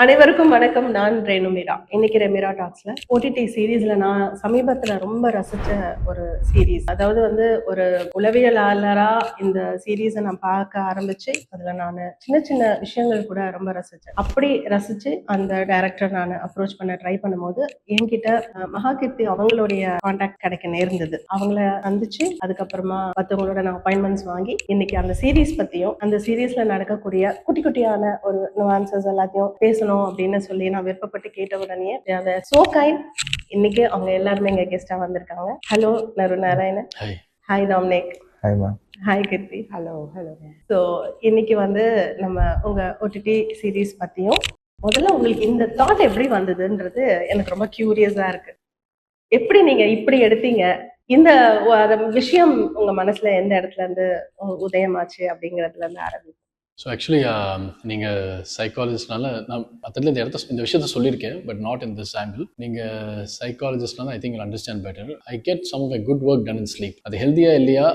அனைவருக்கும் வணக்கம். நான் ரேணுமீரா. இன்னைக்கு ரெமிரா டாக்ஸ்ல ஓடிடி சீரீஸ்ல நான் சமீபத்துல ரொம்ப ரசிச்ச ஒரு சீரீஸ். அதாவது வந்து ஒரு உளவியலாளரா இந்த சீரீஸை நான் பார்க்க ஆரம்பிச்சு அதுல நான் சின்ன சின்ன விஷயங்கள் கூட ரொம்ப ரசிச்சேன். அப்படி ரசிச்சு அந்த டைரக்டர் நான் அப்ரோச் பண்ண ட்ரை பண்ணும்போது என்கிட்ட மகாகீர்த்தி அவங்களுடைய கான்டாக்ட் கிடைக்க நேர்ந்தது. அவங்கள சந்திச்சு அதுக்கப்புறமா மற்றவங்களோட நான் அப்பாயின்மெண்ட்ஸ் வாங்கி இன்னைக்கு அந்த சீரீஸ் பத்தியும் அந்த சீரீஸ்ல நடக்கக்கூடிய குட்டி குட்டியான ஒரு நுவான்சஸ் எல்லாத்தையும் பேசணும் அப்படின்னு சொல்லி நான் விருப்பப்பட்டு கேட்ட உடனே சோ கைண்ட். இன்னைக்கு அவங்க எல்லாருமே எங்க கெஸ்டா வந்திருக்காங்க. Hello Narunarayanan. Hi Dominic. Hi ma'am. Hi Keerthi. Hello hello. So இன்னைக்கு வந்து நம்ம உங்க ஓடிடி சீரீஸ் பத்தியும் முதல்ல உங்களுக்கு இந்த தாட் எப்படி வந்ததுன்றது எனக்கு ரொம்ப கியூரியஸா இருக்கு. எப்படி நீங்க இப்படி எடுத்தீங்க? இந்த விஷயம் உங்க மனசுல எந்த இடத்துல இருந்து உதயமாச்சு அப்படிங்கறதுல இருந்து ஆரம்பிச்சு? ஸோ ஆக்சுவலி நீங்கள் சைக்காலஜிஸ்ட்னால நான் அதில் இந்த விஷயத்த சொல்லியிருக்கேன், but not in this angle. நீங்கள் சைக்காலஜிஸ்ட்னால I think you understand better. I get some of my good work done in sleep. அது ஹெல்த்தியா இல்லையா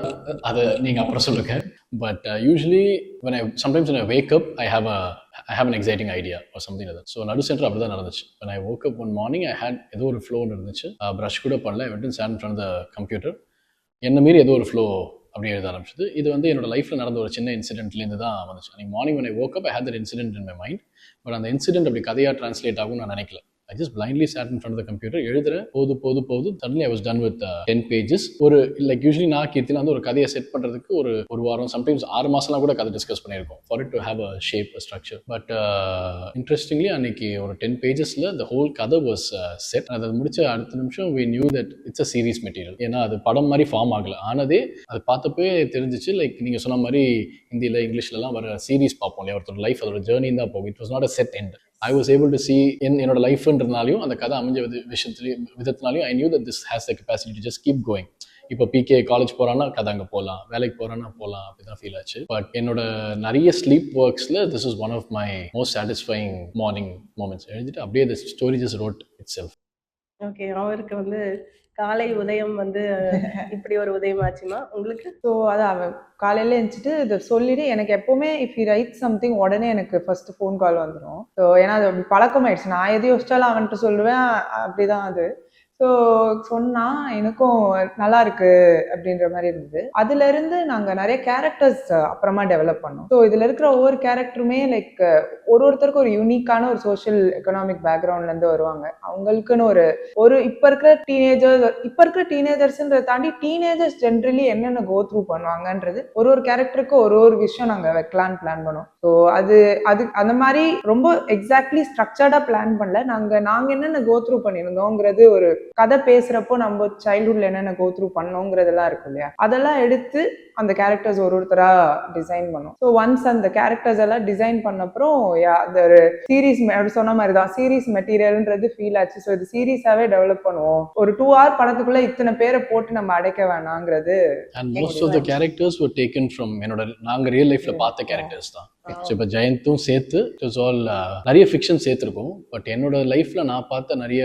அதை நீங்கள் அப்புறம் சொல்லுங்க. But usually sometimes when I wake up I have an exciting idea or something like that. So நடு centre அப்படி தான் நடந்துச்சு. when I woke up one morning I had ஏதோ ஒரு ஃப்ளோ இருந்துச்சு. ப்ரஷ் கூட பண்ணல. I went and sat in front of the computer. என்ன மீறி ஏதோ ஒரு ஃப்ளோ அப்படி எழுத ஆரம்பிச்சது. இது வந்து என்னோட லைஃப்பில் நடந்த ஒரு சின்ன இன்சிடென்ட்லேருந்து தான் வந்துச்சு. அன்றைக்கி morning when I woke up I had that incident in my mind. But அந்த இன்சிடென்ட் அப்படி கதையாக ட்ரான்ஸ்லேட் ஆகும்னு நான் நினைக்கல. I just blindly sat in front of the computer. எழுதுறேன், போது suddenly I was done with 10 pages. ஒரு லைக் யூஸ்வலி நான் கீர்த்தியில் வந்து ஒரு கதையை செட் பண்ணுறதுக்கு ஒரு வாரம், சம்டைம்ஸ் 6 மாதம்லாம் கூட கதை டிஸ்கஸ் பண்ணியிருக்கோம் for it to have a shape, a structure. But interestingly அன்னைக்கு ஒரு 10 pagesல the whole கதை வாஸ் செட். அதை முடிச்ச அடுத்த நிமிஷம் we knew that it's a series material. ஏன்னா அது படம் மாதிரி ஃபார்ம் ஆகலை. ஆனதே அது பார்த்தப்பே தெரிஞ்சிச்சு. லைக் நீங்கள் சொன்ன மாதிரி ஹிந்தியில் இங்கிலீஷ்லலாம் வர சீரீஸ் பார்ப்போம் இல்லையா, ஒருத்தர் லைஃப் அதோட ஜேர்னி தான் போகும். It was not a set end. I was able to see என்னோட லைஃப்ன்றதுனாலையும் அந்த கதை அமைஞ்ச விதத்தினாலையும் I knew that this has the capacity to just keep going. இப்போ பிகே காலேஜ் போகிறான்னா கதை அங்கே போகலாம், வேலைக்கு போகிறான்னா போகலாம், அப்படி தான் ஃபீல் ஆச்சு. பட் என்னோட நிறைய ஸ்லீப் ஒர்க்ஸில் this is one of my most satisfying morning moments. எழுதிட்டு அப்படியே the story just wrote itself. Okay, அவருக்கு வந்து காலை உதயம் வந்து இப்படி ஒரு உதயம் ஆச்சுமா உங்களுக்கு? ஸோ அதான் காலையில் எழுந்துட்டு இதை சொல்லிட்டு எனக்கு எப்போவுமே இஃப் யூ ரைட் சம்திங் உடனே எனக்கு ஃபர்ஸ்ட் ஃபோன் கால் வந்துடும். ஸோ ஏன்னா அது அப்படி பழக்கமாயிடுச்சு. நான் எது யோசிச்சாலும் அவன்கிட்ட சொல்லுவேன், அப்படிதான் அது. ஸோ சொன்னால் எனக்கும் நல்லா இருக்கு அப்படின்ற மாதிரி இருந்தது. அதுல இருந்து நாங்கள் நிறைய கேரக்டர்ஸ் அப்புறமா டெவலப் பண்ணோம். ஸோ இதில் இருக்கிற ஒவ்வொரு கேரக்டருமே லைக் ஒருத்தருக்கும் ஒரு யூனிக்கான ஒரு சோஷியல் எக்கனாமிக் பேக்ரவுண்ட்லேருந்து வருவாங்க. அவங்களுக்குன்னு ஒரு இப்போ இருக்கிற டீனேஜர்ஸ்ன்றதை தாண்டி டீனேஜர்ஸ் ஜென்ரலி என்னென்ன கோ த்ரூ பண்ணுவாங்கன்றது ஒரு கேரக்டருக்கு ஒரு விஷயம் நாங்கள் வைக்கலான்னு பிளான் பண்ணோம். ஸோ அது அந்த மாதிரி ரொம்ப எக்ஸாக்ட்லி ஸ்ட்ரக்சர்டாக பிளான் பண்ணல. நாங்கள் என்னென்ன கோ த்ரூ பண்ணியிருந்தோங்கிறது ஒரு கதை பேசுறப்போ நம்ம சைல்ட்ஹுட்ல என்னென்ன கோ த்ரூ பண்ணோங்கிறதெல்லாம் இருக்கும் இல்லையா, அதெல்லாம் எடுத்து அந்த கேரக்டர்ஸ் ஒருத்தரா டிசைன் பண்ணோம். ஸோ ஒன்ஸ் அந்த கேரக்டர்ஸ் எல்லாம் டிசைன் பண்ணப்புறம் அந்த ஒரு சீரீஸ் சொன்ன மாதிரி தான் சீரீஸ் மெட்டீரியல்ன்றது ஃபீல் ஆச்சு. ஸோ இது சீரீஸாவே டெவலப் பண்ணுவோம். ஒரு 2 hour படத்துக்குள்ள இத்தனை பேரை போட்டு நம்ம அடைக்க வேணாங்கிறது. And most of the characters were taken from என்னோட நாங்க ரியல் லைஃப்ல பார்த்த கேரக்டர்ஸ் தான். ஸோ இப்போ ஜெயந்தும் சேர்த்து இட் வாஸ் ஆல் நிறைய ஃபிக்ஷன் சேர்த்துருக்கோம். பட் என்னோட லைஃப்ல நான் பார்த்த நிறைய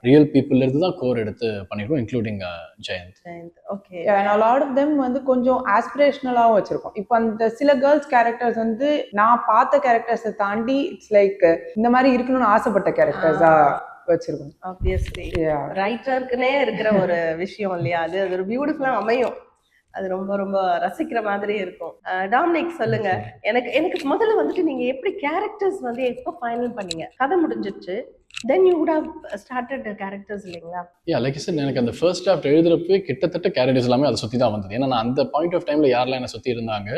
ரியல் பீப்புள்ல இருந்து தான் கோர் எடுத்து பண்ணிருக்கோம், including Jayanth. Okay, lot of them வந்து கொஞ்சம் ஆஸ்பிரேஷனலாகவும் வச்சிருக்கோம். இப்போ அந்த சில கேர்ள்ஸ் கேரக்டர்ஸ் வந்து நான் பார்த்த கேரக்டர்ஸை தாண்டி இட்ஸ் லைக் இந்த மாதிரி இருக்கணும்னு ஆசைப்பட்ட கேரக்டர்ஸா வச்சிருக்கோம். ஆப்வியஸ்லி ரைட்டருக்குனே இருக்கிற ஒரு விஷயம் இல்லையா, அது ஒரு பியூட்டிஃபுல்லா அமையும். அது ரொம்ப ரொம்ப ரசிக்கிற மாதிரி இருக்கும். டாமினிக் சொல்லுங்க. எனக்கு முதல்ல வந்துட்டு நீங்க எப்படி கேரக்டர்ஸ் வந்து எப்போ ஃபைனல் பண்ணீங்க? கதை முடிஞ்சிச்சு, then you would have started the characters இல்லைங்களா? லைக் சார், எனக்கு அந்த ஃபர்ஸ்ட் டிராஃப்ட் எழுதுறப்பவே கிட்டத்தட்ட கேரக்டர்ஸ் எல்லாமே அதை சுற்றி தான் வந்தது. ஏன்னா நான் அந்த பாயிண்ட் ஆஃப் டைம்ல யாரெல்லாம் என்னை சுற்றி இருந்தாங்க.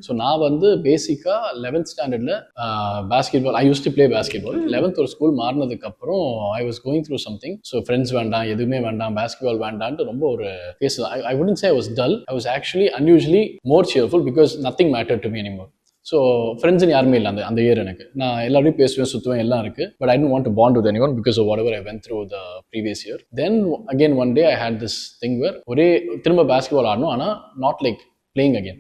ஸோ நான் வந்து பேசிக்கா 11th ஸ்டாண்டர்ட்ல basketball, I use to play basketball. 11th ஒரு ஸ்கூல் மாறினதுக்கு அப்புறம் I was going through something. So friends வேண்டாம், எதுவுமே வேண்டாம், பாஸ்கெட்பால் வேண்டான்ட்டு ரொம்ப ஒரு phase. I wouldn't say I was dull, I was actually unusually more cheerful because nothing matter to me anymore. So ஃப்ரெண்ட்ஸ்னு யாருமே இல்லை அந்த இயர். எனக்கு நான் எல்லாரையும் பேசுவேன், சுற்றுவேன், எல்லாம் இருக்குது. But I don't want to bond with anyone because of what ever I went through the previous year. Then again one day I hate this thing where திரும்ப பாஸ்கெட்பால் ஆடணும், ஆனால் நாட் லைக் பிளேயிங் அகேன்.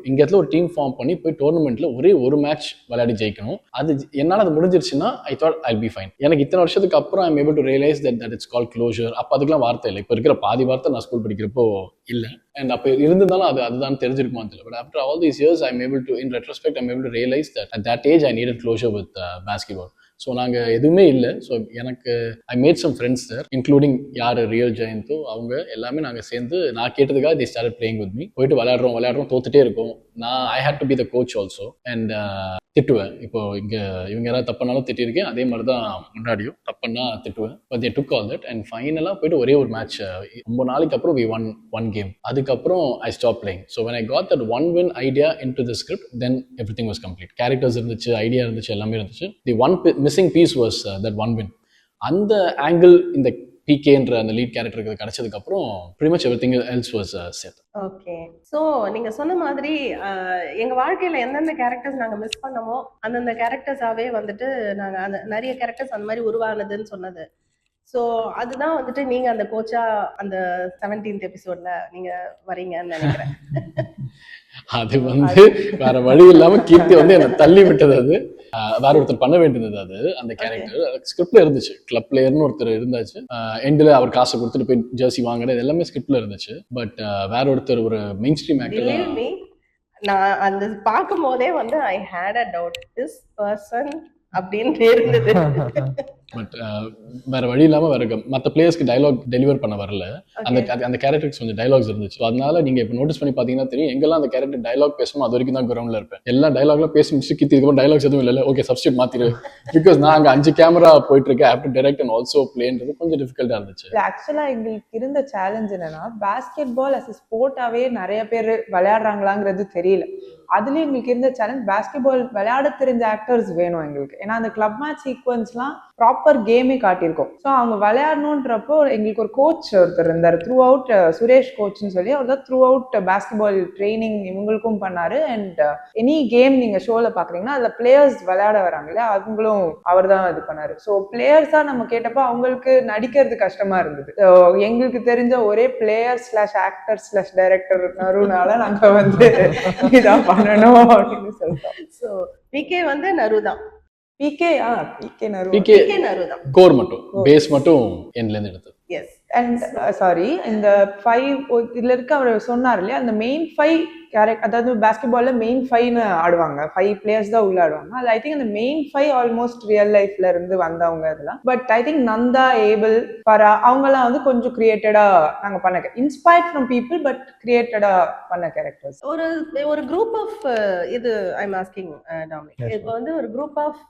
இங்க இடத்துல ஒரு team form பண்ணி போய் டோர்னமெண்ட்ல ஒரு match விளையாடி ஜெயிக்கணும். அது என்னால் அது முடிஞ்சிருச்சுன்னா I thought I'll be fine. எனக்கு இத்தனை வருஷத்துக்கு அப்புறம் I am able to realise that it's call closure. அப்போ அதுக்கெல்லாம் வார்த்தை இல்லை. இப்போ இருக்கிற பாதி வார்த்தை நான் ஸ்கூல் படிக்கிறப்போ இல்லை. அண்ட் அப்போ இருந்திருந்தாலும் அதுதான் தெரிஞ்சிருக்குமா தெரியல. But after all these years I am able to, in retrospect I am able to realise that at that age I needed closure with basketball. So நாங்கள் எதுவுமே இல்லை. ஸோ எனக்கு I made some friends there, including யார் real Jayanto அவங்க எல்லாமே நாங்கள் சேர்ந்து நான் கேட்டதுக்காக they start playing with me. போயிட்டு விளையாடுறோம் தோத்துட்டே இருக்கும். நான் I had to be the coach also and திட்டுவேன். இப்போ இங்கே இவங்க யாராவது தப்புனாலும் திட்டிருக்கேன், அதே மாதிரி தான் முன்னாடியும் தப்புன்னா திட்டுவேன். But they took all that and ஃபைனலாக போயிட்டு ஒரே ஒரு மேட்ச் ரொம்ப நாளைக்கு அப்புறம் வி ஒன் கேம். அதுக்கப்புறம் I stop playing. So when I got that one win idea into the script, then everything was complete. Characters இருந்துச்சு, ஐடியா இருந்துச்சு, எல்லாமே இருந்துச்சு. The one missing piece was that one win. அந்த angle இந்த பிகேன்ற அந்த lead கேரக்டருக்கு கிடைச்சதுக்கப்புறம் pretty much everything else was set. Okay. So நீங்க சொன்ன மாதிரி எங்க வாழ்க்கையில எந்தெந்த கேரக்டர்ஸ் நாங்க மிஸ் பண்ணமோ அந்தந்த கேரக்டர்ஸாவே வந்துட்டு நாங்க அந்த நிறைய கேரக்டர்ஸ் அந்த மாதிரி உருவானதுன்னு சொன்னது. ஸோ அதுதான் வந்துட்டு நீங்க அந்த கோச்சா அந்த 17th எபிசோட்ல நீங்க வரீங்கன்னு நினைக்கிறேன். அது வேற வழி இல்லாம கீர்த்தி என்னை தள்ளி விட்டது. அது வேற ஒருத்தர் பண்ண வேண்டியது. அது அந்த கேரக்டர் ஸ்கிரிப்ட்ல இருந்துச்சு. கிளப் பிளேயர்னு ஒருத்தர் இருந்தாச்சு. எண்டில் அவர் காசை கொடுத்துட்டு போய் ஜெர்சி வாங்கினது எல்லாமே ஸ்கிரிப்ட்ல இருந்துச்சு. பட் வேற ஒருத்தர் ஒரு மெயின் ஸ்ட்ரீம் ஆக்டர். நான் அந்த பார்க்கும் போதே I had a doubt this person அப்படின்னு இருந்தது. பட் வேற வழி இல்லாம வேற மற்ற பிளேயர்ஸ்க்கு டைலாக் டெலிவர் பண்ண வரல. அந்த கேரக்டர்ஸ் கொஞ்சம் டைலாக்ஸ் இருந்துச்சு. அதனால நீங்க இப்போ நோட்டீஸ் பண்ணி பாத்தீங்கன்னா தெரியும், எங்கெல்லாம் அந்த கேரக்டர் டைலாக் பேசணும் அது வரைக்கும் தான் கிரவுண்ட்ல இருப்பேன். எல்லா டைலாக்லாம் பேசி முடிச்சு கித்தி இதுக்கப்புறம் டைலாக்ஸ் எதுவும் இல்லை, ஓகே சப்ஸ்டியூட் மாத்திரு. பிகாஸ் நான் அங்க 5 கேமரா போயிட்டு இருக்கேன், have to direct and also பிளேன்றது கொஞ்சம் டிஃபிகல்ட்டா இருந்துச்சு. ஆக்சுவலா எங்களுக்கு இருந்த சேலஞ்ச் என்னன்னா, பாஸ்கெட் பால் அஸ் ஸ்போர்ட்டாவே நிறைய பேர் விளையாடுறாங்களாங்கிறது தெரியல. அதுலயும் எங்களுக்கு இருந்த சேலஞ்ச் பாஸ்கெட் பால் விளையாட தெரிஞ்ச ஆக்டர்ஸ் வேணும் எங்களுக்கு. ஏன்னா அந்த கிளப் மேட்ச் சீக்வன்ஸ்லாம் ப்ராப்பர் கேமே காட்டியிருக்கோம். ஸோ அவங்க விளையாடணுன்றப்போ எங்களுக்கு ஒரு கோச் ஒருத்தர் இருந்தார், த்ரூ அவுட் சுரேஷ் கோச்னு சொல்லி. அவர் தான் throughout basketball training இவங்களுக்கும் பண்ணாரு. அண்ட் எனி கேம் நீங்க ஷோல பாக்குறீங்கன்னா அதுல பிளேயர்ஸ் விளையாட வராங்க இல்லையா, அவங்களும் அவர் தான் இது பண்ணாரு. ஸோ பிளேயர்ஸா நம்ம கேட்டப்போ அவங்களுக்கு நடிக்கிறது கஷ்டமா இருந்தது. எங்களுக்கு தெரிஞ்ச ஒரே player slash actor slash director நருனால நாங்க இதான் பண்ணணும் அப்படின்னு சொல்லிட்டோம். ஸோ பிகே நரு தான். பிகே நரு தான். கோர் மட்டும் பேஸ் மட்டும் எண்ட்ல இருந்து எடுத்தது. எஸ். அண்ட் சாரி, இந்த 5 இதுல இருக்க அவர் சொன்னார் இல்லையா, அந்த மெயின் 5 கேரக்டர், அதாவது பாஸ்கெட் பால்ல மெயின் 5ன்னு ஆடுவாங்க, 5 பிளேயர்ஸ் தான் உள்ள ஆடுவாங்க. அது ஐ திங்க் அந்த மெயின் 5 ஆல்மோஸ்ட் ரியல் லைஃப்ல இருந்து வந்தவங்க இதெல்லாம். பட் ஐ திங்க் நந்தா, ஏபிள், பரா அவங்கெல்லாம் கொஞ்சம் கிரியேட்டடா நாங்க பண்ண, இன்ஸ்பயர்ட் ஃப்ரம் பீப்புள் பட் கிரியேட்டடா பண்ண கேரக்டர்ஸ். ஒரு குரூப் ஆஃப் இது ஐ எம் ஆஸ்கிங் டாமினிக், இப்போ ஒரு குரூப் ஆஃப்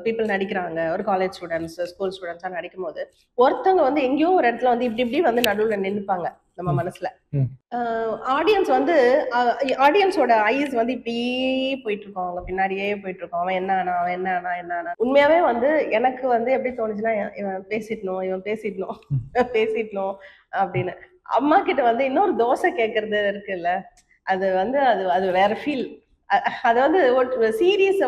பீப்புள் நடிக்கிறாங்க, ஒரு காலேஜ் ஸ்டூடெண்ட்ஸ், ஸ்கூல் ஸ்டூடெண்ட்ஸா நடிக்கும் போது ஒருத்தவங்க எங்கேயோ ஒரு இடத்துல இப்படி நடுவில் நின்னுப்பாங்க நம்ம மனசுல. ஆடியன்ஸ் ஆடியன்ஸோட ஐஸ் இப்படி போயிட்டு இருக்கோம், அவங்க பின்னாடியே போயிட்டு இருக்கோம், அவன் என்ன உண்மையாவே எனக்கு எப்படி தோணுச்சுன்னா, இவன் பேசிடணும் அப்படின்னு. அம்மா கிட்ட இன்னொரு தோசை கேட்கறது இருக்குல்ல, அது அது வேற ஃபீல். அது சீரியஸை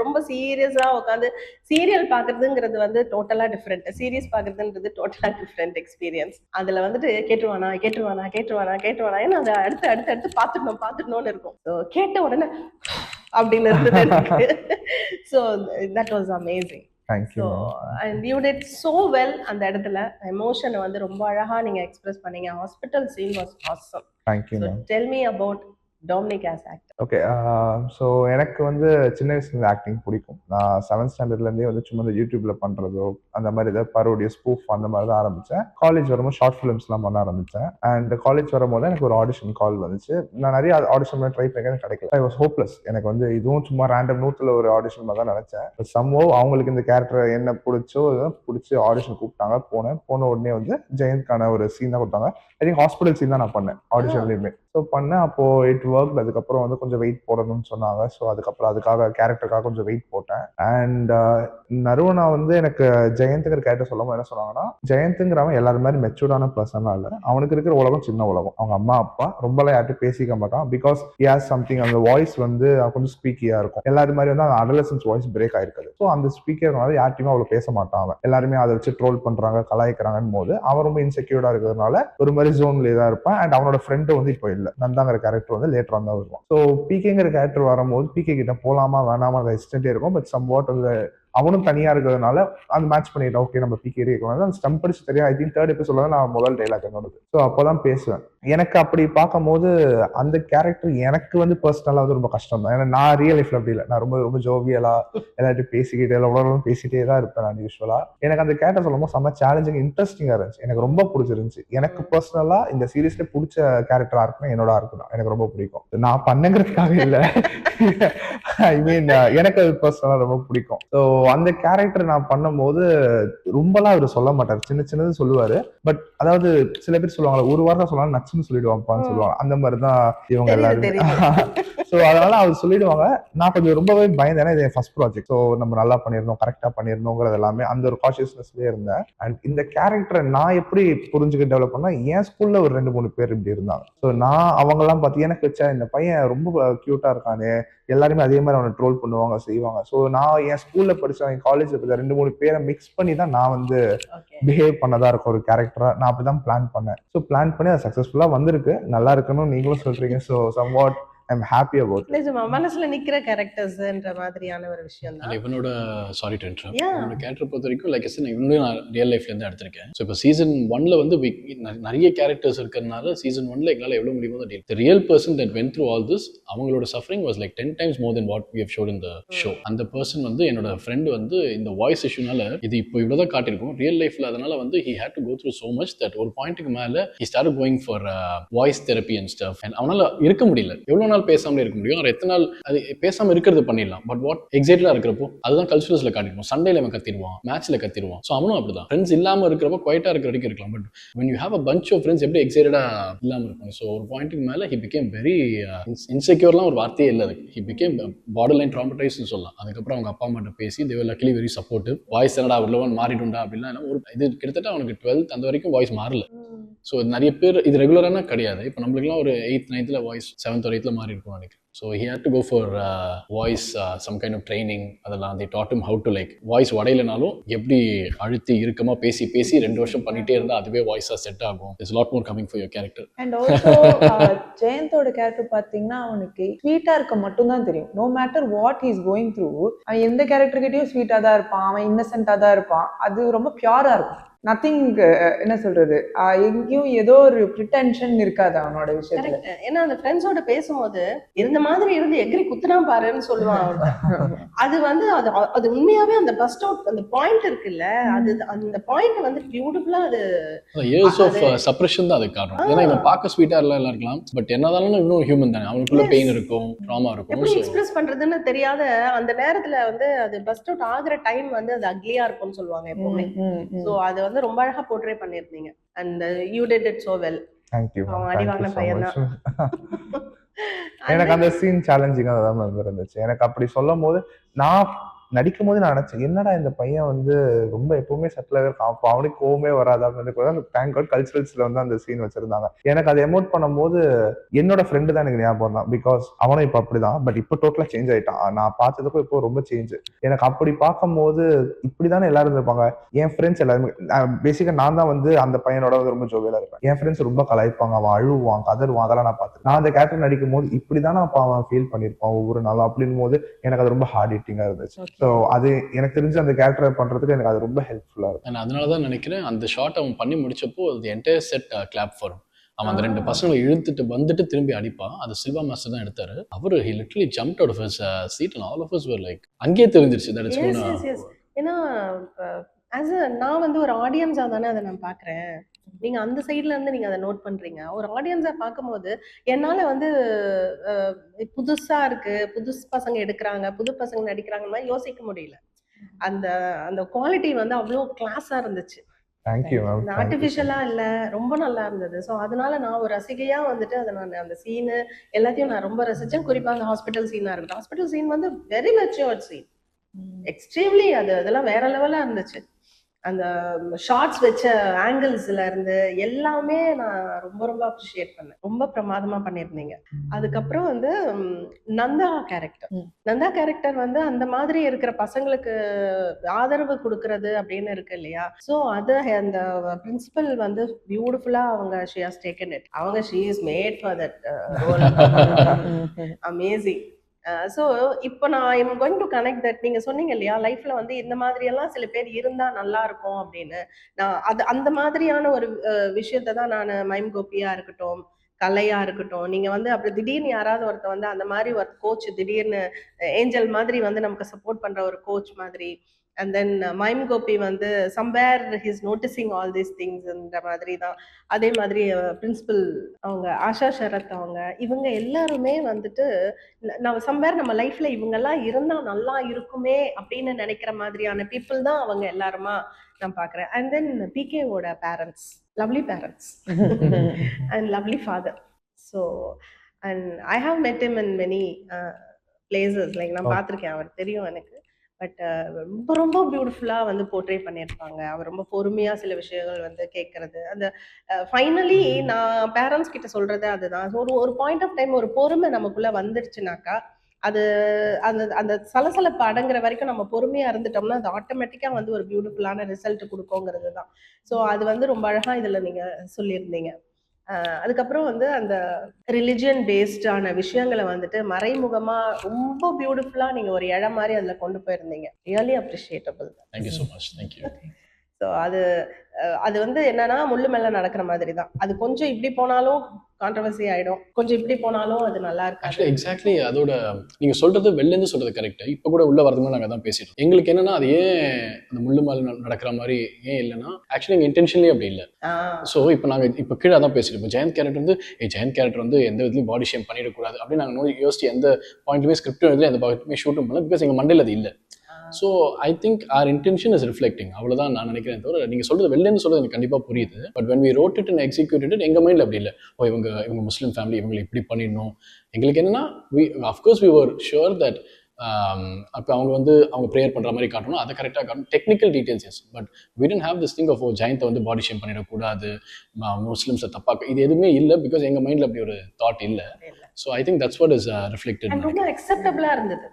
ரொம்ப சீரியஸா உட்காந்து சீரியல் பாக்குறதுங்கிறது டோட்டலா டிஃப்ரெண்ட், சீரியஸ் பாக்குறதுன்றது டோட்டலா டிஃப்ரெண்ட் எக்ஸ்பீரியன்ஸ். அதுல கேட்டுவானா ஏன்னா அதை அடுத்து பாத்துடணும்னு இருக்கும். கேட்ட உடனே அப்படின்னு இருந்தது. So that was amazing. Thank you. So and you did so well. அந்த இடத்துல எமோஷனை ரொம்ப அழகா நீங்க எக்ஸ்பிரஸ் பண்ணீங்க. Hospital scene was awesome. Thank you. So tell me about Dominic as actor. Okay, so எனக்கு சின்ன வயசுலேருந்து ஆக்டிங் பிடிக்கும். நான் 7th ஸ்டாண்டர்ட்லேருந்தே சும்மா இந்த யூடியூப்ல பண்ணுறதோ அந்த மாதிரி ஏதாவது பரோடியோ ஸ்பூஃப் அந்த மாதிரி தான் ஆரம்பித்தேன். காலேஜ் வரும்போது ஷார்ட் ஃபிலிம்ஸ்லாம் பண்ண ஆரம்பித்தேன். அண்ட் காலேஜ் வரும்போது எனக்கு ஒரு ஆடிஷன் கால் வந்துச்சு. நான் நிறைய ஆடிஷன் ட்ரை பண்ணி கிடைக்கல. I was hopeless. எனக்கு இதுவும் சும்மா ரேண்டம் நூற்றுல ஒரு ஆடிஷன் மாதிரி தான் நினச்சேன். சம்ஹவ் அவங்களுக்கு இந்த கேரக்டர் என்ன பிடிச்சி ஆடிஷன் கூப்பிட்டாங்க. போன உடனே ஜெயந்த்கான ஒரு சீன் தான் கொடுத்தாங்க. ஐ திங்க் ஹாஸ்பிட்டல் சீன் தான் நான் பண்ணேன் ஆடிஷன்லேயுமே. ஸோ பண்ணேன். அப்போ இட் ஒர்க். அதுக்கப்புறம் கொஞ்சம் வெயிட் போடணும்னு சொன்னாங்க. ஸோ அதுக்காக கேரக்டருக்காக கொஞ்சம் வெயிட் போட்டேன். அண்ட் நருவனா எனக்கு ஜெயந்த்ங்கிற கேரக்டர் சொல்லும்போது என்ன சொன்னாங்கன்னா, ஜெயந்த்ங்கிறவன் எல்லாரும் மாதிரி மெச்சூர்டான பர்சனா இல்லை, அவனுக்கு இருக்கிற உலகம் சின்ன உலகம். அவங்க அம்மா அப்பா ரொம்பலாம் யார்ட்டும் பேசிக்க மாட்டான். பிகாஸ் ஹி ஹாஸ் சம்திங், அந்த வாய்ஸ் கொஞ்சம் ஸ்பீக்கியா இருக்கும். எல்லாரும் மாதிரி அந்த அடலசன்ஸ் வாய்ஸ் பிரேக் ஆயிருக்காது. ஸோ அந்த ஸ்பீக்கர் யார்ட்டையுமே அவ்வளோ பேச மாட்டான். அவன் எல்லாருமே அதை வச்சு ட்ரோல் பண்றாங்க, கலாய்க்கிறாங்கன்னு போது அவன் ரொம்ப இன்செக்யூர்டா இருக்கிறதுனால ஒரு மாதிரி ஜோன்லேயே தான் இருப்பான். அண்ட் அவனோட ஃப்ரெண்டு இப்போ இல்லை, நந்தாங்கிற கேரக்டர் லேட்டர் தான் வருவான். ஸோ பிகேங்கிற கேரக்டர் வரும்போது பிகே கிட்ட போலாமா வேணாமா ஹெசிடேட்டே இருக்கும். பட் சம் வாட் அவனும் தனியா இருக்கிறதுனால அது மேட்ச் பண்ணிட்டேன். ஓகே நம்ம பிகே அந்த ஸ்டம்ப் அடிச்சு தெரியும். ஐ திங்க் 3rd எபிசோட்ல தான் நான் முதல் டைலாக் என்னோடது. ஸோ அப்போதான் பேசுவேன். எனக்கு அப்படி பார்க்கும்போது அந்த கேரக்டர் எனக்கு வந்து பர்சனலா வந்து ரொம்ப கஷ்டம் தான். ஏன்னா நான் ரியல் லைஃப்ல அப்படி இல்லை. நான் ரொம்ப ரொம்ப ஜோவியலா எல்லாத்தையும் பேசிக்கிட்டு எல்லாம் பேசிட்டே தான் இருப்பேன் நான் யூஸ்வலா. எனக்கு அந்த கேரக்டர் சொல்லும்போது செம்ம சேலஞ்சிங் இன்ட்ரெஸ்டிங்கா இருந்துச்சு. எனக்கு ரொம்ப பிடிச்சிருந்துச்சு. எனக்கு பர்சனலா இந்த சீரீஸ்ல பிடிச்ச கேரக்டரா இருக்குன்னா என்னோட இருக்கும் தான். எனக்கு ரொம்ப பிடிக்கும். நான் பண்ணுங்கிறதுக்காக இல்லை. ஐ மீன் எனக்கு அது பர்சனலா ரொம்ப பிடிக்கும். ஸோ அந்த கேரக்டர் நான் பண்ணும்போது ரொம்பலாம் அவர் சொல்ல மாட்டார். சின்ன சின்னது சொல்லுவாரு. பட் அதாவது சில பேர் சொல்லுவாங்க ஒரு வாரம் சொல்லலாம் நச்சுன்னு சொல்லிடுவாப்பான்னு சொல்லுவாங்க. அந்த மாதிரிதான் இவங்க எல்லாருமே. ஸோ அதனால அவர் சொல்லிடுவாங்க. நான் கொஞ்சம் ரொம்பவே பயந்தேன். இது என் ஃபர்ஸ்ட் ப்ராஜெக்ட். ஸோ நம்ம நல்லா பண்ணிடணும், கரெக்டா பண்ணிடணுங்கிறது எல்லாமே அந்த ஒரு கான்ஷியஸ்னஸ்லயே இருந்தேன். அண்ட் இந்த கேரக்டரை நான் எப்படி புரிஞ்சுக்க டெவலப் பண்ணா, என் ஸ்கூல்ல ஒரு 2-3 பேர் இப்படி இருந்தாங்க. ஸோ நான் அவங்க எல்லாம் பார்த்து எனக்கு வச்சா இந்த பையன் ரொம்ப கியூட்டா இருக்கானே, எல்லாருமே அதே மாதிரி அவனை ட்ரோல் பண்ணுவாங்க செய்வாங்க. ஸோ நான் என் ஸ்கூல்ல படிச்ச என் காலேஜ்ல படிச்ச 2-3 பேரை மிக்ஸ் பண்ணி தான் நான் வந்து பிஹேவ் பண்ணதா இருக்கும் ஒரு கேரக்டரா. நான் அப்படிதான் பிளான் பண்ணேன். ஸோ பிளான் பண்ணி அது சக்சஸ்ஃபுல்லா வந்திருக்கு. நல்லா இருக்கணும் நீங்களும் சொல்றீங்க. So somewhat I'm happy about. நிஜமா மனசுல நிக்கிற கேரக்டர்ஸ்ன்ற மாதிரியான ஒரு விஷயம் தான். இவனோட சாரி டு இன்டரப்ட். இவனோட கேரக்டர் பொறுத்த வரைக்கும் லைக் நான் இவனையும் நான் ரியல் லைஃப்ல இருந்து எடுத்திருக்கேன். ஸோ இப்போ சீசன் 1ல வந்து நிறைய கேரக்டர்ஸ் இருக்கிறதுனால சீசன் 1ல எங்களால் எவ்வளவு முடியுமோ தான் deal. The real person that went through all this, அவங்களோட suffering was like 10 times more than what we have showed in the show. அந்த பர்சன் வந்து என்னோட ஃப்ரெண்ட் வந்து இந்த வாய்ஸ் இஷ்யூனால இது இப்போ இவ்வளவுதான் காட்டியிருக்கும் ரியல் லைஃப்ல. அதனால வந்து he had to go through so much that ஒரு பாயிண்ட்டுக்கு மேல he started going for voice therapy and stuff. and அவனால இருக்க முடியல. எவ்வளவு நாள் பேசாமலே இருக்க முடியும்? எத்தனை நாள் அது பேசாம இருக்கிறது பண்ணிடலாம். பட் வாட் எக்ஸைட்டடா இருக்கிறப்போ அதுதான் கல்ச்சுரல்ஸ்ல காட்டிருப்போம். சண்டேல அவன் கத்திடுவான், மேட்ச்ல கத்திடுவான். ஸோ அவனும் அப்படிதான். ஃப்ரெண்ட்ஸ் இல்லாம இருக்கிறப்போ குவைட்டா இருக்கிற வரைக்கும் இருக்கலாம். But when you have a bunch of friends எப்படி எக்ஸைட்டடா இல்லாம இருக்கும். ஸோ ஒரு பாயிண்ட்டுக்கு மேல he became very insecure ஒரு வார்த்தையே இல்லை அதுக்கு. he became borderline traumatized சொல்லலாம். அதுக்கப்புறம் அவங்க அப்பா அம்மாட்ட பேசி they were luckily very supportive. Voice என்னடா அவ்வளோவன் மாறிடும்டா அப்படின்னா ஒரு இது கிட்டத்தட்ட அவனுக்கு 12th அந்த வரைக்கும் வாய்ஸ் மாறல. ஸோ நிறைய பேர் இது ரெகுலரான கிடையாது. இப்போ நம்மளுக்குலாம் ஒரு 8th 9th voice 7th or 8th மாறி இருக்கும் நினைக்கிறேன். So he had to go for voice some kind of training. அதெல்லாம் they taught him how to like voice உடையலனாலும் எப்படி அழுத்தி இறுக்கமா பேசி 2 வருஷம் பண்ணிட்டே இருந்தா அதுவே வாய்ஸா செட் ஆகும். there's a lot more coming for your character. And also ஜெயந்தோட கேரக்டர் பாத்தீங்கன்னா அவனுக்கு ஸ்வீட்டா இருக்க மட்டும் தான் தெரியும். no matter what he is going through, அவன் எந்த கேரக்டர் கிட்டயும் ஸ்வீட்டா தான் இருப்பான், அவன் இன்னசென்ட்டா தான் இருப்பான். அது ரொம்ப பியூரா இருக்கும். நத்திங் என்ன சொல்றது, எங்கேயும் ஏதோ ஒரு பிரிட்டென்ஷன் இருக்காது அவனோட விஷயத்துல. ஏன்னா அந்த ஃப்ரெண்ட்ஸோட பேசும்போது இருந்த மாதிரி இருந்து எகிரி குத்துனா பாருன்னு சொல்லுவான். அது வந்து அது உண்மையாவே அந்த பஸ்ட் அவுட் அந்த பாயிண்ட் இருக்குல்ல, அது அந்த பாயிண்ட் வந்து பியூட்டிஃபுல்லா அது இயர்ஸ் ஆஃப் சப்ரஷன் தான் அது காரணம். ஏன்னா இவன் பார்க்க ஸ்வீட்டா எல்லாம் இருக்கலாம். பட் என்னதாலும் இன்னும் ஹியூமன் தானே, அவனுக்குள்ள பெயின் இருக்கும், ட்ராமா இருக்கும். எப்படி எக்ஸ்பிரஸ் பண்றதுன்னு தெரியாத அந்த நேரத்துல வந்து அது பஸ்ட் அவுட் ஆகுற டைம் வந்து அது அக்லியா இருக்கும்னு சொல்லுவாங்க எப்பவுமே. சோ அது வந்து ரொம்ப அழகா போர்ட்ரே பண்ணிருந்தீங்க. and you did it so well. Thank you. அடி வாங்கின பையன் தான். எனக்கு அந்த சீன் சேலஞ்சிங்கா தான் இருந்துச்சு. எனக்கு அப்படி சொல்லும் போது நான் நடிக்கும் போது நான் நினைச்சேன் என்னடா இந்த பையன் வந்து ரொம்ப எப்பவுமே செட்டிலாக இருக்கான், அப்போ அவனுக்கு கோவமே வராது அப்படின்னு. தேங்க் காட் கல்ச்சுரல்ஸ்ல வந்து அந்த சீன் வச்சிருந்தாங்க. எனக்கு அதை எமோட் பண்ணும்போது என்னோட ஃப்ரெண்டு தான் எனக்கு ஞாபகம் தான். பிகாஸ் அவனும் இப்போ அப்படிதான். பட் இப்போ டோட்டலா சேஞ்ச் ஆயிட்டான். நான் பார்த்ததுக்கும் இப்போ ரொம்ப சேஞ்ச். எனக்கு அப்படி பார்க்கும்போது இப்படிதானே எல்லாரும் இருப்பாங்க. என் ஃப்ரெண்ட்ஸ் எல்லாருமே பேசிக்கா நான் தான் வந்து அந்த பையனோட வந்து ரொம்ப ஜோவியலா இருப்பேன். என் ஃப்ரெண்ட்ஸ் ரொம்ப கலாய்ப்பாங்க, அவன் அழுவான், கதறுவான். அதெல்லாம் நான் பார்த்து நான் அந்த கேரக்டர் நடிக்கும் போது இப்படிதானே அப்ப அவன் ஃபீல் பண்ணிருப்பான் ஒவ்வொரு நாளும் அப்படின் போது எனக்கு அது ரொம்ப ஹார்ட் ஹிட்டிங்கா இருந்துச்சு. ஸோ அது எனக்கு தெரிஞ்சு அந்த கேரக்டர் பண்றதுக்கு எனக்கு அது ரொம்ப ஹெல்ப்ஃபுல்லா இருக்கும். நான் அதனாலதான் நினைக்கிறேன் அந்த ஷாட் அவன் பண்ணி முடிச்சப்போ அது என்டையர் செட் கிளாப் ஃபார். அவன் அந்த 2 பசங்களை இழுத்துட்டு வந்துட்டு திரும்பி அடிப்பான். அது சில்வா மாஸ்டர் தான் எடுத்தாரு. அவரு he literally jumped out of his seat and all of us were like அங்கேயே தெரிஞ்சிருச்சு that it's going to. ஏன்னா நான் வந்து ஒரு ஆடியன்ஸா தானே அதை நான் பாக்குறேன். நீங்க அந்த சைட்ல இருந்து நீங்க அதை நோட் பண்றீங்க. ஒரு ஆடியன்ஸா பார்க்கும்போது என்னால வந்து புதுசா இருக்கு, புது பசங்க எடுக்கிறாங்க, புது பசங்க நடிக்கிறாங்க மாதிரி யோசிக்க முடியல. அந்த அந்த குவாலிட்டி வந்து அவ்வளோ கிளாஸா இருந்துச்சு. ஆர்டிபிஷியலா இல்ல, ரொம்ப நல்லா இருந்தது. ஸோ அதனால நான் ஒரு ரசிகையா வந்துட்டு அதை நான் அந்த சீனு எல்லாத்தையும் நான் ரொம்ப ரசிச்சேன். குறிப்பா அந்த ஹாஸ்பிட்டல் சீனா இருக்கட்டும். ஹாஸ்பிட்டல் சீன் வந்து வெரி மெச்சூர்ட் சீன், எக்ஸ்ட்ரீம்லி அதெல்லாம் வேற லெவலா இருந்துச்சு. அந்த ஷார்ட்ஸ் வச்ச ஆங்கிள்ஸ்ல இருந்து எல்லாமே நான் ரொம்ப ரொம்ப அப்ரிஷியேட் பண்ணேன். ரொம்ப பிரமாதமா பண்ணியிருந்தீங்க. அதுக்கப்புறம் வந்து நந்தா கேரக்டர் வந்து அந்த மாதிரி இருக்கிற பசங்களுக்கு ஆதரவு கொடுக்கறது அப்படின்னு இருக்கு இல்லையா. ஸோ அது அந்த பிரின்சிபல் வந்து பியூட்டிஃபுல்லா அவங்க she has taken it. அவங்க she is made for that role. Amazing. So இப்போ நான் I'm going to connect that. நீங்க சொன்னீங்க இல்லையா, லைஃப்ல வந்து இந்த மாதிரி எல்லாம் சில பேர் இருந்தா நல்லா இருக்கும் அப்படின்னு. நான் அது அந்த மாதிரியான ஒரு விஷயத்தை தான் நான் மைம் கோபியா இருக்கட்டும், கலையா இருக்கட்டும், நீங்க வந்து அப்படி திடீர்னு யாராவது ஒருத்தர் வந்து அந்த மாதிரி ஒரு கோச் திடீர்னு ஏஞ்சல் மாதிரி வந்து நமக்கு சப்போர்ட் பண்ற ஒரு கோச் மாதிரி, அண்ட் தென் மைம் கோபி வந்து somewhere his noticing all these திங்ஸ்ன்ற மாதிரி தான். அதே மாதிரி பிரின்சிபல் அவங்க ஆஷா ஷரத் அவங்க, இவங்க எல்லாருமே வந்துட்டு நம்ம சம்வேர் நம்ம லைஃப்ல இவங்கெல்லாம் இருந்தா நல்லா இருக்குமே அப்படின்னு நினைக்கிற மாதிரியான பீப்புள் தான் அவங்க எல்லாருமா நான் பார்க்குறேன். அண்ட் தென் பிகேவோட parents, lovely parents and lovely father. So and I have met him in many places. Like நான் பார்த்துருக்கேன், அவர் தெரியும் எனக்கு. பட் ரொம்ப ரொம்ப பியூட்டிஃபுல்லா வந்து போர்ட்ரே பண்ணியிருப்பாங்க. அவர் ரொம்ப பொறுமையா சில விஷயங்கள் வந்து கேட்கறது. அந்த ஃபைனலி நான் பேரண்ட்ஸ் கிட்ட சொல்றது அதுதான். ஒரு ஒரு பாயிண்ட் ஆஃப் டைம் ஒரு பொறுமை நமக்குள்ள வந்துருச்சுனாக்கா, அது அந்த அந்த சலசலப்பு அடங்குற வரைக்கும் நம்ம பொறுமையா இருந்துட்டோம்னா அது ஆட்டோமேட்டிக்கா வந்து ஒரு பியூட்டிஃபுல்லான ரிசல்ட் கொடுக்குங்கிறது தான். ஸோ அது வந்து ரொம்ப அழகா இதுல நீங்க சொல்லியிருந்தீங்க. அதுக்கப்புறம் வந்து அந்த ரிலிஜியன் பேஸ்டான விஷயங்களை வந்துட்டு மறைமுகமா ரொம்ப பியூட்டிஃபுல்லா நீங்க ஒரு இழை மாதிரி அதுல கொண்டு போயிருந்தீங்க. Really appreciatable. Thank you so much. Thank you. So அது வந்து என்னன்னா முள்ளு மேல நடக்கிற மாதிரி தான். அது கொஞ்சம் இப்படி போனாலும் கான்ட்ரவர்சி ஆயிடும், கொஞ்சம் இப்படி போனாலும் அது நல்லா இருக்காது. ஆக்சுவலி எக்ஸாக்ட்லி அதோட நீங்கள் சொல்கிறது வெளிலேருந்து சொல்கிறது கரெக்டு. இப்போ கூட உள்ள வரதுமே நாங்கள் தான் பேசிட்டோம். எங்களுக்கு என்னன்னா அது ஏன் அந்த முள்ளு மேலே நடக்கிற மாதிரி ஏன் இல்லைன்னா ஆக்சுவலி எங்கள் இன்டென்ஷன்லேயே அப்படி இல்லை. ஸோ இப்போ நாங்கள் இப்போ கீழே தான் பேசிட்டு இப்போ ஜெயந்த் கேரக்டர் வந்து ஜெயந்த் கேரக்டர் வந்து எந்த விதத்துலையும் பாடி ஷேம் பண்ணிடக்கூடாது அப்படின்னு நாங்கள் யோசிச்சு எந்த பாயிண்ட்டுமே ஸ்கிரிப்டும் எழுதல, எந்த பாயிண்ட்டுமே ஷூட்டும் பண்ணல. பிகாஸ் எங்கள் மண்டையில் அது இல்லை. So I think our intention is reflecting, அவ்வளோதான் நான் நினைக்கிறேன். தவிர நீங்கள் சொல்கிறது வெளிலேருந்து சொல்கிறது எனக்கு கண்டிப்பாக புரியுது. But when we wrote it and executed it எங்கள் மைண்டில் அப்படி இல்லை. இவங்க முஸ்லீம் ஃபேமிலி, இவங்களை இப்படி பண்ணிடணும். எங்களுக்கு என்னன்னா of course we were sure that அப்போ அவங்க ப்ரேயர் பண்ணுற மாதிரி காட்டணும், அதை கரெக்டாக காட்டணும். Technical details yes, but we tend have this thing of ஜெயந்தை வந்து பாடி ஷேம் பண்ணிடக்கூடாது, முஸ்லிம்ஸை தப்பாக, இது எதுவுமே இல்லை. பிகாஸ் எங்கள் மைண்டில் அப்படி ஒரு தாட் இல்லை. So I think that's what is reflected. ரொம்ப அக்செப்டபிளா இருந்தது.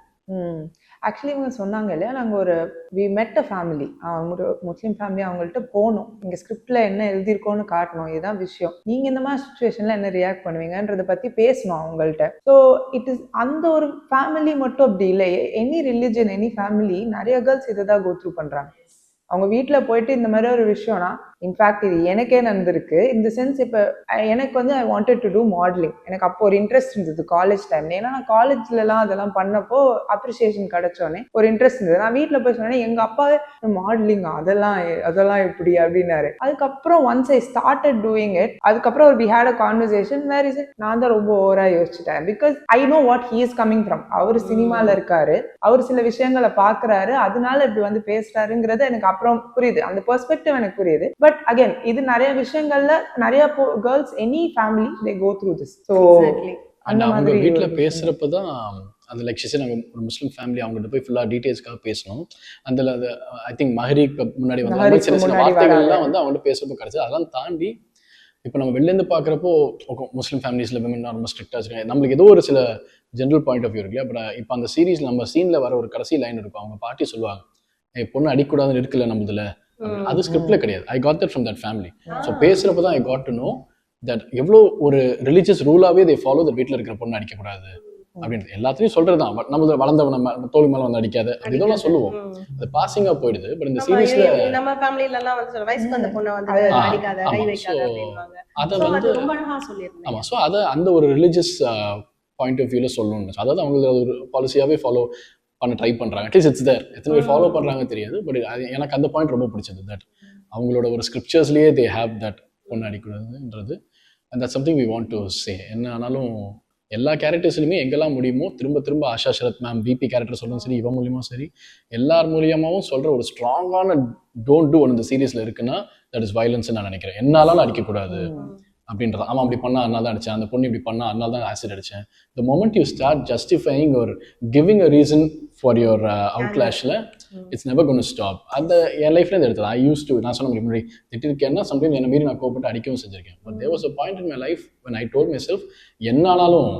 ஆக்சுவலி இவங்க சொன்னாங்க இல்லையா, நாங்கள் வி மெட் அ ஃபேமிலி, அவங்க ஒரு முஸ்லீம் ஃபேமிலி, அவங்கள்ட்ட போகணும், இங்கே ஸ்கிரிப்டில் என்ன எழுதியிருக்கோன்னு காட்டணும், இதுதான் விஷயம். நீங்கள் இந்த மாதிரி சுச்சுவேஷனில் என்ன ரியாக்ட் பண்ணுவீங்கன்றதை பற்றி பேசணும் அவங்கள்ட்ட. ஸோ இட் இஸ் அந்த ஒரு ஃபேமிலி மட்டும் அப்படி இல்லை, எனி ரிலிஜன் எனி ஃபேமிலி நிறைய கேர்ள்ஸ் இதை தான் கோ த்ரூ பண்ணுறாங்க. அவங்க வீட்டில் போயிட்டு இந்த மாதிரி ஒரு விஷயம்னா, இன்ஃபேக்ட் இது எனக்கே நடந்திருக்கு. இந்த சென்ஸ் இப்போ எனக்கு வந்து I wanted to do modelling. எனக்கு அப்போ ஒரு இன்ட்ரெஸ்ட் இருந்தது காலேஜ் டைம்ல. ஏன்னா நான் காலேஜ்லலாம் அதெல்லாம் பண்ணப்போ அப்ரிசியேஷன் கிடைச்சோன்னே ஒரு இன்ட்ரெஸ்ட் இருந்தது. நான் வீட்டில் போய் சொன்னேன், எங்கள் அப்பாவே மாடலிங்கா அதெல்லாம் எப்படி அப்படின்னாரு. அதுக்கப்புறம் once I started doing it, அதுக்கப்புறம் we had a conversation where is it. நான் தான் ரொம்ப ஓவராக யோசிச்சிட்டேன். Because I know what he is coming from. அவர் சினிமாவில் இருக்காரு, அவர் சில விஷயங்களை பார்க்குறாரு, அதனால இப்படி வந்து பேசுறாருங்கிறது எனக்கு அப்புறம் புரியுது. அந்த பெர்ஸ்பெக்டிவ் எனக்கு புரியுது. பட் அகைன் இது நிறைய விஷயங்கள்ல நிறைய girls any family they go through this. So அந்த அவங்க வீட்டில் பேசுகிறப்ப தான் அந்த லட்சியம் நாங்கள் ஒரு முஸ்லீம் ஃபேமிலி அவங்ககிட்ட போய் ஃபுல்லாக டீட்டெயில்ஸ்க்காக பேசணும். அதில் அது ஐ திங்க் மஹரிக்கு முன்னாடி வந்து சில சில வார்த்தைகள்லாம் வந்து அவங்கள்ட்ட பேசுகிறப்ப கிடச்சி. அதெல்லாம் தாண்டி இப்போ நம்ம வெளிலேருந்து பார்க்குறப்போ முஸ்லீம் ஃபேமிலிஸில் விமன் ரொம்ப ஸ்ட்ரிக்டாக வச்சுருக்காங்க, நம்மளுக்கு ஏதோ ஒரு சில ஜென்ரல் பாயிண்ட் ஆஃப் வியூ இருக்கு. பட் இப்போ அந்த சீரீஸில் நம்ம சீனில் வர ஒரு கடைசி லைன் இருக்கும், அவங்க பாட்டி சொல்லுவாங்க, பொண்ணு அடிக்கூடாதுன்னு இருக்குல்ல நம்மதுல, அது ஸ்கிரிப்ட்ல கிடையாது. I got that from that family. So பேசுறப்ப தான் I got to know that எவ்வளோ ஒரு ரிலீஜியஸ் ரூலாவே தே ஃபாலோ தட் வீட்டில் இருக்கிற பொண்ணு அடிக்கக்கூடாது அப்படின்றது. எல்லாத்தையும் சொல்றது தான். பட் நம்ம வளர்ந்தவன தோல் மேல வந்து அடிக்காது இதெல்லாம் சொல்லுவோம், அது பாசிங்கா போயிடுது. பட் இந்த சீரீஸ்ல நம்ம ஃபேமிலில எல்லாம் வந்து வயசுக்கு வந்த பொண்ணை வந்து அடிக்காத, கை வைக்காத அப்படின்வாங்க. அத வந்து ரொம்ப அழகா சொல்லிருந்தீங்க. ஆமா. ஸோ அதை அந்த ஒரு ரிலீஜியஸ் பாயிண்ட் ஆஃப் வியூல சொல்லணும்னு, அதாவது அவங்க ஒரு பாலிசியாவே ஃபாலோ பண்ண ட்ரை பண்றாங்க. அட்லீஸ்ட் இட்ஸ் தேர். எத்தனை பேர் ஃபாலோ பண்றாங்க தெரியாது. பட் எனக்கு அந்த பாயிண்ட் ரொம்ப பிடிச்சது. தட் அவங்களோட ஒரு ஸ்கிரிப்சர்ஸ்லயே தே ஹேவ் தட் பொண்ணு அடிக்கூடாதுன்றது. And that something we want to say. என்ன ஆனாலும் எல்லா கேரக்டர்ஸ்லையுமே எங்கெல்லாம் முடியுமோ திரும்ப திரும்ப Asha Sharath ma'am PB character சொல்லணும் சரி, இவன் மூலியமாக சரி, எல்லார் மூலியமாகவும் சொல்கிற ஒரு ஸ்ட்ராங்கான டோன்ட் டூ இந்த சீரீஸில் இருக்குன்னா தட் இஸ் வயலன்ஸ் நான் நினைக்கிறேன். என்னாலும் அடிக்கக்கூடாது அப்படின்றது. அவன் அப்படி பண்ணா அதனால தான் அடித்தேன், அந்த பொண்ணு இப்படி பண்ணா அதனால தான் ஆசிட் அடித்தேன். The moment you start justifying ஒரு giving a reason for your அவுட்லாஷில், it's never gonna stop. அந்த என் லைஃப்ல எடுத்தது. ஐ யூஸ் டு, நான் சொன்ன முன்னாடி திட்டிருக்கேன்னா சம்டைம்ஸ் என்னை மீறி நான் கோபப்பட்டு அடிக்கவும் செஞ்சிருக்கேன். But there was a point in my life when I told myself என்னாலும்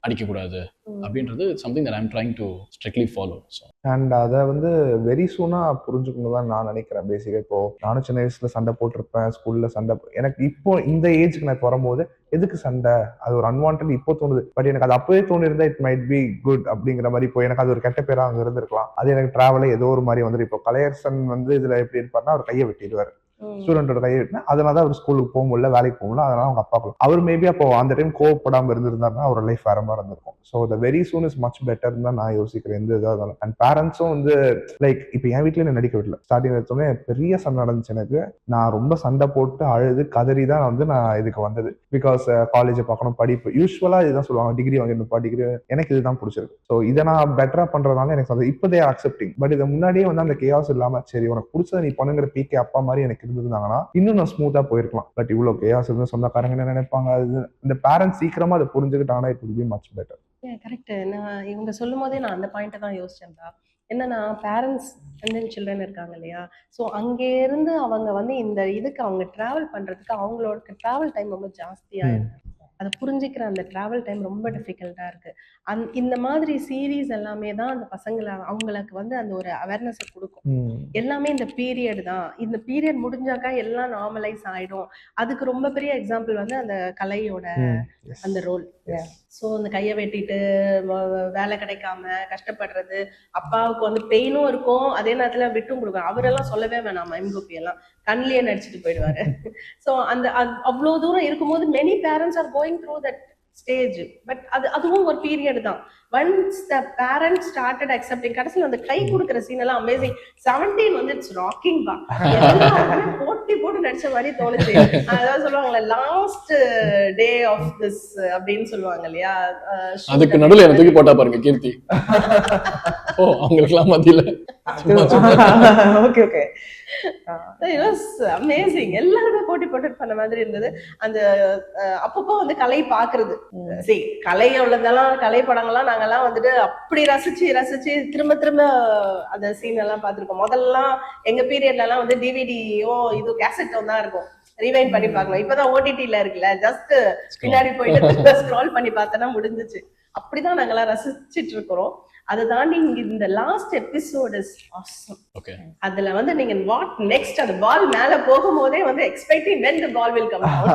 அடிக்கக்கூடாது அப்படின்றது something that I'm trying to strictly follow. So and அதை வந்து வெரி சூனாக புரிஞ்சுக்கணும் தான் நான் நினைக்கிறேன். பேசிக்காக இப்போ நானும் சின்ன வயசுல சண்டை போட்டிருப்பேன், ஸ்கூலில் சண்டை எனக்கு இப்போ இந்த ஏஜ்க்கு நான் இப்போ வரும்போது எதுக்கு சண்டை, அது ஒரு அன்வான்ட் இப்போ தோணுது. பட் எனக்கு அது அப்பவே தோணி இருந்தா இட் மைட் பி குட் அப்படிங்கிற மாதிரி. இப்போ எனக்கு அது ஒரு கெட்ட பேரா அங்கே இருந்திருக்கலாம். அது எனக்கு டிராவலே ஏதோ ஒரு மாதிரி வந்துட்டு. இப்போ கலையரசன் வந்து இதுல எப்படி இருப்பாருன்னா அவர் கையை வெட்டிடுவார், ஸ்டூடெண்டோட கையை வெட்டினா, அதனால அவர் ஸ்கூலுக்கு போக முடியல, வேலைக்கு போக முடியல. அதனால அவங்க அப்பாக்குள்ள அவர் மேபி அப்போ அந்த டைம் கோவப்படாம இருந்திருந்தாருன்னா அவர் லைஃப் வேற மாதிரி இருந்திருக்கும். So the very soon is much better தான் நான் யோசிக்கிறேன் எந்த இதாக இருந்தாலும். அண்ட் பேரண்ட்ஸும் வந்து லைக் இப்போ என் வீட்டில் என்ன நடிக்க விடல. ஸ்டார்டிங் எடுத்தோடனே பெரிய சண்டை நடந்துச்சு எனக்கு. நான் ரொம்ப சண்டை போட்டு அழுது கதறி தான் வந்து நான் இதுக்கு வந்தது. பிகாஸ் காலேஜை பார்க்கணும், படிப்பு யூஸ்வலாக இதுதான் சொல்லுவாங்க, டிகிரி வாங்கிருப்பா, டிகிரி எனக்கு இதுதான் பிடிச்சிருக்கு. ஸோ இதை நான் பெட்டரா பண்றதுனால எனக்கு வந்து இப்போ தே ஆர் அக்செப்டிங். பட் இதை முன்னாடியே வந்து அந்த கேஸ் இல்லாம சரி உனக்கு பிடிச்சதை நீ பண்ணுங்கிற பிகே அப்பா மாதிரி எனக்கு இருந்திருந்தாங்கன்னா இன்னும் நான் ஸ்மூத்தா போயிருக்கலாம். பட் இவ்வளவு கேஸ் இருந்து சொந்தக்காரங்க என்ன நினைப்பாங்க, அது இந்த பேரண்ட்ஸ் சீக்கிரமா அதை புரிஞ்சுக்கிட்டாங்கன்னா it will be much better. Correct. நான் இவங்க சொல்லும் போதே நான் அந்த பாயிண்ட்டை தான் யோசிச்சேன்டா. என்னன்னா பேரண்ட்ஸ் அண்ட் தென் சில்ட்ரன் இருக்காங்க இல்லையா, ஸோ அங்கே இருந்து அவங்க வந்து இந்த இதுக்கு அவங்க டிராவல் பண்றதுக்கு அவங்களோட டிராவல் டைம் ரொம்ப ஜாஸ்தியா இருக்கு. அதை புரிஞ்சுக்கிற அந்த டிராவல் டைம் ரொம்ப டிஃபிகல்ட்டா இருக்கு. இந்த மாதிரி சீரீஸ் எல்லாமே தான் அந்த பசங்களை அவங்களுக்கு வந்து அந்த ஒரு அவேர்னஸை கொடுக்கும். எல்லாமே இந்த பீரியட் தான், இந்த பீரியட் முடிஞ்சாக்கா எல்லாம் நார்மலைஸ் ஆயிடும். அதுக்கு ரொம்ப பெரிய எக்ஸாம்பிள் வந்து அந்த கலையோட அந்த ரோல். ஸோ அந்த கையை வெட்டிட்டு வேலை கிடைக்காம கஷ்டப்படுறது, அப்பாவுக்கு வந்து பெயினும் இருக்கும், அதே நேரத்துல விட்டும் கொடுக்கும். அவரெல்லாம் சொல்லவே வேணாம், எம்கோபி எல்லாம் கண்ணிலேயே நடிச்சுட்டு போயிடுவாரு. ஸோ அந்த அவ்வளவு தூரம் இருக்கும்போது many parents are going through that stage. But அதுவும் ஒரு பீரியட் தான். Once the parents started accepting, கடைசியில் அந்த கை கொடுக்குற சீன் எல்லாம் அமேசிங். 17 வந்து இட்ஸ் ராக்கிங் பா, போட்டி போட்டு நடிச்ச மாதிரி தோணுச்சு. அதாவது சொல்லுவாங்கல்ல லாஸ்ட் டே ஆஃப் திஸ் அப்படின்னு சொல்லுவாங்க இல்லையா, அதுக்கு நடுவில் எனக்கு தூக்கி போட்டா பாருங்க கீர்த்தி. ஓ அவங்களுக்குலாம் மத்தியில ஓகே ஓகே அமேசிங். எல்லாருமே போட்டி போட்டு பண்ண மாதிரி இருந்தது. அந்த அப்பப்போ வந்து கலை பாக்குறது, சரி கலை உள்ளதெல்லாம் கலை படங்கள்லாம் நாங்கெல்லாம் வந்துட்டு அப்படி ரசிச்சு ரசிச்சு திரும்ப திரும்ப அந்த சீன் எல்லாம் பார்த்திருக்கோம். முதல்லாம் எங்க பீரியட்ல எல்லாம் வந்து டிவிடியோ இது கேசட்டும் தான் இருக்கும், ரீவைண்ட் பண்ணி பார்க்கலாம். இப்பதான் ஓடிடில இருக்குல்ல, ஜஸ்ட் பின்னாடி போயிட்டு ஸ்க்ரால் பண்ணி பார்த்தனா முடிஞ்சிச்சு. அப்படிதான் நாங்கெல்லாம் ரசிச்சுட்டு இருக்கிறோம். அதை தாண்டி இங்க இந்த லாஸ்ட் எபிசோட் இஸ் ஆசம். அதுல வந்து நீங்க வாட் நெக்ஸ்ட், அந்த பால் மேல போகும்போதே வந்து expecting when the ball will come out.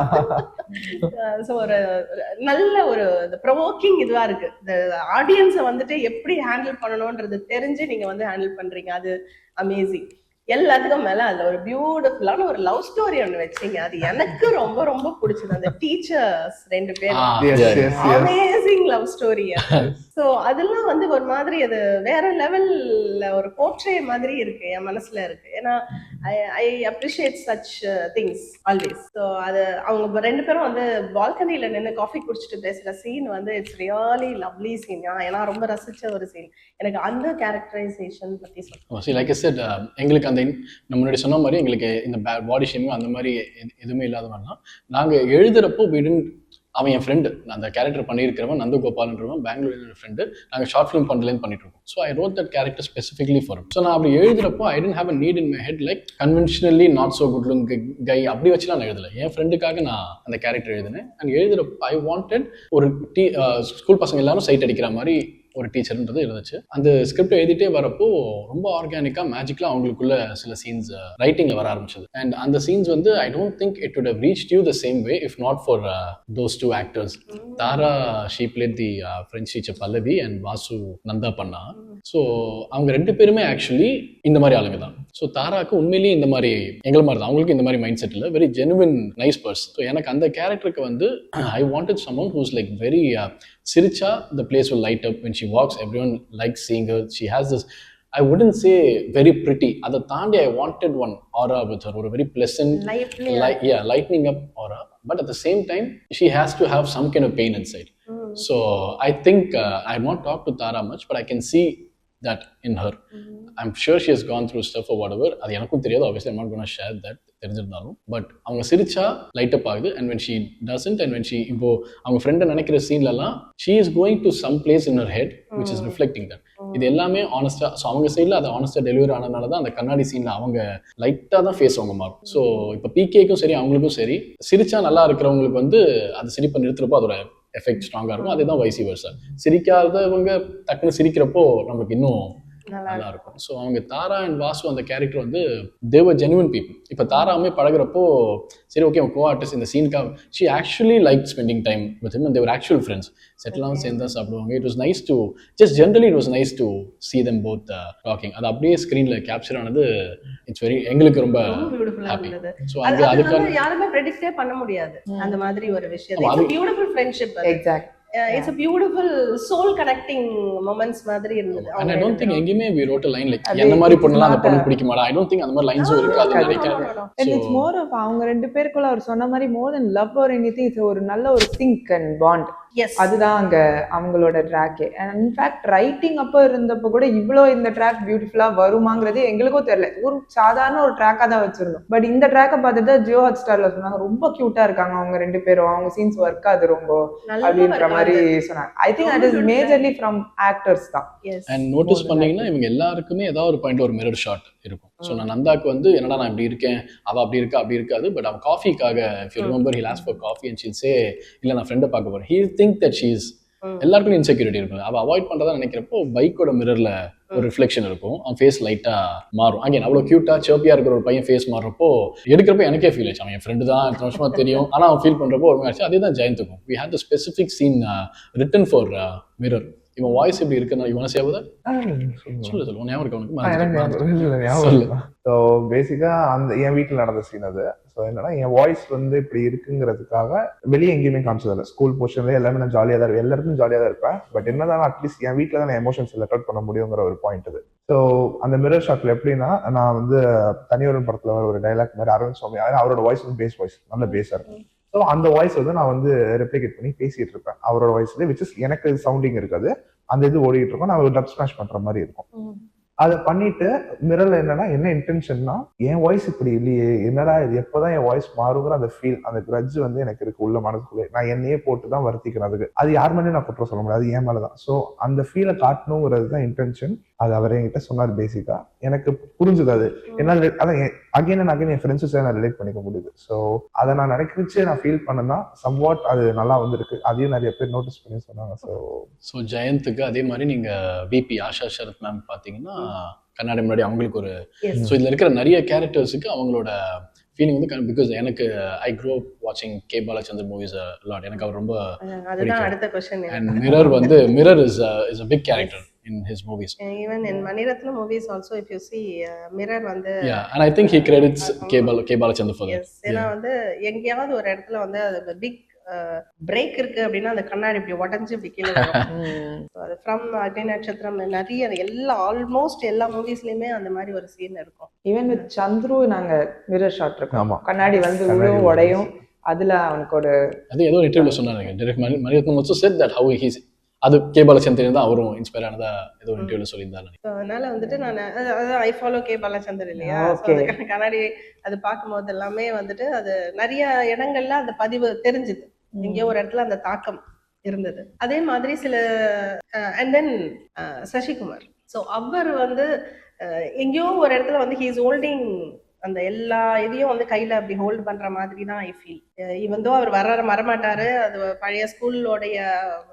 So ஒரு நல்ல ஒரு ப்ரோவோக்கிங் இதுவா இருக்கு. இந்த ஆடியன்ஸை வந்துட்டு எப்படி ஹேண்டில் பண்ணணும்ன்றது தெரிஞ்சு நீங்க வந்து ஹேண்டில் பண்றீங்க. அது அமேசிங். எல்லாத்துக்கும் மேல அதுல ஒரு பியூட்டிஃபுல்லான ஒரு லவ் ஸ்டோரி ஒண்ணு வச்சீங்க, அது எனக்கு ரொம்ப ரொம்ப பிடிச்சது. அந்த டீச்சர்ஸ் 2 பேரும் அமேசிங் லவ் ஸ்டோரி. சோ அதெல்லாம் வந்து ஒரு மாதிரி அது வேற லெவல்ல ஒரு போர்ட்ரே மாதிரி இருக்கு, என் மனசுல இருக்கு. ஏன்னா I appreciate such things always. So அது அவங்க 2 பேரும் வந்து பால்கனில நின்று காஃபி குடிச்சிட்டு பேசுற சீன் வந்து இட்ஸ் ரியலி லவ்லி சீன். ஏன்னா ரொம்ப ரசிச்ச ஒரு சீன். எனக்கு அந்த கேரக்டரைசேஷன் பத்தி சொல்லுங்க. லைக் ஐ செட், எங்களுக்கு அந்த நம்ம முன்னாடி சொன்ன மாதிரி எங்களுக்கு இந்த பாடி ஷேமிங் அந்த மாதிரி எதுவுமே இல்லாத மாதிரினா நாங்கள் எழுதுறப்போ அவன் என் ஃப்ரெண்டு, அந்த கேரக்டர் பண்ணியிருக்கிறவன் நந்தகோபால்ன்றவன் பெங்களூர் ஃப்ரெண்டு. நாங்கள் ஷார்ட் ஃபிலிம் பண்ணலேன்னு பண்ணிட்டு இருக்கோம். So I wrote that character specifically for. So நான் அப்படி எழுதுறப்போ I tend have a need in my head like conventionally not so good look guy அப்படி வச்சு நான் எழுதலை. என் ஃப்ரெண்டுக்காக நான் அந்த கேரக்டர் எழுதினேன். அண்ட் எழுதுறப்போ ஐ வாண்டட் ஒரு ஸ்கூல் பசங்க எல்லாரும் சைட் அடிக்கிற மாதிரி ஒரு டீச்சர்ன்றது இருந்துச்சு. அந்த ஸ்கிரிப்ட் எழுதிட்டே வரப்போ ரொம்ப ஆர்கானிக்கா மேஜிக்கலா அவங்களுக்குள்ள சில சீன்ஸ் ரைட்டிங்ல வர ஆரம்பிச்சது. அண்ட் அந்த சீன்ஸ் வந்து I don't think it would have reached you the same way if not for those 2 actors. Tara she played the French teacher Pallavi and Vasu Nanda பண்ணா. ஸோ அவங்க 2 பேருமே ஆக்சுவலி இந்த மாதிரி ஆளுங்க தான். ஸோ தாராக்கு உண்மையிலேயே இந்த மாதிரி எங்களை மாதிரி தான், அவங்களுக்கு இந்த மாதிரி மைண்ட் செட் இல்லை, very genuine nice person. So எனக்கு அந்த கேரக்டருக்கு வந்து I wanted someone who's like very சிரிச்சா the place will light up when she walks, everyone likes seeing her. She has this, I wouldn't say very pretty, அதை தாண்டி I wanted one aura with her, ஒரு very pleasant lightening up aura, but at the same time she has to have some kind of pain inside. So I think I have not talked to Tara much, but I can see that in her. I'm sure she has gone through stuff or whatever. அது எனக்கும் தெரியாது, obviously I'm not going to share that தெரிஞ்சிருந்தாலும். But அவங்க சிரிச்சா light up ஆகுது. And when she doesn't, and when she இப்போ அவங்க ஃப்ரெண்டை நினைக்கிற சீன்லலாம் she is going to some place in her head which is reflecting that. இது எல்லாமே ஆனஸ்டா, ஸோ அவங்க சைடில் அதை ஆனஸ்டா டெலிவரி ஆனதுனால தான் அந்த கண்ணாடி சீனில் அவங்க லைட்டாக தான் ஃபேஸ் அவங்க மாறும். ஸோ இப்போ பிகேக்கும் சரி அவங்களுக்கும் சரி, சிரிச்சா நல்லா இருக்கிறவங்களுக்கு வந்து அது சிரிப்பை நிறுத்துறப்போ அதோட எஃபெக்ட் ஸ்ட்ராங்கா இருக்கும். அதே தான் வைசி வர்சா. சிரிக்காதவங்க டக்குன்னு சிரிக்கிறப்போ நமக்கு இன்னும் நல்லா இருக்கும். ஸோ அவங்க தாரா அண்ட் வாசு அந்த கேரக்டர் வந்து தேவர் ஜெனுவன் பீப்புள். இப்போ தாராமே பழகுறப்போ சரி ஓகே கோ ஆர்டிஸ்ட் இந்த சீனுக்காக she actually like spending time with him and they're actual friends. செட்டிலாகவும் சேர்ந்து தான் சாப்பிடுவாங்க. It was nice to just generally it was nice to see them both talking. அது அப்படியே ஸ்க்ரீனில் கேப்சர் ஆனது இட்ஸ் வெரி எங்களுக்கு ரொம்ப பியூட்டிஃபுல்லா ஹாப்பி. இருந்தது. ஸோ அது அதுக்கான வந்து யாருமே ப்ரெடிக்டே பண்ண முடியாது அந்த மாதிரி ஒரு விஷயம். It's beautiful friendship. Exact. It's a beautiful soul connecting moments மாதிரி இருந்தது. And I don't think எங்கேயுமே we wrote a line like என்ன மாதிரி பொண்ணெல்லாம் அந்த பொண்ணு பிடிக்க மாட்டா. I don't think அந்த மாதிரி லைன்ஸும் இருக்காதுன்னு நினைக்கிறேன். And it's more of அவங்க ரெண்டு பேருக்குள்ள அவர் சொன்ன மாதிரி more than love or anything, it's ஒரு நல்ல ஒரு sync and bond. Yes. அதுதான் அங்க அவங்களோட ட்ராக்கே. அண்ட் இன்ஃபேக்ட் ரைட்டிங் அப்போ இருந்தப்போ கூட இவ்வளோ இந்த ட்ராக் பியூட்டிஃபுல்லா வருமாங்கிறது எங்களுக்கும் தெரியல. ஒரு சாதாரண ஒரு ட்ராக்கா தான் வச்சிருந்தோம். பட் இந்த ட்ராக்கை பார்த்துட்டு ஜியோ ஹாட் ஸ்டார்ல சொன்னாங்க ரொம்ப கியூட்டா இருக்காங்க அவங்க ரெண்டு பேரும், அவங்க சீன்ஸ் ஒர்க் ஆகுது ரொம்ப அப்படின்ற மாதிரி சொன்னாங்க. I think that is majorly from actors தான். அண்ட் நோட்டீஸ் பண்ணீங்கன்னா இவங்க எல்லாருக்குமே ஏதாவது ஒரு பாயிண்ட் ஒரு மிரர் ஷாட் இருக்கும். ஸோ நான் நந்தாக்கு வந்து என்னடா நான் இப்படி இருக்கேன், அவள் அப்படி இருக்கா அப்படி இருக்காது. பட் அவன் காஃபிக்காக if you remember he ask for coffee and she'll say இல்லை நான் ஃப்ரெண்டை பார்க்க போகிறேன். He think that she is எல்லாருக்கும் இன்செக்யூரிட்டி இருக்கும். அவள் அவாய்ட் பண்ணுறதா நினைக்கிறப்போ பைக்கோட மிரரில் ஒரு ரிஃப்ளெக்ஷன் இருக்கும். அவன் ஃபேஸ் லைட்டாக மாறும். அங்கே அவ்வளோ க்யூட்டாக சேர்ப்பியாக இருக்கிற ஒரு பையன் ஃபேஸ் மாறுறப்போ எடுக்கிறப்போ எனக்கே ஃபீல் ஆச்சு அவன் என் ஃப்ரெண்டு தான் இத்தனை வருஷமாக தெரியும். ஆனால் அவன் ஃபீல் பண்ணுறப்போ ஒரு ஆச்சு. அதே தான் ஜெயந்துக்கும். We had the specific scene written for mirror. இவன் வாய்ஸ் எப்படி இருக்குன்னா இவனை சேவதா சொல்லு உன் ஞாபகம் இருக்கு? ஸோ பேசிக்கா அந்த என் வீட்டில் நடந்த சீன் அது. ஸோ என்னன்னா என் வாய்ஸ் வந்து இப்படி இருக்குங்கிறதுக்காக வெளியே எங்கேயுமே காமிச்சதில்லை. ஸ்கூல் போர்ஷன்ல எல்லாமே நான் ஜாலியாக தான் இருப்பேன், எல்லாருக்கும் ஜாலியாக தான் இருப்பேன். பட் என்னதான் அட்லீஸ்ட் என் வீட்டில் தான் எமோஷன்ஸ் ரெக்கார்ட் பண்ண முடியுங்கிற ஒரு பாயிண்ட் அது. ஸோ அந்த மிரர் ஷாட்ல எப்படின்னா நான் வந்து தனியொரு படத்துல வர ஒரு டைலாக் மாதிரி அரவிந்த் சுவாமி அவரோட வாய்ஸ் வந்து பேஸ் வாய்ஸ் நல்ல பேஸா இருக்கும். ஸோ அந்த வாய்ஸ் வந்து நான் வந்து ரெப்ளிகேட் பண்ணி பேசிட்டு இருப்பேன் அவரோட வாய்ஸ்ல, விச் இஸ் எனக்கு சவுண்டிங் இருக்காது, அந்த இது ஓடிட்டு இருக்கும். நான் ஒரு டப் ஸ்மாஷ் பண்ற மாதிரி இருக்கும். அதை பண்ணிட்டு மிரர்ல என்னன்னா என்ன இன்டென்ஷன்னா என் வாய்ஸ் இப்படி இல்லையே, என்னடா இது எப்பதான் என் வாய்ஸ் மாறுங்கிற அந்த ஃபீல், அந்த கிரட்ஜ் வந்து எனக்கு இருக்கு உள்ள மனசுக்குள்ளே. நான் என்னையே போட்டு தான் வருத்திக்கிறேன். அதுக்கு அது யார் மேலேயும் நான் குற்றம் சொல்ல முடியாது, அது என் மேலதான். ஸோ அந்த ஃபீலை காட்டணுங்கிறது தான் இன்டென்ஷன். அது அவர் என்கிட்ட சொன்னார். பேசிக்கா எனக்கு புரிஞ்சுது. அது என்னால் அதான் அகைன் அண்ட் அகைன் என் ஃப்ரெண்ட்ஸும் நான் ரிலேட் பண்ணிக்க முடியுது. ஸோ அதை நான் நினைக்கிச்சு நான் ஃபீல் பண்ணேன்னா சம்வாட் அது நல்லா வந்திருக்கு. அதையும் நிறைய பேர் நோட்டீஸ் பண்ணி சொன்னாங்க. ஸோ ஜெயந்துக்கு அதே மாதிரி நீங்க விபி ஆஷா சரத் மேம் பார்த்தீங்கன்னா கண்ணாடி முன்னாடி அவங்களுக்கு ஒரு ஸோ இதில் இருக்கிற நிறைய கேரக்டர்ஸுக்கு அவங்களோட ஃபீலிங் வந்து பிகாஸ் எனக்கு ஐ க்ரோ அப் வாட்சிங் கே பாலச்சந்தர் மூவிஸ் லாட். எனக்கு அவர் ரொம்ப அண்ட் மிரர் வந்து mirror is a big character in his movies. Even in Manirathnam movies also if you see mirror வந்து yeah and I think he credits K Balachandran for that. Yes. ஏன்னா வந்து எங்கேயாவது ஒரு இடத்துல வந்து அது பிக் பிரேக் இருக்கு அப்படின்னா அந்த கண்ணாடி இப்படி உடஞ்சு இப்படி கீழே வரும். அது ஃப்ரம் அக்னி நட்சத்திரம் நிறைய எல்லா ஆல்மோஸ்ட் எல்லா மூவிஸ்லயுமே அந்த மாதிரி ஒரு சீன் இருக்கும். ஈவன் வித் சந்துரு நாங்க மிரர் ஷாட் இருக்கோம், கண்ணாடி வந்து விழும் உடையும். அதுல அவனுக்கு ஒரு அது ஏதோ இன்டர்வியூல சொன்னாங்க direct Mani Ratnam also said that how he அது கே பாலச்சந்தர் தான் அவரும் இன்ஸ்பயர் ஆனதா ஏதோ இன்டர்வியூல சொல்லியிருந்தாரு. அதனால வந்துட்டு நான் ஐ ஃபாலோ கே பாலச்சந்தர் இல்லையா, கண்ணாடி அது பார்க்கும்போது எல்லாமே வந்துட்டு அது நிறைய இடங்கள்ல அந்த பதிவு தெரிஞ்சுது. எங்கேயோ ஒரு இடத்துல அந்த தாக்கம் இருந்தது. அதே மாதிரி சில அண்ட் தென் சசிகுமார். ஸோ அவர் வந்து எங்கேயோ ஒரு இடத்துல வந்து ஹீ இஸ் ஹோல்டிங் அந்த எல்லா இதையும் வந்து கையில அப்படி ஹோல்ட் பண்ற மாதிரி தான் ஐ ஃபீல். ஈவன் தோ அவர் வரமாட்டாரு, அது பழைய ஸ்கூலோடைய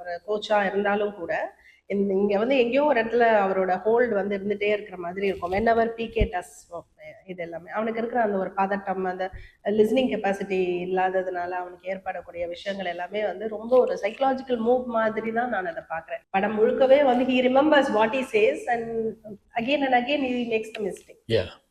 ஒரு கோச்சா இருந்தாலும் கூட இங்க வந்து எங்கேயோ ஒரு இடத்துல அவரோட ஹோல்டு வந்து இருந்துட்டே இருக்கிற மாதிரி இருக்கும். whenever PK does இது எல்லாமே அவனுக்கு இருக்கிற அந்த ஒரு பதட்டம், அந்த லிஸ்னிங் கெப்பாசிட்டி இல்லாததுனால அவனுக்கு ஏற்படக்கூடிய விஷயங்கள் எல்லாமே வந்து ரொம்ப ஒரு சைக்கலாஜிக்கல் மூவ் மாதிரி தான் நான் அதை பாக்குறேன். படம் முழுக்கவே வந்து he remembers what he says and again he makes the mistake.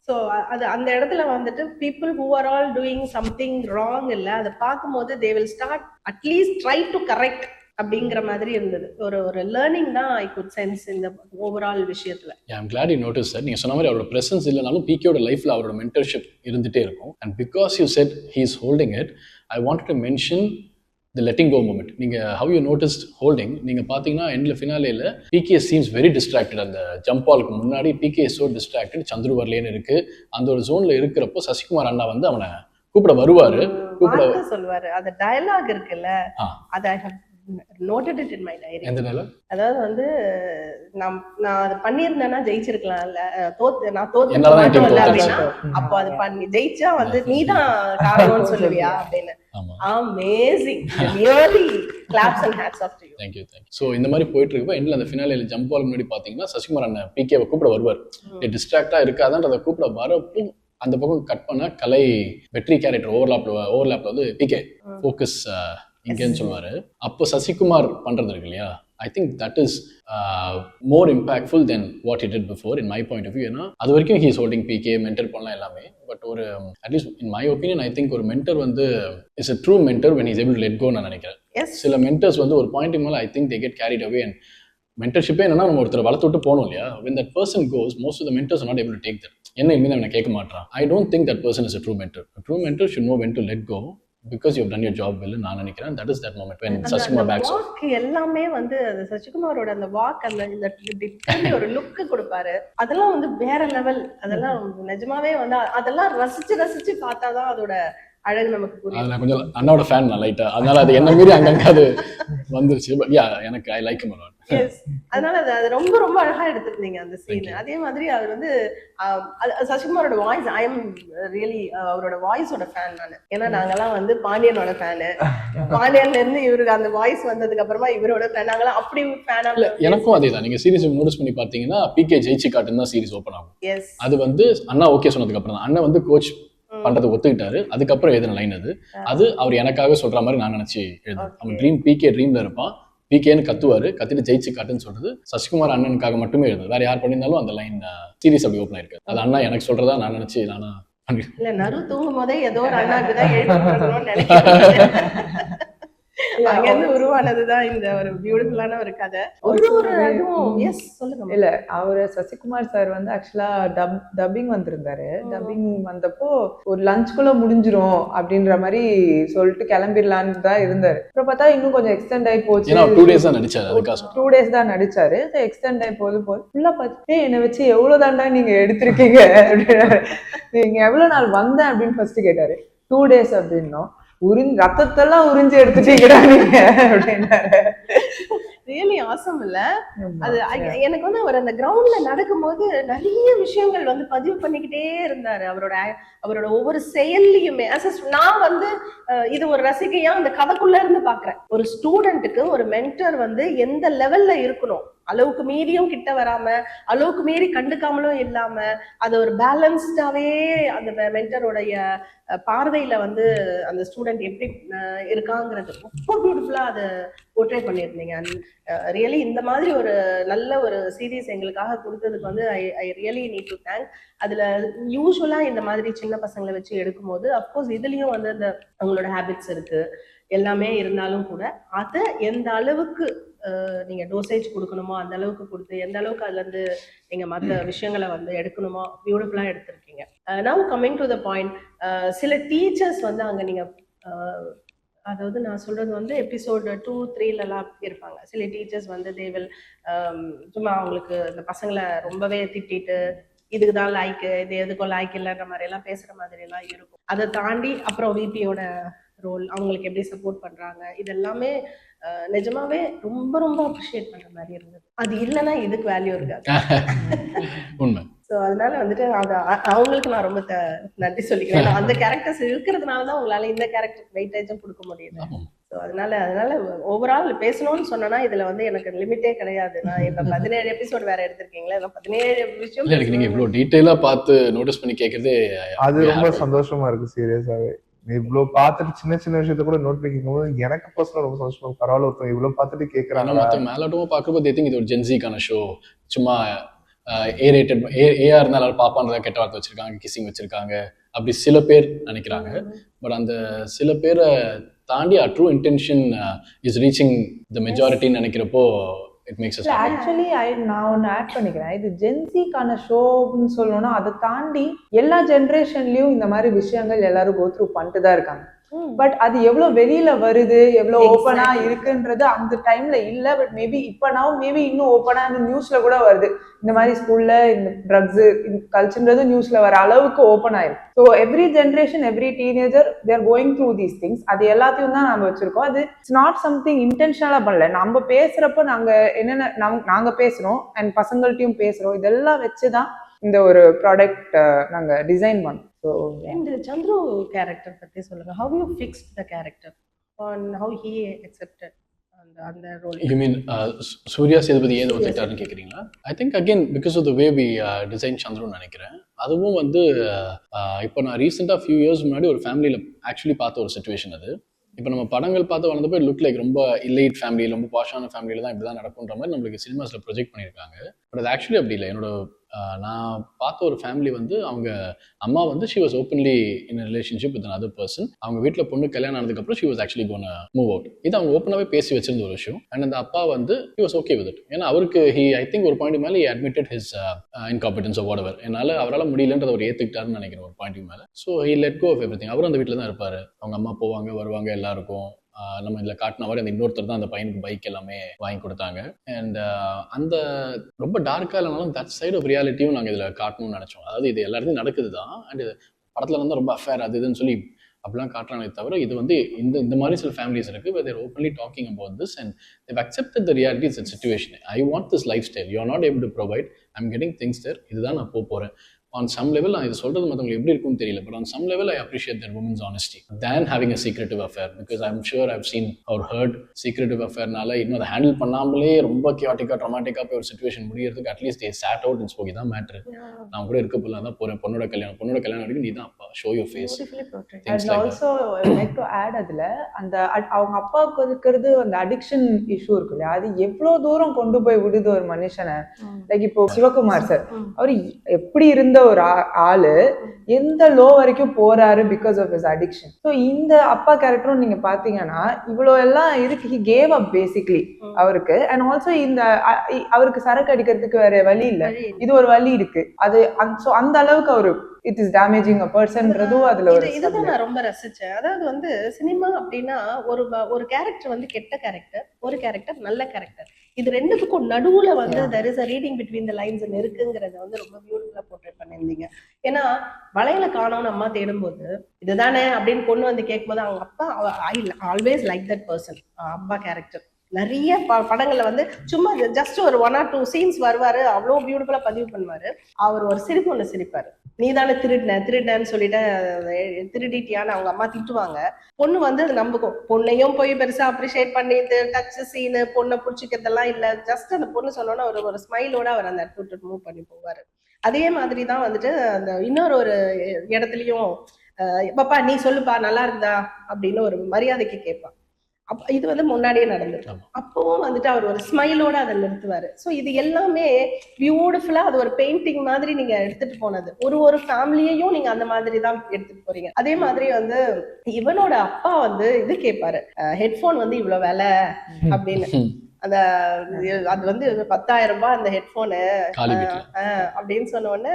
So அது அந்த இடத்துல வந்துட்டு people who are all doing something wrong இல்லை, அதை பார்க்கும்போது they will start at least try to correct அப்படிங்கிற மாதிரி இருந்தது. ஒரு லேர்னிங் தான் ஐ குட் சென்ஸ் இந்த ஓவரால் விஷயத்துல. I'm glad you notice sir. நீங்க சொன்ன மாதிரி அவரோட பிரசன்ஸ் இல்லைனாலும் பிகேயோட லைஃப்ல அவரோட மென்டர்ஷிப் இருந்துட்டே இருக்கும். And because you said he is holding it, I wanted to mention the letting go moment. நீங்க ஹவ் யூ நோட்டிஸ்ட் ஹோல்டிங், நீங்க பாத்தீங்கன்னா எண்ட்ல ஃபினாலேல பிகே சீம்ஸ் வெரி டிஸ்ட்ராக்டட். அந்த ஜம்ப் பாலுக்கு முன்னாடி பிகே சோ டிஸ்ட்ராக்டட், சந்துரு வரலேன்னு இருக்கு. அந்த ஒரு ஜோன்ல இருக்கிறப்போ சசிகுமார் அண்ணா வந்து அவனை கூப்பிட வருவாரு, கூப்பிட சொல்லுவாரு. அந்த டயலாக் இருக்குல்ல, அதை noted it in my diary. அதாவது வந்து நான் அதை பண்ணியிருந்தேன்னா ஜெயிச்சிருக்கலாம்ல, நான் தோத்து அப்படின்னா அப்போ அது பண்ணி ஜெயிச்சா வந்து நீதான் காரணம்னு சொல்லுவியா அப்படின்னு. ஆமா. Amazing. Really claps and hats off to you. Thank you. So இந்த மாதிரி போயிட்டு இருக்கப்போ எண்டில் அந்த ஃபினாலியில் ஜம்ப் ஆல் முன்னாடி பார்த்தீங்கன்னா சசிகுமார் அண்ணன் பிகேவை கூப்பிட வருவார். டிஸ்ட்ராக்டாக இருக்காதான்றதை கூப்பிட வரப்போ அந்த பக்கம் கட் பண்ண கலை வெற்றி கேரக்டர் ஓவர்லாப்ல வந்து பிகே ஃபோக்கஸ் இங்கேன்னு சொல்லுவார். அப்போ சசிகுமார் பண்ணுறது இருக்கு இல்லையா, I think that is more impactful than what he did before in my point of view. ஏன்னா அது வரைக்கும் he is holding PK, mentor பண்ணலாம் எல்லாமே. பட் ஒரு at least in my opinion I think ஒரு mentor வந்து is a true mentor when he is able to let go நான் நினைக்கிறேன். சில mentors வந்து ஒரு பாயிண்ட் மேலே I think they get carried away and மென்டர்ஷிப்பே என்னன்னா நம்ம ஒருத்தர் வளர்த்து விட்டு போகணும் இல்லையா. when that person goes most of the mentors are not able to take that. என்ன இனிமேல் அவனை கேட்க மாட்டான். I don't think that person is a true mentor. A true mentor should know when to let go because you have done your job well. நான் நினைக்கிறேன் that is that moment when Sasikumar backs off. Walk எல்லாமே வந்து சசிகுமாரோட அந்த walk அந்த இந்த ஒரு look கொடுப்பாரு, அதெல்லாம் வந்து வேற லெவல். அதெல்லாம் நிஜமாவே வந்து அதெல்லாம் ரசிச்சு பார்த்தாதான் அதோட அழகு நமக்கு புரியும். அது நான் கொஞ்சம் அண்ணாவோட ஃபேன் நான் லைட்டா, அதனால அது என்ன மீறி அங்கங்க அது வந்துருச்சு. பட் யா எனக்கு I like him a lot. Yes, அதனால அது ரொம்ப ரொம்ப அழகா எடுத்துருந்தீங்க அந்த சீன். அதே மாதிரி அவர் வந்து சசிகுமாரோட வாய்ஸ், ஐ எம் ரியலி அவரோட வாய்ஸோட ஃபேன் நான். ஏன்னா நாங்கெல்லாம் வந்து பாண்டியனோட ஃபேனு, பாண்டியன்ல இருந்து இவருக்கு அந்த வாய்ஸ் வந்ததுக்கு அப்புறமா இவரோட ஃபேன், நாங்கெல்லாம் அப்படி ஃபேனா. எனக்கும் அதே தான். நீங்க சீரிஸ் நோட்டீஸ் பண்ணி பார்த்தீங்கன்னா பிகே ஜெயிச்சு காட்டுன்னு தான் சீரிஸ் ஓப்பன் ஆகும். எஸ், அது வந்து அண்ணா ஓகே சொன்னதுக்கு அப்புறம் தான் அண்ணன் வந்து கோச் பண்றது ஒத்துக்கிட்டாரு. அதுக்கப்புறம் எழுதின லைன் அது அவர் எனக்காக சொல்ற மாதிரி நான் நினைச்சு எழுதுறேன். அவன் ட்ரீம் பிகே ட்ரீம்ல இருப்பான், பிகேன்னு கத்துவாரு, கத்திட்டு ஜெயிச்சு காட்டுன்னு சொல்றது சசிகுமார் அண்ணனுக்காக மட்டுமே எழுது. வேற யார் பண்ணியிருந்தாலும் அந்த லைன் சீரிஸ் அப்படி ஓப்பன் ஆயிருக்கு. அது அண்ணா எனக்கு சொல்றதா நான் நினைச்சு நானா இல்ல நரு தூங்கும் போதே ஏதோ ஒரு அண்ணாக்குதான் எழுதி நினைக்கிறேன். அங்கிருந்து உருவானதுதான் இந்த ஒரு பியூட்டிஃபுல்லான ஒரு கதை. ஒரு எஸ் சொல்லுங்க. இல்ல அவரு சசிகுமார் சார் வந்து ஆக்சுவலா டப்பிங் வந்திருந்தாரு. டப்பிங் வந்தப்போ ஒரு லஞ்ச்குள்ள முடிஞ்சிரும் அப்படின்ற மாதிரி சொல்லிட்டு கிளம்பிடலான்னு தான் இருந்தாரு. அப்புறம் பார்த்தா இன்னும் கொஞ்சம் எக்ஸ்டெண்ட் ஆகி போச்சு. 2 days தான் நடிச்சாரு. 2 days தான் நடிச்சாரு. எக்ஸ்டெண்ட் ஆகி போது ஃபுல்லா பார்த்துட்டு என்னை வச்சு எவ்வளவு தாண்டா நீங்க எடுத்திருக்கீங்க அப்படின்னாரு. நீங்க எவ்வளவு நாள் வந்தேன் அப்படின்னு ஃபர்ஸ்ட் கேட்டாரு. 2 days அப்படின்னோம். ரத்தத்தெல்லாம் உறிஞ்சி எடுத்துட்டீங்கடா நீங்க அப்படின்னாரு. ரியலி ஆசம் இல்ல அது. எனக்கு வந்து அவர் அந்த கிரவுண்ட்ல நடக்கும்போது நிறைய விஷயங்கள் வந்து பதிவு பண்ணிக்கிட்டே இருந்தாரு. அவரோட ஒவ்வொரு செயல்லையுமே நான் வந்து இது ஒரு ரசிகையா அந்த கதைக்குள்ள இருந்து பாக்குறேன். ஒரு ஸ்டூடெண்ட்டுக்கு ஒரு மென்டர் வந்து எந்த லெவல்ல இருக்கணும், அளவுக்கு மீறியும் கிட்ட வராம அளவுக்கு மீறி கண்டுக்காமலும் இல்லாம அது ஒரு பேலன்ஸ்டாவே அந்த மென்டருடைய பார்வையில வந்து அந்த ஸ்டூடெண்ட் எப்படி இருக்காங்கிறது ரொம்ப பியூட்டிஃபுல்லா அதை போர்ட்ரே பண்ணியிருந்தீங்க. ரியலி இந்த மாதிரி ஒரு நல்ல ஒரு சீரீஸ் எங்களுக்காக கொடுத்ததுக்கு வந்து I really need to thank. அதுல யூஸ்வலா இந்த மாதிரி சின்ன பசங்களை வச்சு எடுக்கும்போது அப்கோர்ஸ் இதுலயும் வந்து அந்த அவங்களோட ஹேபிட்ஸ் இருக்கு எல்லாமே இருந்தாலும் கூட அதை எந்த அளவுக்கு நீங்க டோசேஜ் கொடுக்கணுமோ அந்த அளவுக்கு கொடுத்து எந்த அளவுக்கு அதுல இருந்து நீங்க மற்ற விஷயங்களை வந்து எடுக்கணுமோ பியூட்டிஃபுல்லா எடுத்திருக்கீங்க. Now coming to the point, சில டீச்சர்ஸ் வந்து அங்க நீங்க அதாவது நான் சொல்றது வந்து எபிசோட் 2, 3லலாம் இருப்பாங்க. சில டீச்சர்ஸ் வந்து தேவில் சும்மா அவங்களுக்கு இந்த பசங்களை ரொம்பவே திட்டிட்டு இதுக்குதான் லாய்க்கு, இது எதுக்கும் லாய்க்கு இல்லைன்ற மாதிரி எல்லாம் பேசுற மாதிரி எல்லாம் இருக்கும். அதை தாண்டி அப்புறம் விபியோட ரோல், அவங்களுக்கு எப்படி சப்போர்ட் பண்றாங்க, இது எல்லாமே நிஜமாவே ரொம்ப ரொம்ப அப்ரிஷியேட் பண்ற மாதிரி இருந்தது. அது இல்லைன்னா இதுக்கு வேல்யூ இருக்காது. உண்மை. ஸோ அதனால வந்துட்டு அவங்களுக்கு நான் ரொம்ப நன்றி சொல்லிக்கிறேன். அந்த கேரக்டர்ஸ் இருக்கிறதுனாலதான் உங்களால இந்த கேரக்டருக்கு வெயிட்டேஜும் கொடுக்க முடியுது. ஸோ அதனால ஓவரால் பேசணும்னு சொன்னா இதுல வந்து எனக்கு லிமிட்டே கிடையாது. நான் இப்ப 17 எபிசோட் வேற எடுத்திருக்கீங்களா, 17 விஷயம் எனக்கு நீங்க இவ்வளவு டீடைலா பார்த்து நோட்டீஸ் பண்ணி கேட்கறது அது ரொம்ப சந்தோஷமா இருக்கு. சீரியஸாவே இவ்வளவு பார்த்துட்டு சின்ன சின்ன விஷயத்த கூட நோட் பண்ணிக்கும் போது எனக்கு பர்சனலா ரொம்ப சந்தோஷமா. பரவாயில்ல ஒருத்தவங்க இவ்வளவு பார்த்துட்டு கேட்கறாங்க. மற்ற மேலோட்டமா பார்க்குறப்போ தே திங்க் இது ஒரு ஜென்சிக்கான ஷோ, சும்மா ஏ-ரேட்டட் ஏஆர் இருந்தாலும் எல்லாரும் பாப்பான்றதா கெட்ட வார்த்தை வச்சிருக்காங்க, கிசிங் வச்சிருக்காங்க அப்படி சில பேர் நினைக்கிறாங்க. பட் அந்த சில பேரை தாண்டி true intention is reaching the மெஜாரிட்டின்னு நினைக்கிறப்போ it makes us happy. Actually நான் ஒன்று ஆட் பண்ணிக்கிறேன். இது ஜென்சிக்கான ஷோன்னு சொல்லணும்னா அதை தாண்டி எல்லா ஜென்ரேஷன்லயும் இந்த மாதிரி விஷயங்கள் எல்லாரும் கோ த்ரூ பண்ணிட்டு தான் இருக்காங்க. பட் அது எவ்வளவு வெளியில வருது, எவ்வளவு ஓப்பனா இருக்குன்றது அந்த டைம்ல இல்ல. பட் மேபி மேபி இன்னும் ஓப்பனா இந்த நியூஸ்ல கூட வருது. இந்த மாதிரி ஸ்கூல்ல இந்த ட்ரக்ஸ் கல்ச்சர்ன்றது நியூஸ்ல வர அளவுக்கு ஓப்பன் ஆயிருக்கு. So every generation every teenager they're going through these things. அது எல்லாத்தையும் தான் நம்ம வச்சிருக்கோம். அது இட்ஸ் நாட் சம்திங் இன்டென்ஷனலா பண்ணல. நம்ம பேசுறப்ப நாங்க என்னென்ன நாங்க பேசுறோம் அண்ட் பசங்கள்ட்டையும் பேசுறோம். இதெல்லாம் வச்சுதான் இந்த ஒரு ப்ராடக்ட் நாங்க டிசைன் பண்ணோம். ஸோ அண்ட் சந்துரு கேரக்டர் பத்தி சொல்லுங்க. How you fixed the character on how he accepted அந்த role? You mean Surya Sethupathi ஏன் ஒத்துக்கிட்டாருன்னு கேட்குறீங்களா? I think again because of the way we design சந்துருன்னு நினைக்கிறேன். அதுவும் வந்து இப்போ நான் ரீசெண்டாக ஃபியூ இயர்ஸ் முன்னாடி ஒரு ஃபேமிலியில் ஆக்சுவலி பார்த்த ஒரு சுச்சுவேஷன் அது. இப்போ நம்ம படங்கள் பார்த்து வளர்ந்தப்போ லுக் லைக் ரொம்ப இல்லைட் ஃபேமிலி, ரொம்ப பாஷான ஃபேமிலியில் தான் இப்படி தான் நடக்குன்ற மாதிரி நம்மளுக்கு சினிமாஸில் ப்ரொஜெக்ட் பண்ணியிருக்காங்க. பட் அது ஆக்சுவலி அப்படி இல்லை. என்னோட நான் பார்த்த ஒரு ஃபேமிலி வந்து அவங்க அம்மா வந்து she was openly in relationship with other person. அவங்க வீட்டில் பொண்ணு கல்யாணம் ஆனதுக்கப்புறம் she was actually gone move out. இது அவங்க ஓப்பனாகவே பேசி வச்சிருந்த ஒரு விஷயம். அண்ட் அந்த அப்பா வந்து he was okay with it. ஏன்னா அவருக்கு ஐ திங்க் ஒரு பாயிண்ட் மேலே admitted his incompetence of whatever. அவரால் முடியலன்றதை அவர் ஏற்றுக்கிட்டாருன்னு நினைக்கிறேன் ஒரு பாயிண்ட் மேலே. So he let go of everything. அவரும் அந்த வீட்டில் தான் இருப்பார். அவங்க அம்மா போவாங்க வருவாங்க எல்லாருக்கும். நம்ம இதில் காட்டின மாதிரி அந்த இன்னொருத்தர் தான் அந்த பையனுக்கு பைக் எல்லாமே வாங்கி கொடுத்தாங்க. அண்ட் அந்த ரொம்ப டார்க்காக இல்லைனாலும் தட் சைட் ஆஃப் ரியாலிட்டியும் நாங்கள் இதில் காட்டணும்னு நினச்சோம். அதாவது இது எல்லாருக்கும் நடக்குது தான். அண்ட் படத்தில் வந்து ரொம்ப அஃபேர் அது இதுன்னு சொல்லி அப்படிலாம் காட்டுறாங்களே தவிர இது வந்து இந்த மாதிரி சில ஃபேமிலிஸ் இருக்குது where they're openly talking about this and they've accepted the realities of the situation. I want this lifestyle. You are not able to provide. I'm getting things there. இதுதான் நான் போகிறேன். On some level, நான் இது சொல்கிறது மற்றவங்களுக்கு எப்படி இருக்குன்னு தெரியல. But on some level, I appreciate that woman's honesty than having a secretive affair. Because I'm sure I've seen or heard secretive affairனால இன்னும் அதை ஹேண்டில் பண்ணாமலே ரொம்ப கியாட்டிக்காக ட்ராமாட்டிக்காக போய் ஒரு சுச்சுவேஷன் முடியறதுக்கு at least they sat out and spoke. இதான் மேட்ரு. நான் கூட இருக்க போல தான் போகிறேன். பொண்ணோட கல்யாணம் வரைக்கும் நீ தான் அப்பா, show your face. And also like to add அதில் அந்த அவங்க அப்பாவுக்கு இருக்கிறது அந்த அடிக்ஷன் இஷ்யூ இருக்கு இல்லையா, அது எவ்வளோ தூரம் கொண்டு போய் விடுது ஒரு மனுஷனை. லைக் இப்போ சிவகுமார் சார் அவர் எப்படி இருந்த ஒரு ஆளு எந்த லோ வரைக்கும் போறாரு because of his addiction. So இந்த அப்பா கேரக்டரும் நீங்க பாத்தீங்கன்னா இவ்வளோ எல்லாம் இருக்கு. ஹி கேவ் அப் பேசிக்லி அவருக்கு. அண்ட் ஆல்சோ இந்த அவருக்கு சரக்கு அடிக்கிறதுக்கு வேற வழி இல்லை, இது ஒரு வழி இருக்கு. அது அந்த அளவுக்கு அவரு இட் இஸ் டேமேஜிங் அ பர்சன்றதும் அதுல ஒரு இதுதான் நான் ரொம்ப ரசிச்சேன். அதாவது வந்து சினிமா அப்படின்னா ஒரு கேரக்டர் வந்து கெட்ட கேரக்டர், ஒரு கேரக்டர் நல்ல கேரக்டர், இது ரெண்டுத்துக்கும் நடுவுல வந்து there is a reading between the lines இருக்குங்கிறத வந்து ரொம்ப பியூட்டிஃபுல்லா போர்ட்ரேட் பண்ணியிருந்தீங்க. ஏன்னா வளையல காணோம்னு அம்மா தேடும்போது இதுதானே அப்படின்னு பொண்ணு வந்து கேட்கும்போது அவங்க அப்பா I always like that person. அப்பா கேரக்டர் நிறைய படங்கள்ல வந்து சும்மா ஜஸ்ட் ஒரு 1 or 2 சீன்ஸ் வருவாரு, அவ்வளோ பியூட்டிஃபுல்லா பதிவு பண்ணுவாரு. அவர் ஒரு சிரிப்பு ஒன்று சிரிப்பாரு, நீ தானே திருடினேன்னு சொல்லிட்டு திருடிட்டியான்னு அவங்க அம்மா திட்டுவாங்க. பொண்ணு வந்து அது நம்புக்கும். பொண்ணையும் போய் பெருசா அப்ரிஷியேட் பண்ணிட்டு டச் சீனு பொண்ணை பிடிச்சிக்கிறதெல்லாம் இல்லை. ஜஸ்ட் அந்த பொண்ணு சொன்னோன்னா ஒரு ஸ்மைலோட அவர் அந்த இடத்த விட்டு மூவ் பண்ணி போவாரு. அதே மாதிரி தான் வந்துட்டு அந்த இன்னொரு இடத்துலயும் பாப்பா நீ சொல்லுப்பா நல்லா இருக்குதா அப்படின்னு ஒரு மரியாதைக்கு கேட்பான். இது வந்து முன்னாடியே நடந்துருக்கு. அப்பவும் வந்துட்டு அவர் ஒரு ஸ்மைலோட அதை நிறுத்துவாரு. ஸோ இது எல்லாமே பியூட்டிஃபுல்லா அது ஒரு பெயிண்டிங் மாதிரி நீங்க எடுத்துட்டு போனது. ஒரு ஃபேமிலியையும் நீங்க அந்த மாதிரி தான் எடுத்துட்டு போறீங்க. அதே மாதிரி வந்து இவனோட அப்பா வந்து இது கேட்பாரு, ஹெட்ஃபோன் வந்து இவ்வளவு விலை அப்படின்னு. அந்த அது வந்து 10,000 ரூபாய் அந்த ஹெட்ஃபோனு அப்படின்னு சொன்ன உடனே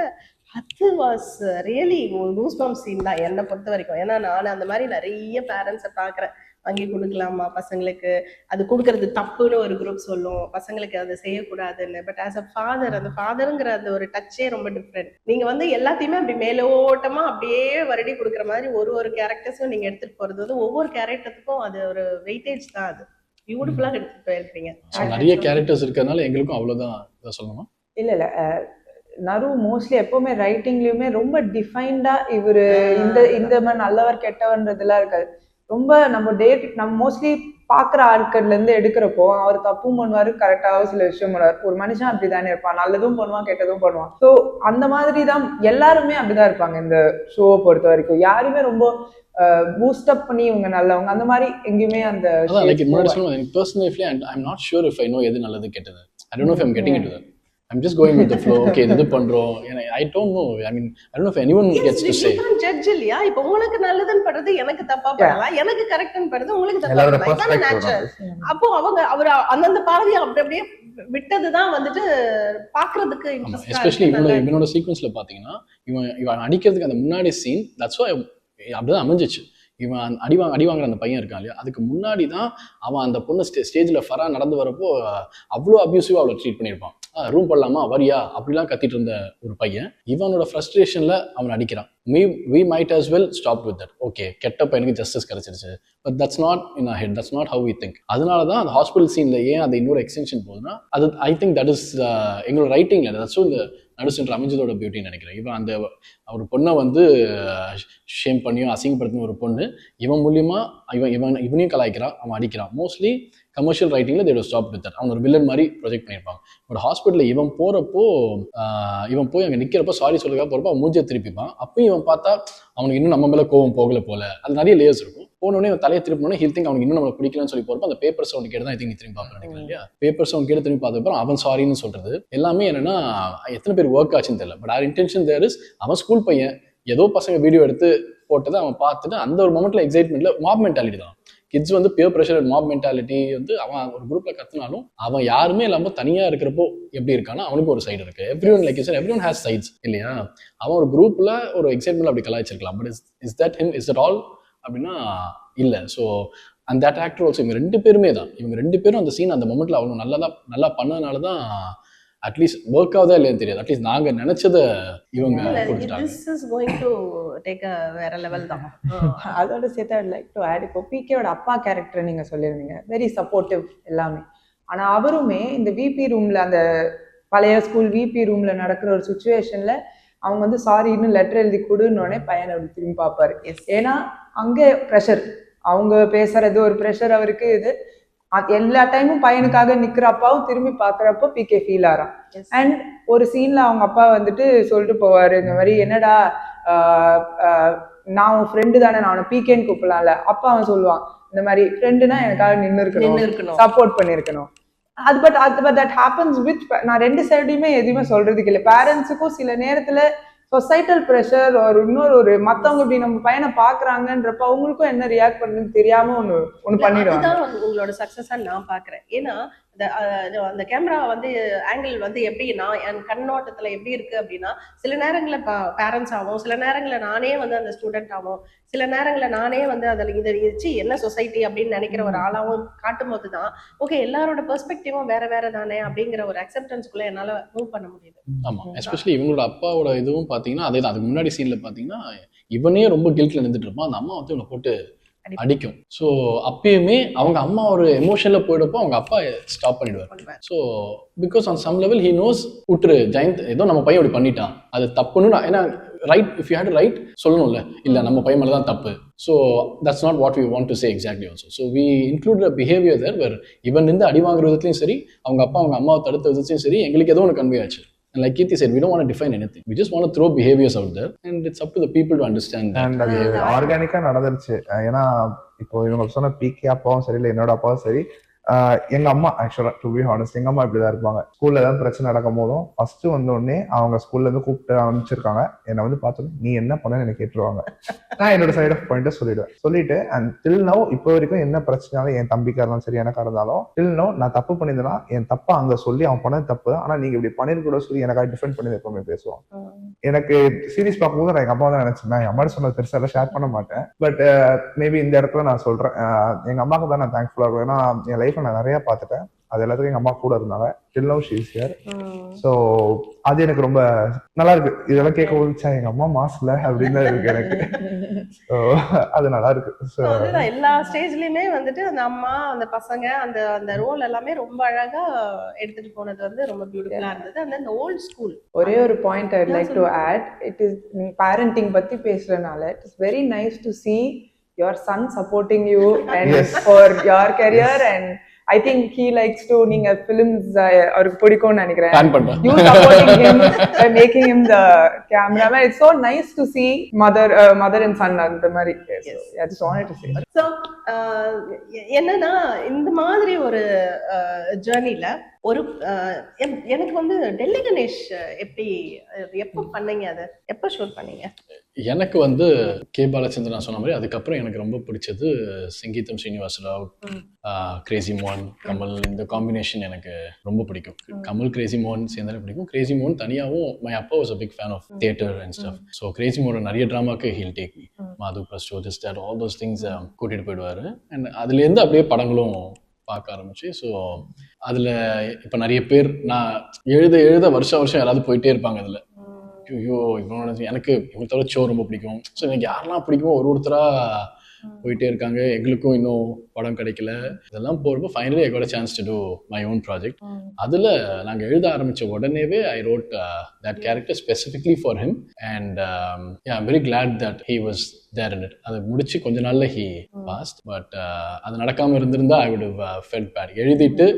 அது வாஸ் ரியலி கூஸ்பம்ப் சீன் தான் என்னை பொறுத்த வரைக்கும். ஏன்னா நான் அந்த மாதிரி நிறைய பேரண்ட்ஸை பாக்குறேன். வாங்கி கொடுக்கலாமா பசங்களுக்கு, அது கொடுக்கறது தப்புன்னு ஒரு குரூப் சொல்லும், பசங்களுக்கு அதை செய்யக்கூடாதுன்னு. பட் ஆஸ் அ ஃபாதர் அந்த ஃபாதருங்கிற அந்த ஒரு டச்சே ரொம்ப டிஃப்ரெண்ட். நீங்க வந்து எல்லாத்தையுமே அப்படி மேலோட்டமா அப்படியே வருடி கொடுக்குற மாதிரி ஒரு கேரக்டர்ஸும் நீங்க எடுத்துட்டு போறது வந்து ஒவ்வொரு கேரக்டருக்கும் அது ஒரு வெயிட்டேஜ் தான். அது பியூட்டிஃபுல்லா எடுத்துட்டு போயிருக்கீங்க. நிறைய கேரக்டர்ஸ் இருக்கிறதுனால எங்களுக்கும் அவ்வளவுதான் சொல்லணுமா? இல்ல நரு மோஸ்ட்லி எப்பவுமே ரைட்டிங்லயுமே ரொம்ப டிஃபைன்டா இவரு இந்த மாதிரி நல்லவர் கெட்டவன்றதுலாம் இருக்காது. ரொம்ப நம்ம மோஸ்ட்லி பாக்குற ஆட்கள்ல இருந்து எடுக்கிறப்போ அவர் தப்பும் பண்ணுவாரு, கரெக்டாக சில விஷயம் பண்ணுவார். ஒரு மனுஷன் அப்படிதானே இருப்பான், நல்லதும் பண்ணுவான் கெட்டதும் பண்ணுவான். ஸோ அந்த மாதிரி தான் எல்லாருமே அப்படிதான் இருப்பாங்க இந்த ஷோவை பொறுத்த வரைக்கும். யாருமே ரொம்ப பூஸ்ட் அப் பண்ணி இவங்க நல்லவங்க அந்த மாதிரி எங்கேயுமே அந்த எது நல்லது கெட்டது I don't know if I'm getting into that. I'm just going with the flow. Okay, இது பண்றோம். I don't know. I mean, I don't know if anyone gets to say. You can't judge இல்லையா? இப்போ உங்களுக்கு நல்லதுன்னு படுறது எனக்கு தப்பா படலாம், எனக்கு கரெக்ட்னு படுறது உங்களுக்கு தப்பா படலாம். இதான் நேச்சர். அப்போ அவர் அந்த பார்வையை அப்படியே விட்டதுதான் வந்துட்டு பாக்குறதுக்கு இன்ட்ரெஸ்டா. எஸ்பெஷலி இவனோட சீக்வன்ஸ்ல பாத்தீங்கன்னா இவன் அடிக்கிறதுக்கு அந்த முன்னாடி சீன் தட்ஸ் வை அப்படிதான் அமைஞ்சிச்சு. இவன் அடி வாங்குற அந்த பையன் இருக்கான் இல்லையா, அதுக்கு முன்னாடி தான் அவன் அந்த பொண்ணு ஸ்டேஜில் ஃபரா நடந்து வரப்போ அவ்வளோ அப்யூசிவாக அவ்வளோ ட்ரீட் பண்ணியிருப்பான். ரூம் பண்ணலாமா வரியா அப்படிலாம் கத்திட்டு இருந்த ஒரு பையன் இவனோட ஃப்ரஸ்ட்ரேஷனில் அவன் அடிக்கிறான். we might as well stop with that. Okay, கெட்ட பையனுக்கு ஜஸ்டிஸ் கிடைச்சிருச்சு, but that's not in our head, that's not how we think. அதனால தான் அந்த ஹாஸ்பிட்டல் சீனில் ஏன் அது இன்னொரு எக்ஸ்டென்ஷன் போகுதுன்னா அது ஐ திங்க் தட் இஸ் எங்களோட ரைட்டிங்கில் தட்ஸ் இந்த நடு சென்டர் அமைஞ்சதோட பியூட்டின்னு நினைக்கிறேன். இவன் அந்த ஒரு பொண்ணை வந்து ஷேம் பண்ணியும் அசிங்கப்படுத்தின ஒரு பொண்ணு இவன் மூலியமா இவனையும் கலாய்க்கிறான், அவன் அடிக்கிறான். மோஸ்ட்லி கமர்ஷியல் ரைட்டிங்ல தேட் ஸ்டாப் வித் தட். அவன் ஒரு வில்லன் மாதிரி ப்ரொஜெக்ட் பண்ணியிருப்பாங்க. பட் ஹாஸ்பிட்டலில் இவன் போகிறப்போ இவன் போய் அங்கே நிற்கிறப்போ சாரி சொல்லுறதுக்காக போகிறப்போ அவன் மூஞ்சியை திருப்பிப்பான். அப்பயும் இவன் பார்த்தா அவனுக்கு இன்னும் நம்ம மேலே கோவம் போகல போல, அது நிறைய லேயர்ஸ் இருக்கும். போனோடனே அவன் தலையை திருப்பினோடனே ஹீல் திங்க் அவனுக்கு இன்னும் நம்மளை பிடிக்கலன்னு சொல்லி போகிறப்போ அந்த பேப்பர் சவுண்ட் கேட்டு தான் நீ திரும்பி பார்ப்பேன் நினைக்கிறேன் இல்லையா. பேப்பர் சவுண்ட் கேட்டு திரும்பி பார்த்தப்பறம் அவன் சாரின்னு சொல்றது எல்லாமே என்னன்னா எத்தனை பேர் ஒர்க் ஆச்சுன்னு தெரியல. But our intention there is அவன் ஸ்கூல் பையன் ஏதோ பசங்க வீடியோ எடுத்து போட்டதை அவன் பார்த்துட்டு அந்த ஒரு மொமெண்ட்ல எக்ஸைட்மெண்ட்ல மாப் மென்டாலிட்டி தான். கிட்ஸ் வந்து peer pressure and mop mentality வந்து அவன் ஒரு குரூப்ல கத்துனாலும் அவன் யாருமே இல்லாமல் தனியா இருக்கிறப்போ எப்படி இருக்கானா அவனுக்கு ஒரு சைடு இருக்கு. Every one like every one has sides இல்லையா. அவன் ஒரு குரூப்ல ஒரு எக்ஸைட்மெண்ட்ல அப்படி கலாய்ச்சிருக்கலாம். But is that him, is that all அப்படின்னா இல்லை. ஸோ அந்த தட் ஆக்டர் ஆல்சோ இவங்க 2 பேருமே தான். இவங்க 2 பேரும் அந்த சீன் அந்த மொமெண்ட்ல அவ்வளோ நல்லா பண்ணதுனால தான் அட்லீஸ்ட் ஒர்க் ஆகுதா இல்லையான்னு தெரியாது. அட்லீஸ்ட் நாங்க நினைச்சதை இவங்க கொடுத்துட்டாங்க. This is going to take a வேற லெவல் தான். அதோட சேர்த்து ஐட் லைக் டு ஆட், இப்போ பிகேவோட அப்பா கேரக்டர் நீங்க சொல்லியிருந்தீங்க, வெரி சப்போர்ட்டிவ் எல்லாமே. ஆனா அவருமே இந்த விபி ரூம்ல, அந்த பழைய ஸ்கூல் விபி ரூம்ல நடக்கிற ஒரு சுச்சுவேஷன்ல அவங்க வந்து சாரின்னு லெட்டர் எழுதி கொடுன்னோடனே பையனை அப்படி திரும்பி பார்ப்பாரு. ஏன்னா அங்கே ப்ரெஷர், அவங்க பேசுறது ஒரு ப்ரெஷர் அவருக்கு. இது எல்லா டைமும் பையனுக்காக நிக்கிற அப்பாவும் திரும்பி பாக்குறப்போ பிகே ஃபீல் ஆறான். அண்ட் ஒரு சீன்ல அவங்க அப்பா வந்துட்டு சொல்லிட்டு போவாரு, இந்த மாதிரி என்னடா நான் உன் ஃப்ரெண்டு தானே, நான் அவனை பிகேன்னு கூப்பிடலாம்ல. அப்பா அவன் சொல்லுவான், இந்த மாதிரி ஃப்ரெண்டுனா எனக்காக நின்று இருக்கணும், சப்போர்ட் பண்ணிருக்கணும். பட் தட் ஹேப்பன்ஸ் வித், நான் 2 சைடையுமே எதுவுமே சொல்றதுக்கு இல்லை. பேரண்ட்ஸுக்கும் சில நேரத்துல சொசைட்டல் ப்ரெஷர் ஒரு இன்னொரு மத்தவங்க இப்படி நம்ம பையனை பாக்குறாங்கன்றப்ப அவங்களுக்கும் என்ன ரியாக்ட் பண்ணுன்னு தெரியாம ஒண்ணு பண்ணிடுவாங்க. அதுதான் உங்களோட சக்சஸா நான் பாக்குறேன். ஏன்னா அந்த கேமரா வந்து ஆங்கிள் வந்து எப்படி நான் என் கண்ணோட்டத்துல எப்படி இருக்கு அப்படின்னா, சில நேரங்களில் பேரண்ட்ஸ் ஆகும், சில நேரங்களில் நானே வந்து அந்த ஸ்டூடெண்ட் ஆகும், சில நேரங்களில் நானே வந்து அதில் இதை வச்சு என்ன சொசைட்டி அப்படின்னு நினைக்கிற ஒரு ஆளாவும் காட்டும் போது தான் ஓகே எல்லாரோட பெர்ஸ்பெக்டிவும் வேற வேற தானே அப்படிங்கிற ஒரு அக்செப்டன்ஸ்குள்ள என்னால மூவ் பண்ண முடியுது. ஆமா, எஸ்பெஷலி இவங்களோட அப்பாவோட இதுவும் பாத்தீங்கன்னா அதே தான். அதுக்கு முன்னாடி சீன்ல பாத்தீங்கன்னா இவனே ரொம்ப கில்ட்ல நின்றுட்டு இருப்பான், அந்த அம்மா வந்து இவனை போட்டு அடிக்கும். ஸோ அப்பயுமே அவங்க அம்மா ஒரு எமோஷன்ல போயிடப்போ அவங்க அப்பா ஸ்டாப் பண்ணிடுவார். So because on some level he knows விட்டுரு ஜெயந்த் ஏதோ நம்ம பையன் இப்படி பண்ணிட்டான் அது தப்புன்னு. ஏன்னா right, if you had right சொல்லணும்ல, இல்லை நம்ம பையன் மேலே தான் தப்பு. So that's not what we want to say exactly also. So we include a behaviour there where இவன் இருந்து அடி வாங்குற விதத்துலையும் சரி, அவங்க அப்பா அவங்க அம்மாவை தடுத்த விதத்துலையும் சரி, எங்களுக்கு ஏதோ ஒன்று கன்வே ஆச்சு. And like Kirti said, we don't want to define anything. We just want to throw behaviors out there and it's up to the people to understand that. And அது ஆர்கானிக்கா நடந்துருச்சு. ஏன்னா இப்போ இவங்க சொன்ன பிகே அப்பாவும் சரி, இல்லை என்னோட அப்பாவும் சரி, எங்க அம்மா ஆக்சுவலா டு பி ஹானஸ்ட் எங்க அம்மா இப்படிதான் இருப்பாங்க. ஸ்கூல்ல ஏதாவது பிரச்சனை நடக்கும் போதும் ஃபர்ஸ்ட் வந்த உடனே அவங்க ஸ்கூல்ல இருந்து கூப்பிட்டு அனுப்பிச்சிருக்காங்க. என்னை வந்து பார்த்தோம் நீ என்ன பண்ணு எனக்கு கேட்டுருவாங்க. நான் என்னோட சைட் ஆஃப் பாயிண்ட்டை சொல்லிட்டு அண்ட் டில் நவ் இப்போ வரைக்கும் என்ன பிரச்சனையாலும் என் தம்பிக்கா இருந்தாலும் சரி எனக்கா இருந்தாலும் டில் நவ் நான் தப்பு பண்ணியிருந்தேன்னா என் தப்பா அங்க சொல்லி அவன் பண்ணது தப்பு, ஆனா நீங்க இப்படி பண்ணிருக்கூட சொல்லி எனக்காக டிஃபெண்ட் பண்ணி எப்பவுமே பேசுவான். எனக்கு சீரிஸ் பார்க்கும்போது நான் எங்க அம்மா தான் நினைச்சேன், என் அம்மா சொன்னது பெருசா எல்லாம் ஷேர் பண்ண மாட்டேன். பட் மேபி இந்த இடத்துல நான் சொல்றேன், எங்க அம்மாவுக்கு தான் நான் தேங்க்ஃபுல்லா இருக்கும். ஏன்னா என் லைஃப்ல நான் நிறைய பார்த்துட்டேன், அது எல்லாத்துக்கும் எங்க அம்மா கூட இருந்தாங்க. till now she is here. So அது எனக்கு ரொம்ப நல்லா இருக்கு. இதெல்லாம் கேட்க போதுச்சா எங்க அம்மா மாஸ்ல அப்படின்னு இருக்கு எனக்கு. ஸோ அது நல்லா இருக்கு. ஸோ அதுதான் எல்லா ஸ்டேஜ்லயுமே வந்துட்டு அந்த அம்மா அந்த பசங்க அந்த ரோல் எல்லாமே ரொம்ப அழகா எடுத்துட்டு போனது வந்து ரொம்ப பியூட்டிஃபுல்லா இருந்தது. அந்த ஓல்ட் ஸ்கூல் ஒரே ஒரு point I'd like to add, it is parenting பத்தி பேசுறதுனால it is very nice to see your son supporting you and for your career, and I think he likes to நீங்க films அவருக்கு பிடிக்கும்னு நினைக்கிறேன். You supporting him by making him the cameraman. It's so nice to see mother and son அந்த மாதிரி. I just wanted to say. So என்னன்னா இந்த மாதிரி ஒரு ஜர்னில ஒரு எனக்கு வந்து டெல்லி கணேஷ் எப்போ பண்ணீங்க, அதை எப்போ ஷூட் பண்ணீங்க? எனக்கு வந்து கே பாலச்சந்திரன் சொன்ன மாதிரி அதுக்கப்புறம் எனக்கு ரொம்ப பிடிச்சது சங்கீதம் ஸ்ரீனிவாசராவ், கிரேசி மோகன், கமல். இந்த காம்பினேஷன் எனக்கு ரொம்ப பிடிக்கும். கமல் கிரேசி மோகன் சேர்ந்தாலே பிடிக்கும். கிரேசி மோகன் தனியாகவும் மை அப்பா was a big fan of theatre and stuff. So Crazy மோகன் நிறைய ட்ராமாக்கு ஹீல் டேக் மீ, மாது plus show this that all those things கூட்டிகிட்டு போயிடுவார். அண்ட் அதுலேருந்து அப்படியே படங்களும் பார்க்க ஆரம்பிச்சு. ஸோ அதில் இப்போ நிறைய பேர் நான் எழுத வருஷம் யாராவது போயிட்டே இருப்பாங்க. அதில் ஐயோ இவனோட எனக்கு இவங்க தவிர ஷோ ரொம்ப பிடிக்கும். ஸோ எனக்கு யாரெல்லாம் பிடிக்குமோ ஒருத்தராக போயிட்டே இருக்காங்க. எங்களுக்கும் இன்னும் படம் கிடைக்கல. இதெல்லாம் போகிறப்போ finally I got a chance to do my own project. அதில் நாங்கள் எழுத ஆரம்பித்த உடனேவே I wrote that character specifically for him. And I'm very glad that he was there in it. அதை முடிச்சு கொஞ்ச நாள்ல ஹீ பாஸ்ட். பட் அது நடக்காமல் இருந்திருந்தா I would have felt bad. எழுதிட்டு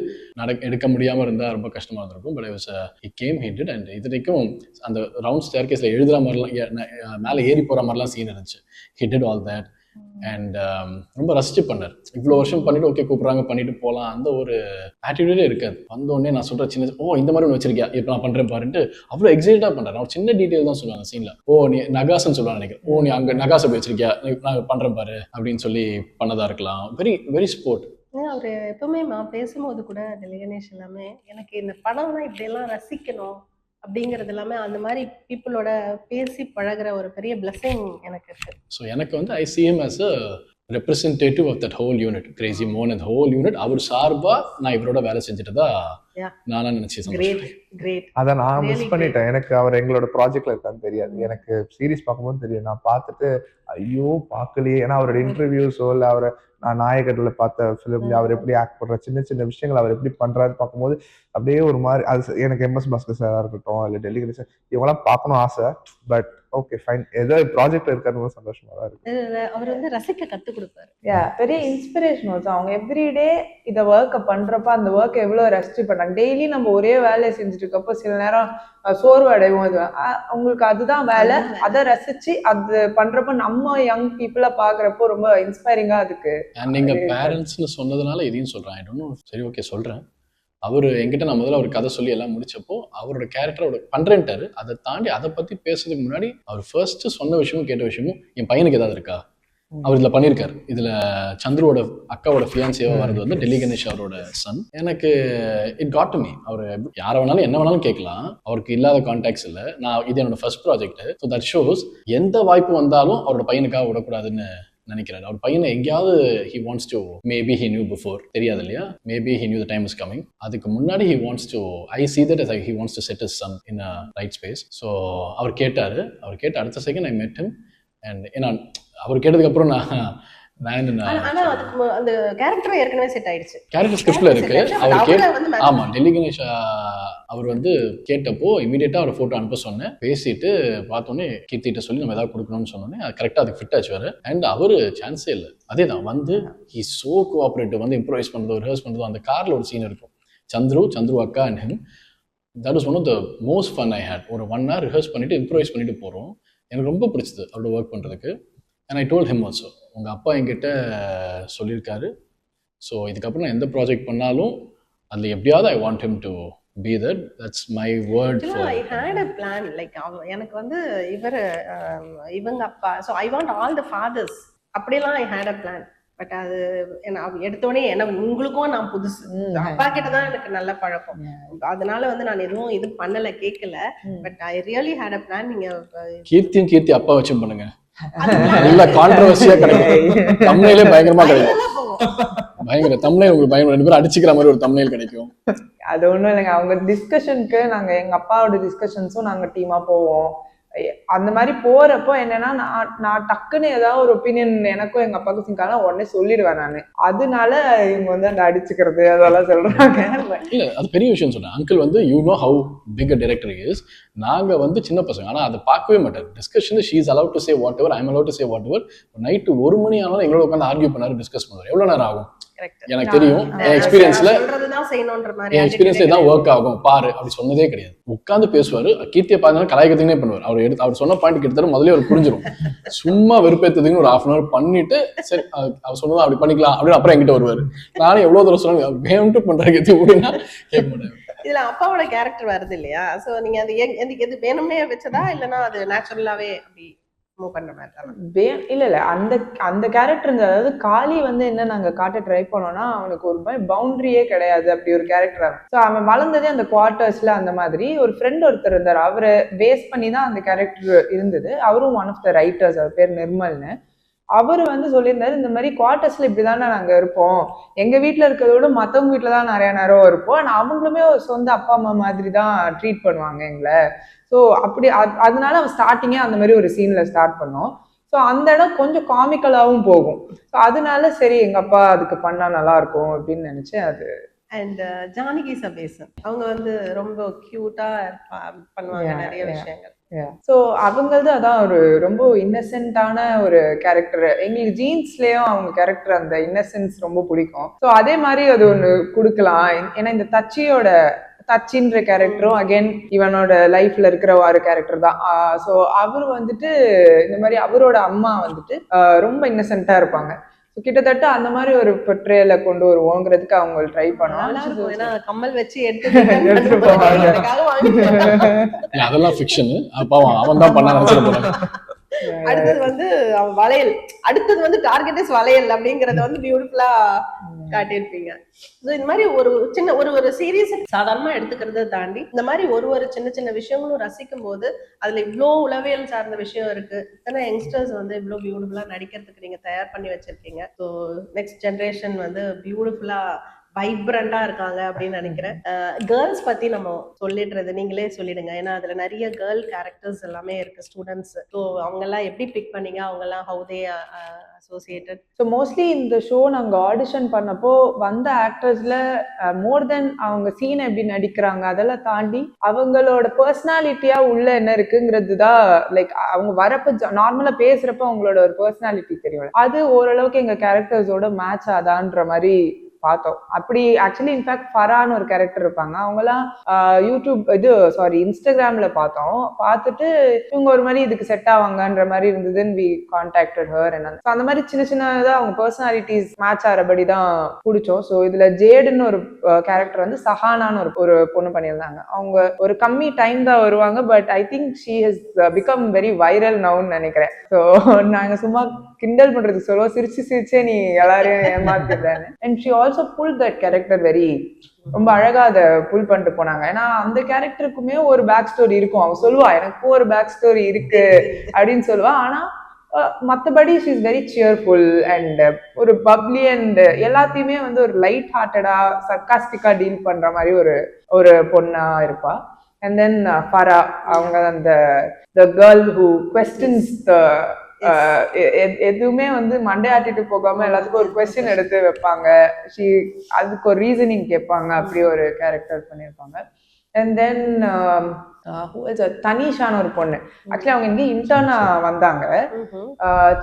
எடுக்க முடியாமல் இருந்தால் ரொம்ப கஷ்டமாக இருந்திருக்கும். But I was he came he did. And இது வரைக்கும் அந்த ரவுண்ட் ஸ்டேர் கேஸில் எழுதுகிற மாதிரிலாம் மேலே ஏறி போகிற மாதிரிலாம் சீன் இருந்துச்சு. He did all that. And ரொம்ப ரசிச்சு பண்ணார். இவ்வளோ வருஷம் பண்ணிட்டு ஓகே கூப்பிட்றாங்க பண்ணிட்டு போகலாம் அந்த ஒரு ஆட்டிடியூடே இருக்காது. வந்தோடனே நான் சொல்கிற சின்ன இந்த மாதிரி ஒன்று வச்சிருக்கியா இப்போ நான் பண்ணுறேன் பாருன்ட்டு அவ்வளோ எக்ஸைட்டாக பண்ணுறேன். நான் சின்ன டீட்டெயில் தான் சொல்லுவாங்க சீனில். நீ நகாசன்னு சொல்லுவாங்க நினைக்கிறேன். நீ அங்கே நகாசை போய் வச்சிருக்கியா நான் பண்ணுறேன் பாரு அப்படின்னு சொல்லி பண்ணதாக இருக்கலாம். Very very sport. அவர் எப்பவுமே நான் பேசும்போது கூட கணேஷ் எல்லாமே எனக்கு இந்த படம்லாம் இப்படியெல்லாம் ரசிக்கணும் அப்படிங்கிறது எல்லாமே அந்த மாதிரி பீப்புளோட பேசி பழகிற ஒரு பெரிய பிளெஸிங் எனக்கு இருக்கு. ஸோ எனக்கு வந்து ஐ see him as a representative of that whole unit, Crazy Mohan and the whole unit. அவர் சார்பா நான் இவரோட வேலை செஞ்சுட்டு தான் நானா நினைச்சேன். அதை நான் மிஸ் பண்ணிட்டேன். எனக்கு அவர் எங்களோட ப்ராஜெக்ட்ல இருக்கான்னு தெரியாது. எனக்கு சீரீஸ் பார்க்கும்போது தெரியும். நான் பார்த்துட்டு ஐயோ பார்க்கலையே. ஏன்னா அவரோட இன்டர்வியூஸோ இல்லை அவரை நான் நாயகர்ல பார்த்த ஃபிலிம்ல அவர் எப்படி ஆக்ட் பண்ற சின்ன சின்ன விஷயங்கள் அவர் எப்படி பண்றாரு பார்க்கும்போது அப்படியே ஒரு மாதிரி அது எனக்கு MS பாஸ்கர் சாரா இருக்கட்டும் இல்லை டெல்லி கணேசன் இவங்கெல்லாம் பார்க்கணும் ஆசை. பட் ஓகே ஃபைன் ஏதோ ப்ராஜெக்ட்ல இருக்கிறது சந்தோஷமா தான் இருக்கு. அவர் வந்து ரசிக்க கற்றுக் கொடுப்பாரு. பெரிய இன்ஸ்பிரேஷன் ஆல்சோ. அவங்க எவ்ரிடே இதை ஒர்க்கை பண்றப்ப அந்த ஒர்க்கை எவ்வளோ ரசிச்சு பண்றாங்க. டெய்லி நம்ம ஒரே வேலையை செஞ்சுட்டு இருக்கப்போ சில நேரம் சோர்வு அடைவோம். இது உங்களுக்கு அதுதான் வேலை. அதை ரசிச்சு அது பண்றப்ப நம்ம யங் பீப்புளா பாக்குறப்போ ரொம்ப இன்ஸ்பைரிங்கா இருக்கு. நீங்க பேரண்ட்ஸ்னு சொன்னதுனால இதையும் சொல்றேன். I don't know. சரி ஓகே சொல்றேன். அவர் என்கிட்ட நான் முதல்ல ஒரு கதை சொல்லி எல்லாம் முடிச்சப்போ அவரோட கேரக்டரோட பண்றேன்ட்டாரு. அதை தாண்டி அதை பத்தி பேசுறதுக்கு முன்னாடி அவர் ஃபர்ஸ்ட் சொன்ன விஷயமும் கேட்ட விஷயமும் என் பையனுக்கு ஏதாவது இருக்கா. அவர் இதுல பண்ணியிருக்காரு. இதுல சந்துருவோட அக்காவோட ஃபியான்சியவா வர்றது வந்து டெல்லி கணேஷ் அவரோட சன். எனக்கு இட் காட் டு மீ. அவர் யாரை வேணாலும் என்ன வேணாலும் கேட்கலாம். அவருக்கு இல்லாத கான்டாக்ட்ஸ் இல்லை. நான் இது என்னோட first project. So that shows எந்த வாய்ப்பு வந்தாலும் அவரோட பையனுக்காக விடக்கூடாதுன்னு நினைக்கிறாரு. அவர் பையனை எங்கேயாவது he wants to, maybe he knew before, தெரியாது இல்லையா, maybe he knew the time is coming. அதுக்கு முன்னாடி he wants to, I see that as he wants to set his son in a right space. So அவர் கேட்டாரு. அவர் கேட்ட அடுத்த second I met him. And ஏன்னா அவர் கேட்டதுக்கு அப்புறம் அந்த கேரக்டர் ஏற்கனவே செட் ஆயிடுச்சு. கேரக்டர் ஸ்கிரிப்ட்ல இருக்கு. அவர் ஆமா டெல்லி கணேஷ் அவர் வந்து கேட்டப்போ இமீடியட்டா அவர் போட்டோ அனுப்ப சொன்னேன். பேசிட்டு பார்த்தோன்னே கீர்த்திட்ட சொல்லி நம்ம ஏதாவது கொடுக்கணும்னு சொன்னோன்னே அது கரெக்டாக அதுக்கு ஃபிட் ஆச்சு. வேறு அண்ட் அவரு சான்ஸே இல்லை. அதே தான் வந்து ஹி சோ கோஆப்ரேட்டிவ். வந்து இம்ப்ரோவைஸ் பண்ணுறதோ ரிஹர்ஸ் பண்ணுறதோ. அந்த காரில் ஒரு சீன் இருக்கும். சந்துரு அக்கா and him. That is one of the most fun I hate. ஒரு 1 hour ரிஹர்ஸ் பண்ணிட்டு இம்ப்ரோவைஸ் பண்ணிட்டு போகிறோம். எனக்கு ரொம்ப பிடிச்சது அவரோட ஒர்க் பண்ணுறதுக்கு. And I told him also, உங்கள் அப்பா என்கிட்ட சொல்லியிருக்காரு. ஸோ இதுக்கப்புறம் நான் எந்த ப்ராஜெக்ட் பண்ணாலும் அதில் எப்படியாவது I want him to be that. That's my word for I had a plan. Like எனக்கு வந்து இவங்க அப்பா, so I want all the fathers அப்படிலாம் I had a plan. But அது எடுத்தோடனே உங்களுக்கும் நான் புதுசு. அப்பா கிட்டதான் எனக்கு நல்ல பழக்கம். அதனால வந்து நான் எதுவும் இது பண்ணல கேட்கல. But I really hate a plan. நீங்க கீர்த்தி அப்பா வச்சு பண்ணுங்க. நல்ல கான்ட்ரோவர்சியா கிடைக்கும். தம்ப்நெயிலே பயங்கரமா கிடைக்கும். பயங்கர தம்ப்நெயில் உங்களுக்கு பயங்கர 2 பேரும் அடிச்சுக்கிற மாதிரி ஒரு தம்ப்நெயில் கிடைக்கும். அது ஒண்ணும் இல்லைங்க. அவங்க டிஸ்கஷனுக்கு நாங்க எங்க அப்பாவோட டிஸ்கஷன்ஸும் நாங்க டீமா போவோம். அந்த மாதிரி போறப்போ என்னன்னா நான் டக்குன்னு ஏதாவது ஒரு ஒப்பீனியன் எனக்கும் எங்க அப்பாவுக்கும் சிங்கால உடனே சொல்லிடுவேன் நானு. அதனால இவங்க வந்து அந்த அடிச்சுக்கிறது அதெல்லாம் சொல்றாங்க. இல்ல அது பெரிய விஷயம் சொன்னேன். அங்கிள் வந்து you know how big a director is. நாங்க வந்து சின்ன பசங்க. ஆனா அதை பார்க்கவே மாட்டாரு. Discussion she is allowed to say what ever, I am allowed to say whatever. Night 1 மணி ஆனாலும் எங்களோட உட்காந்து ஆர்கியூ பண்ணாரு, டிஸ்கஸ் பண்ணுவாரு. எவ்வளவு நேரம் ஆகும் எனக்கு தெரியும். என் எக்ஸ்பீரியன்ஸ்ல இதான் ஒர்க் ஆகும் பாரு அப்படி சொன்னதே கிடையாது. உட்காந்து பேசுவாரு. கீர்த்தியை பார்த்தாலும் கலாய்க்கிறதுனே பண்ணுவார். அவர் சொன்ன பாயிண்ட் கிட்டத்தட்ட முதல்ல அவர் புரிஞ்சிடும். சும்மா வெறுப்பேற்றதுக்கு ஒரு 1/2 hour பண்ணிட்டு சரி அவர் சொன்னதான் அப்படி பண்ணிக்கலாம் அப்படின்னு அப்புறம் என்கிட்ட வருவாரு. நானும் எவ்வளவு தூரம் சொன்னாங்க வேணும்ட்டு பண்றதுக்கு அப்படின்னா கேட்க மாட்டேன். இதுல அப்பாவோட கேரக்டர் வருது இல்லையா? சோ நீங்க அது எது வேணும்னே வச்சதா இல்லைன்னா அது நேச்சுரலாவே அப்படி மூவ் பண்ற மாதிரி தானே? இல்ல அந்த கேரக்டர், அதாவது காளி வந்து என்ன நாங்க காட்ட ட்ரை பண்ணோம்னா அவனுக்கு ஒரு மாதிரி பவுண்டரியே கிடையாது. அப்படி ஒரு கேரக்டர். ஸோ அவன் வளர்ந்ததே அந்த குவார்டர்ஸ்ல. அந்த மாதிரி ஒரு ஃப்ரெண்ட் ஒருத்தர் இருந்தார். அவரை பேஸ் பண்ணி தான் அந்த கேரக்டர் இருந்தது. அவரும் ஒன் ஆஃப் த ரைட்டர்ஸ். அவர் பேர் நிர்மல்னு. அவர் வந்து சொல்லியிருந்தாரு, இந்த மாதிரி குவார்டர்ஸ்ல இப்படிதானே நாங்க இருப்போம். எங்க வீட்டுல இருக்கிறத விட மத்தவங்க வீட்டுல தான் நிறைய நேரம் இருப்போம். ஆனா அவங்களுமே ஒரு சொந்த அப்பா அம்மா மாதிரி தான் ட்ரீட் பண்ணுவாங்க எங்களை. ஸோ அப்படி அதனால அவன் ஸ்டார்டிங்கே அந்த மாதிரி ஒரு சீன்ல ஸ்டார்ட் பண்ணோம். ஸோ அந்த இடம் கொஞ்சம் காமிக்கலாகவும் போகும். ஸோ அதனால சரி எங்க அப்பா அதுக்கு பண்ணா நல்லா இருக்கும் அப்படின்னு நினைச்சேன். அது அண்ட் ஜானகி சபேசன் அவங்க வந்து ரொம்ப கியூட்டா பண்ணுவாங்க நிறைய விஷயங்கள். ஸோ அவங்களது அதான் ஒரு ரொம்ப இன்னசென்ட்டான ஒரு கேரக்டர். எங்களுக்கு ஜீன்ஸ்லயும் அவங்க கேரக்டர் அந்த இன்னசென்ஸ் ரொம்ப பிடிக்கும். ஸோ அதே மாதிரி அது ஒன்று கொடுக்கலாம். ஏன்னா இந்த தச்சின்ற கேரக்டரும் அகைன் இவனோட லைஃப்ல இருக்கிற ஒரு கேரக்டர் தான். ஸோ அவர் வந்துட்டு இந்த மாதிரி அவரோட அம்மா வந்துட்டு ரொம்ப இன்னசென்ட்டா இருப்பாங்க. கிட்டத்தட்ட அந்த மாதிரி ஒரு பொட்ரேல கொண்டு வருவோங்கிறதுக்கு அவங்க ட்ரை பண்ணுவாங்க. கம்மல் வச்சு அதெல்லாம் ஃபிக்ஷன். பாவம் அவன் தான் பண்ண நினைச்சிருப்பாங்க. அடுத்தது வந்து அவன் வளையல், அடுத்தது வந்து டார்கெட் இஸ் வளையல் அப்படிங்கறத வந்து பியூட்டிஃபுல்லா காட்டியிருப்பீங்க. இந்த மாதிரி ஒரு சீரியஸ் சாதாரணமா எடுத்துக்கிறத தாண்டி இந்த மாதிரி ஒரு சின்ன சின்ன விஷயங்களும் ரசிக்கும் போது அதுல இவ்வளோ உளவியல் சார்ந்த விஷயம் இருக்கு. இத்தனை யங்ஸ்டர்ஸ் வந்து இவ்வளோ பியூட்டிஃபுல்லா நடிக்கிறதுக்கு நீங்க தயார் பண்ணி வச்சிருக்கீங்க. ஸோ நெக்ஸ்ட் ஜென்ரேஷன் வந்து பியூட்டிஃபுல்லா வைப்ரண்டா இருக்காங்க அப்படின்னு நினைக்கிறேன். கேர்ள்ஸ் பத்தி நம்ம சொல்லிடுறது நீங்களே சொல்லிடுங்க. ஏன்னா அதுல நிறைய கேர்ள் கேரக்டர்ஸ் எல்லாமே இருக்கு ஸ்டூடெண்ட்ஸ். ஸோ அவங்க எல்லாம் எப்படி பிக் பண்ணீங்க, அவங்க எல்லாம் how they associated? So mostly இந்த ஷோ நாங்கள் ஆடிஷன் பண்ணப்போ வந்த ஆக்டர்ஸ்ல மோர் தென் அவங்க சீனை எப்படி நடிக்கிறாங்க அதெல்லாம் தாண்டி அவங்களோட பர்சனாலிட்டியா உள்ள என்ன இருக்குங்கிறது தான். லைக் அவங்க வரப்ப நார்மலா பேசுறப்ப அவங்களோட ஒரு பர்சனாலிட்டி தெரியும். அது ஓரளவுக்கு எங்க கேரக்டர்ஸோட மேட்ச் ஆதான்ற மாதிரி பார்த்தோம். அப்படி ஆக்சுவலி இன்ஃபேக்ட் ஃபரான்னு ஒரு கேரக்டர் இருப்பாங்க. அவங்கலாம் இன்ஸ்டாகிராம்ல பார்த்தோம். பார்த்துட்டு இவங்க ஒரு மாதிரி இதுக்கு செட் ஆவாங்கன்ற மாதிரி இருந்ததுன்னு வி கான்டாக்டட் ஹர். என்ன அந்த மாதிரி சின்ன சின்னதாக அவங்க பர்சனாலிட்டிஸ் மேட்ச் ஆகிறபடி தான் பிடிச்சோம். ஸோ இதுல ஜேடுன்னு ஒரு கேரக்டர் வந்து சஹானான்னு ஒரு பொண்ணு பண்ணியிருந்தாங்க. அவங்க ஒரு கம்மி டைம் தான் வருவாங்க. But I think she has become very viral நவுன்னு நினைக்கிறேன். ஸோ நாங்க சும்மா கிண்டல் பண்றதுக்கு சொல்லுவோம், சிரிச்சே நீ எல்லாரையும் ஏமாத்திடுறேன்னு. And she also pull that character very ரொம்ப அழகா அதை புல் பண்ணிட்டு போனாங்க. ஏன்னா அந்த கேரக்டருக்குமே ஒரு பேக் ஸ்டோரி இருக்கும். அவன் சொல்லுவா எனக்கும் ஒரு பேக் ஸ்டோரி இருக்கு அப்படின்னு சொல்லுவா. ஆனா மற்றபடி she is very cheerful and ஒரு பப்ளி அண்ட் எல்லாத்தையுமே வந்து ஒரு லைட் ஹார்ட்டடா சர்காஸ்டிக்கா டீல் பண்ற மாதிரி ஒரு பொண்ணா இருப்பா. அண்ட் தென் ஃபரா அவங்க அந்த கேர்ள் ஹூ குவெஸ்டின்ஸ் எதுவுமே வந்து மண்டையாட்டிட்டு போகாம எல்லாத்துக்கும் ஒரு கொஸ்டின் எடுத்து வைப்பாங்க. அதுக்கு ஒரு ரீசனிங் கேட்பாங்க. அப்படி ஒரு கேரக்டர் பண்ணியிருப்பாங்க. அண்ட் தென் தனிஷான ஒரு பொண்ணு. ஆக்சுவலி அவங்க இங்கே இன்டர்னா வந்தாங்க.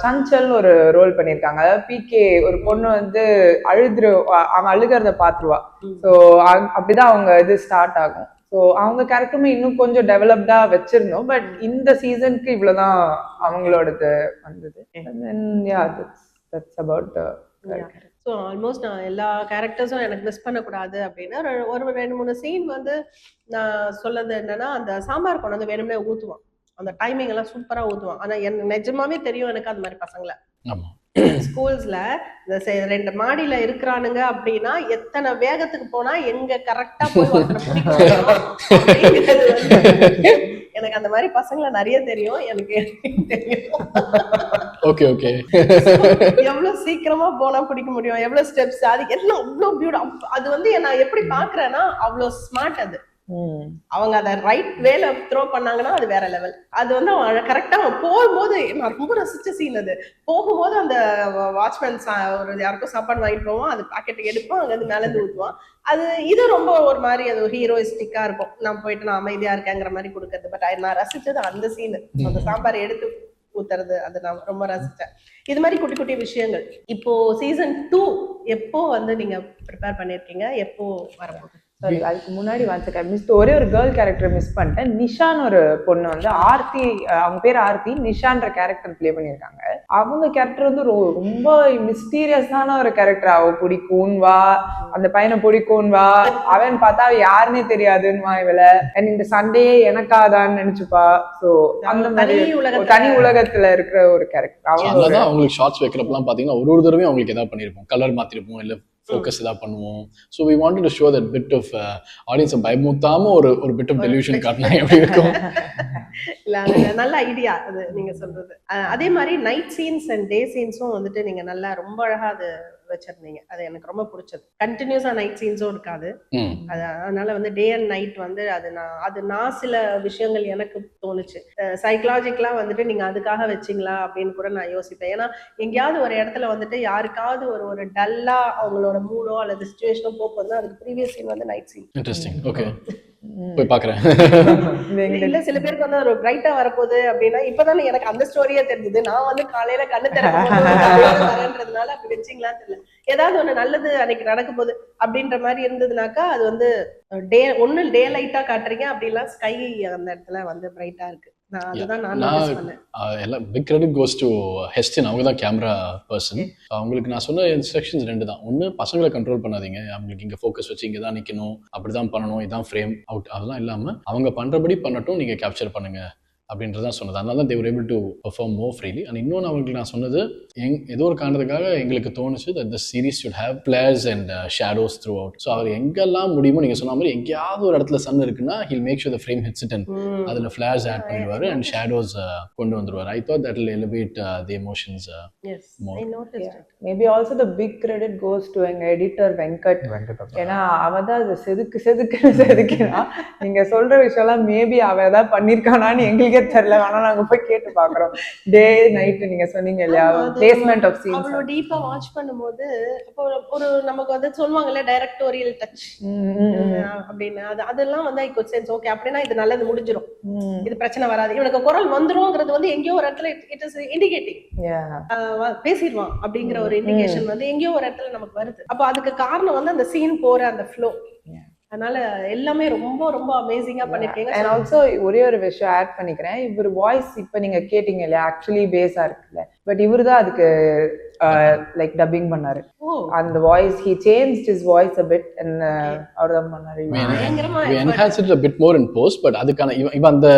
சஞ்சல் ஒரு ரோல் பண்ணியிருக்காங்க. அதாவது பிகே ஒரு பொண்ணு வந்து அவன் அழுகிறத பாத்துருவா. ஸோ அப்படிதான் அவங்க இது ஸ்டார்ட் ஆகும். ஸோ அவங்க கேரக்டருமே இன்னும் கொஞ்சம் டெவலப்டா வச்சிருந்தோம். பட் இந்த சீசனுக்கு இவ்வளவுதான் அவங்களோடது வந்தது. ஸோ ஆல்மோஸ்ட் நான் எல்லா கேரக்டர்ஸும் எனக்கு மிஸ் பண்ணக்கூடாது அப்படின்னா ஒரு 2-3 சீன் வந்து நான் சொல்லது என்னன்னா, அந்த சாம்பார் கொண்டு வந்து வேணும்னே ஊற்றுவான். அந்த டைமிங் எல்லாம் சூப்பரா ஊற்றுவான். ஆனா எனக்கு நிஜமாவே தெரியும் எனக்கு அந்த மாதிரி பசங்களை ஸ்கூல்ஸ்ல இந்த 2 மாடியில இருக்கிறானுங்க அப்படின்னா எத்தனை வேகத்துக்கு போனா எங்க கரெக்டா போய் எனக்கு அந்த மாதிரி பசங்களை நிறைய தெரியும். எனக்கு எவ்வளவு சீக்கிரமா போனா பிடிக்க முடியும், எவ்வளவு ஸ்டெப்ஸ், அது எல்லாம் அவ்வளவு பியூட்டிஃபுல். அது வந்து நான் எப்படி பாக்குறேன்னா அவ்வளவு ஸ்மார்ட். அது அவங்க அதை ரைட் வேல த்ரோ பண்ணாங்கன்னா அது வேற லெவல். அது வந்து அவன் கரெக்டா போகும்போது நான் ரொம்ப ரசிச்ச சீன். அது போகும்போது அந்த வாட்ச்மேன் ஒரு யாருக்கும் சாப்பாடு வாங்கிட்டு போவான், அது பாக்கெட்டுக்கு எடுப்பான், அங்க இருந்து மேல இருந்து ஊற்றுவான். இது ரொம்ப ஒரு மாதிரி அது ஹீரோயிஸ்டிக்கா இருக்கும். நான் போயிட்டு நான் அமைதியா இருக்கேங்கிற மாதிரி கொடுக்கறது. பட் நான் ரசிச்சது அந்த சீன், அந்த சாம்பார் எடுத்து ஊத்துறது. அது நான் ரொம்ப ரசிச்சேன். இது மாதிரி குட்டி குட்டி விஷயங்கள். இப்போ சீசன் 2 எப்போ வந்து நீங்க ப்ரிப்பேர் பண்ணிருக்கீங்க, எப்போ வரப்போகுது? சாரி, அதுக்கு முன்னாடி ஒரே ஒரு கேர்ள் கேரக்டர் மிஸ் பண்ணிட்டேன். நிஷான்னு ஒரு பொண்ணு வந்து ஆர்த்தி, அவங்க பேர் ஆர்த்தி, நிஷான்ற கேரக்டர் பிளே பண்ணியிருக்காங்க. அவங்க கேரக்டர் வந்து ரொம்ப மிஸ்டீரியஸான ஒரு கேரக்டர். அவ பிடிக்கும்வா, அந்த பையனை பிடிக்கும்வா, அவன் பார்த்தா அவ யாருன்னே தெரியாதுன்னுவா இவள. இந்த சண்டையே எனக்காதான்னு நினைச்சுப்பா. ஸோ அந்த மாதிரி தனி உலகத்துல இருக்கிற ஒரு கேரக்டர். அவங்களுக்கு ஷார்ட்ஸ் வைக்கிறப்பெல்லாம் பாத்தீங்கன்னா ஒரு தடவை அவங்களுக்கு ஏதாவது பண்ணிருப்போம், கலர் மாத்திருப்போம், இல்ல ஃபோக்கஸ் ஏதாவது பண்ணுவோம். So we wanted to show that bit of ஆடியன்ஸை பயமுத்தாம ஒரு பிட் ஆஃப் டெலிவிஷன் காட்டினா எப்படி இருக்கும். இல்ல நல்ல ஐடியா அது நீங்க சொல்றது. அதே மாதிரி நைட் சீன்ஸ் அண்ட் டே சீன்ஸும் வந்துட்டு நீங்க நல்லா ரொம்ப அழகா அது வச்சிருந்தீங்க. அது எனக்கு ரொம்ப பிடிச்சது. கண்டினியூஸா நைட் சீன்ஸும் இருக்காது. ம் அதனால வந்து டே அண்ட் நைட் வந்து அது நான் சில விஷயங்கள் எனக்கு தோணுச்சு. சைக்கலாஜிக்கலா வந்துட்டு நீங்க அதுக்காக வச்சீங்களா அப்படின்னு கூட நான் யோசிப்பேன். ஏன்னா எங்கேயாவது ஒரு இடத்துல வந்துட்டு யாருக்காவது ஒரு டல்லா அவங்களோட மூடோ அல்லது சுச்சுவேஷனோ போகுதுன்னா அதுக்கு ப்ரீவியஸ் சீன் வந்து நைட் சீன். இன்ட்ரெஸ்டிங். ஓகே, போய் பார்க்குறேன். இல்ல சில பேருக்கு வந்து ஒரு பிரைட்டா வரப்போகுது அப்படின்னா இப்பதானே எனக்கு அந்த ஸ்டோரியே தெரிஞ்சது. நான் வந்து காலையில கண்ணு திறக்கிறதுனால அப்படி வச்சீங்களான்னு தெரியல. ஏதாவது ஒண்ணு நல்லது அன்னைக்கு நடக்கும் போது அப்படின்ற மாதிரி இருந்ததுனாக்கா அது வந்து ஒண்ணு டே லைட்டா காட்டுறீங்க, அப்படி எல்லாம் ஸ்கை அந்த இடத்துல வந்து பிரைட்டா இருக்கு. அதுதான் நான் நோட்டீஸ் பண்ணேன். எல்லாம் பிக் கிரெடிட் கோஸ் டு ஹெஸ்டின். அவங்க தான் கேமரா பர்சன். அவங்களுக்கு நான் சொன்ன இன்ஸ்ட்ரக்ஷன்ஸ் 2 தான். ஒன்று, பசங்களை கண்ட்ரோல் பண்ணாதீங்க, அவங்களுக்கு இங்கே ஃபோக்கஸ் வச்சு இங்கே தான் நிற்கணும், அப்படி தான் பண்ணணும், இதான் ஃப்ரேம் அவுட், அதெல்லாம் இல்லாமல் அவங்க பண்ணுறபடி பண்ணட்டும், நீங்கள் கேப்சர் பண்ணுங்க அப்படின்றதான் சொன்னது. அதனால தான் they're able to perform more freely. And இன்னொன்று அவங்களுக்கு நான் சொன்னது, ஏதோ ஒரு காரணத்துக்காக எங்களுக்கு தோணுச்சு that the series should have flares and shadows throughout. So அவர் எங்கெல்லாம் முடியுமோ நீங்கள் சொன்ன மாதிரி எங்கேயாவது ஒரு இடத்துல சன் இருக்குன்னா he'll make sure the frame hits it and அதில் ஃபிளேர்ஸ் ஆட் பண்ணிடுவார் அண்ட் ஷேடோஸ் கொண்டு வந்துடுவார். I thought that will elevate the emotions more. Maybe also the big credit goes to எங்க எடிட்டர் வெங்கட். ஏன்னா அவ தான் அது செதுக்குனா நீங்க சொல்ற விஷயம்லாம் மேபி அவ ஏதாவது பண்ணிருக்கானான்னு எங்களுக்கே தெரியல. ஆனா நாங்க போய் கேட்டு பாக்குறோம் டே நைட். நீங்க சொன்னீங்க இல்லையா பிளேஸ்மெண்ட் ஆஃப் சீன்ஸ், அவ்வளவு டீப்பா வாட்ச் பண்ணும்போது அப்போ ஒரு நமக்கு வந்து சொல்லுவாங்கல்ல டைரக்டோரியல் டச் அப்படின்னு, அதெல்லாம் வந்து ஐ குட் சென்ஸ். ஓகே, அப்படின்னா இது நல்லது முடிஞ்சிரும், இது பிரச்சனை வராது, இவனுக்கு குரல் வந்துரும்ங்கிறது வந்து எங்கேயோ ஒரு இடத்துல இட் இஸ் இண்டிகேட்டிங். பேசிடுவான் அப்படிங்கிற ஒரு இண்டிகேஷன் வந்து எங்கேயோ ஒரு இடத்துல நமக்கு வருது. அப்போ அதுக்கு காரணம் வந்து அந்த சீன் போற அந்த ஃப்ளோ. அதனால எல்லாமே ரொம்ப ரொம்ப அமேசிங்கா பண்ணிருக்கீங்க. அண்ட் ஆல்சோ ஒரே ஒரு விஷயம் ஆட் பண்ணிக்கிறேன். இவர் வாய்ஸ் இப்ப நீங்க கேட்டீங்க இல்லையா, ஆக்சுவலி பேஸா இருக்குல்ல, பட் இவரு தான் அதுக்கு லைக் டப்பிங் பண்ணாரு. அந்த voice he changed his voice a bit and அவர் தான் பண்ணாரு. we enhanced it a bit more in post, but அதுக்கான இவன் அந்த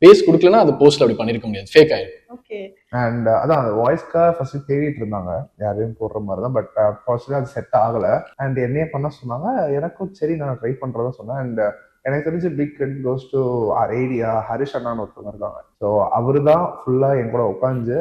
பேஸ் கொடுக்கலனா அது போஸ்ட்ல அப்படி பண்ணிருக்க முடியாது, ஃபேக் ஆயிடும். ஓகே. அண்ட் அதான் அந்த வாய்ஸ்க்காக ஃபர்ஸ்ட் தேடிட்டு இருந்தாங்க யாரையும் போடுற மாதிரி தான். பட் ஃபர்ஸ்ட்ல அது செட் ஆகல. அண்ட் என்னையே பண்ண சொன்னாங்க. எனக்கும் சரி நான் ட்ரை பண்றதா சொன்னேன். அண்ட் எனக்கு தெரிஞ்ச big credit goes to idea Harish அண்ணான்னு ஒருத்தவங்க இருக்காங்க. ஸோ அவரு தான் ஃபுல்லா என் கூட உட்காந்து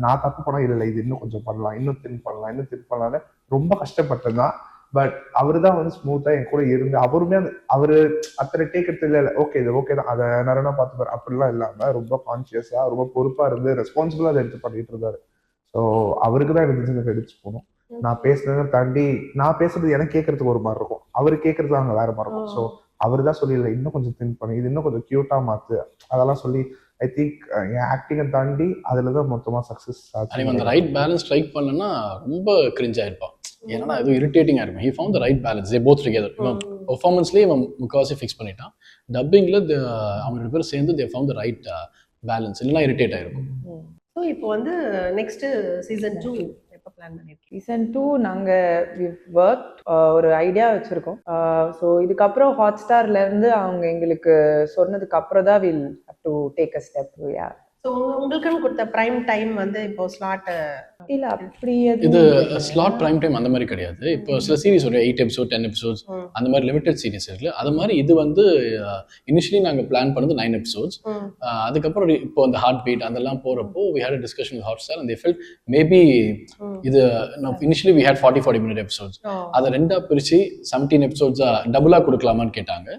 நான் தப்பு பண்ண இல்லை, இது இன்னும் கொஞ்சம் பண்ணலாம், இன்னும் தின் பண்ணலாம்னு ரொம்ப கஷ்டப்பட்டேன் தான். பட் அவரு தான் வந்து ஸ்மூத்தா என் கூட இருந்து அவருமே அவரு அத்தனை டேக் எடுத்து இல்லை ஓகே இது ஓகே தான் அதை நேரம் பார்த்துப்பாரு அப்படிலாம் இல்லாம ரொம்ப கான்சியஸா ரொம்ப பொறுப்பா இருந்து ரெஸ்பான்சிபிளா அதை எடுத்து பண்ணிட்டு இருந்தாரு. ஸோ அவருக்கு தான் எனக்கு கிரெடிட்ஸ் போகணும். நான் பேசுறதை தாண்டி நான் பேசுறது எனக்கு கேட்கறதுக்கு ஒரு மாதிரி இருக்கும், அவரு கேட்கறது அங்க வேற மாதிரி இருக்கும். ஸோ அவரு தான் சொல்லி இல்லை இன்னும் கொஞ்சம் திங்க் பண்ணி இது இன்னும் கொஞ்சம் கியூட்டா மாத்து அதெல்லாம் சொல்லி ஐ திங்க் என் ஆக்டிங்கை தாண்டி அதுல தான் மொத்தமா சக்சஸ் ஆச்சு. அந்த ரைட் பேலன்ஸ் ஸ்ட்ரைக் பண்ணலன்னா ரொம்ப கிரிஞ்ச் ஆயிருப்பான். ஏன்னா அது இரிட்டேட்டிங்கா இருக்கும். He found the right balance, they both together. பெர்ஃபார்மன்ஸ்லயே இவன் முக்காவாசி ஃபிக்ஸ் பண்ணிட்டான். டப்பிங்ல அவங்க 2 பேரும் சேர்ந்து they found the right balance, இல்லைன்னா இரிட்டேட் ஆயிருக்கும். ஸோ இப்போ வந்து நெக்ஸ்ட் சீசன் 2 எப்போ பிளான் பண்ணிருக்கீங்க? சீசன் 2 நாங்க ஒரு ஐடியா வச்சிருக்கோம். ஸோ இதுக்கப்புறம் ஹாட்ஸ்டார்ல இருந்து அவங்க எங்களுக்கு சொன்னதுக்கு அப்புறம் தான் will have to take a step. Yeah. So உங்களுக்குன்னு கொடுத்த பிரைம் டைம் வந்து இப்போ ஸ்லாட் இல்ல அப்படி இது ஸ்லாட் பிரைம் டைம் அந்த மாதிரி கிடையாது. இப்போ சில சீரிஸ் ஒரு 8 எபிசோட் 10 எபிசோட்ஸ் அந்த மாதிரி லிமிடெட் சீரிஸ் இருக்குல்ல, அது மாதிரி இது வந்து இனிஷியலி நாங்கள் பிளான் பண்ணது 9 எபிசோட்ஸ். அதுக்கப்புறம் இப்போ அந்த ஹார்ட் பீட் அதெல்லாம் போறப்போ we had a discussion with Hotstar and they felt maybe இது initially we had 40 minute episodes, அதை 2ஆ பிரிச்சு 17 எபிசோட்ஸா டபுளா கொடுக்கலாமான்னு கேட்டாங்க.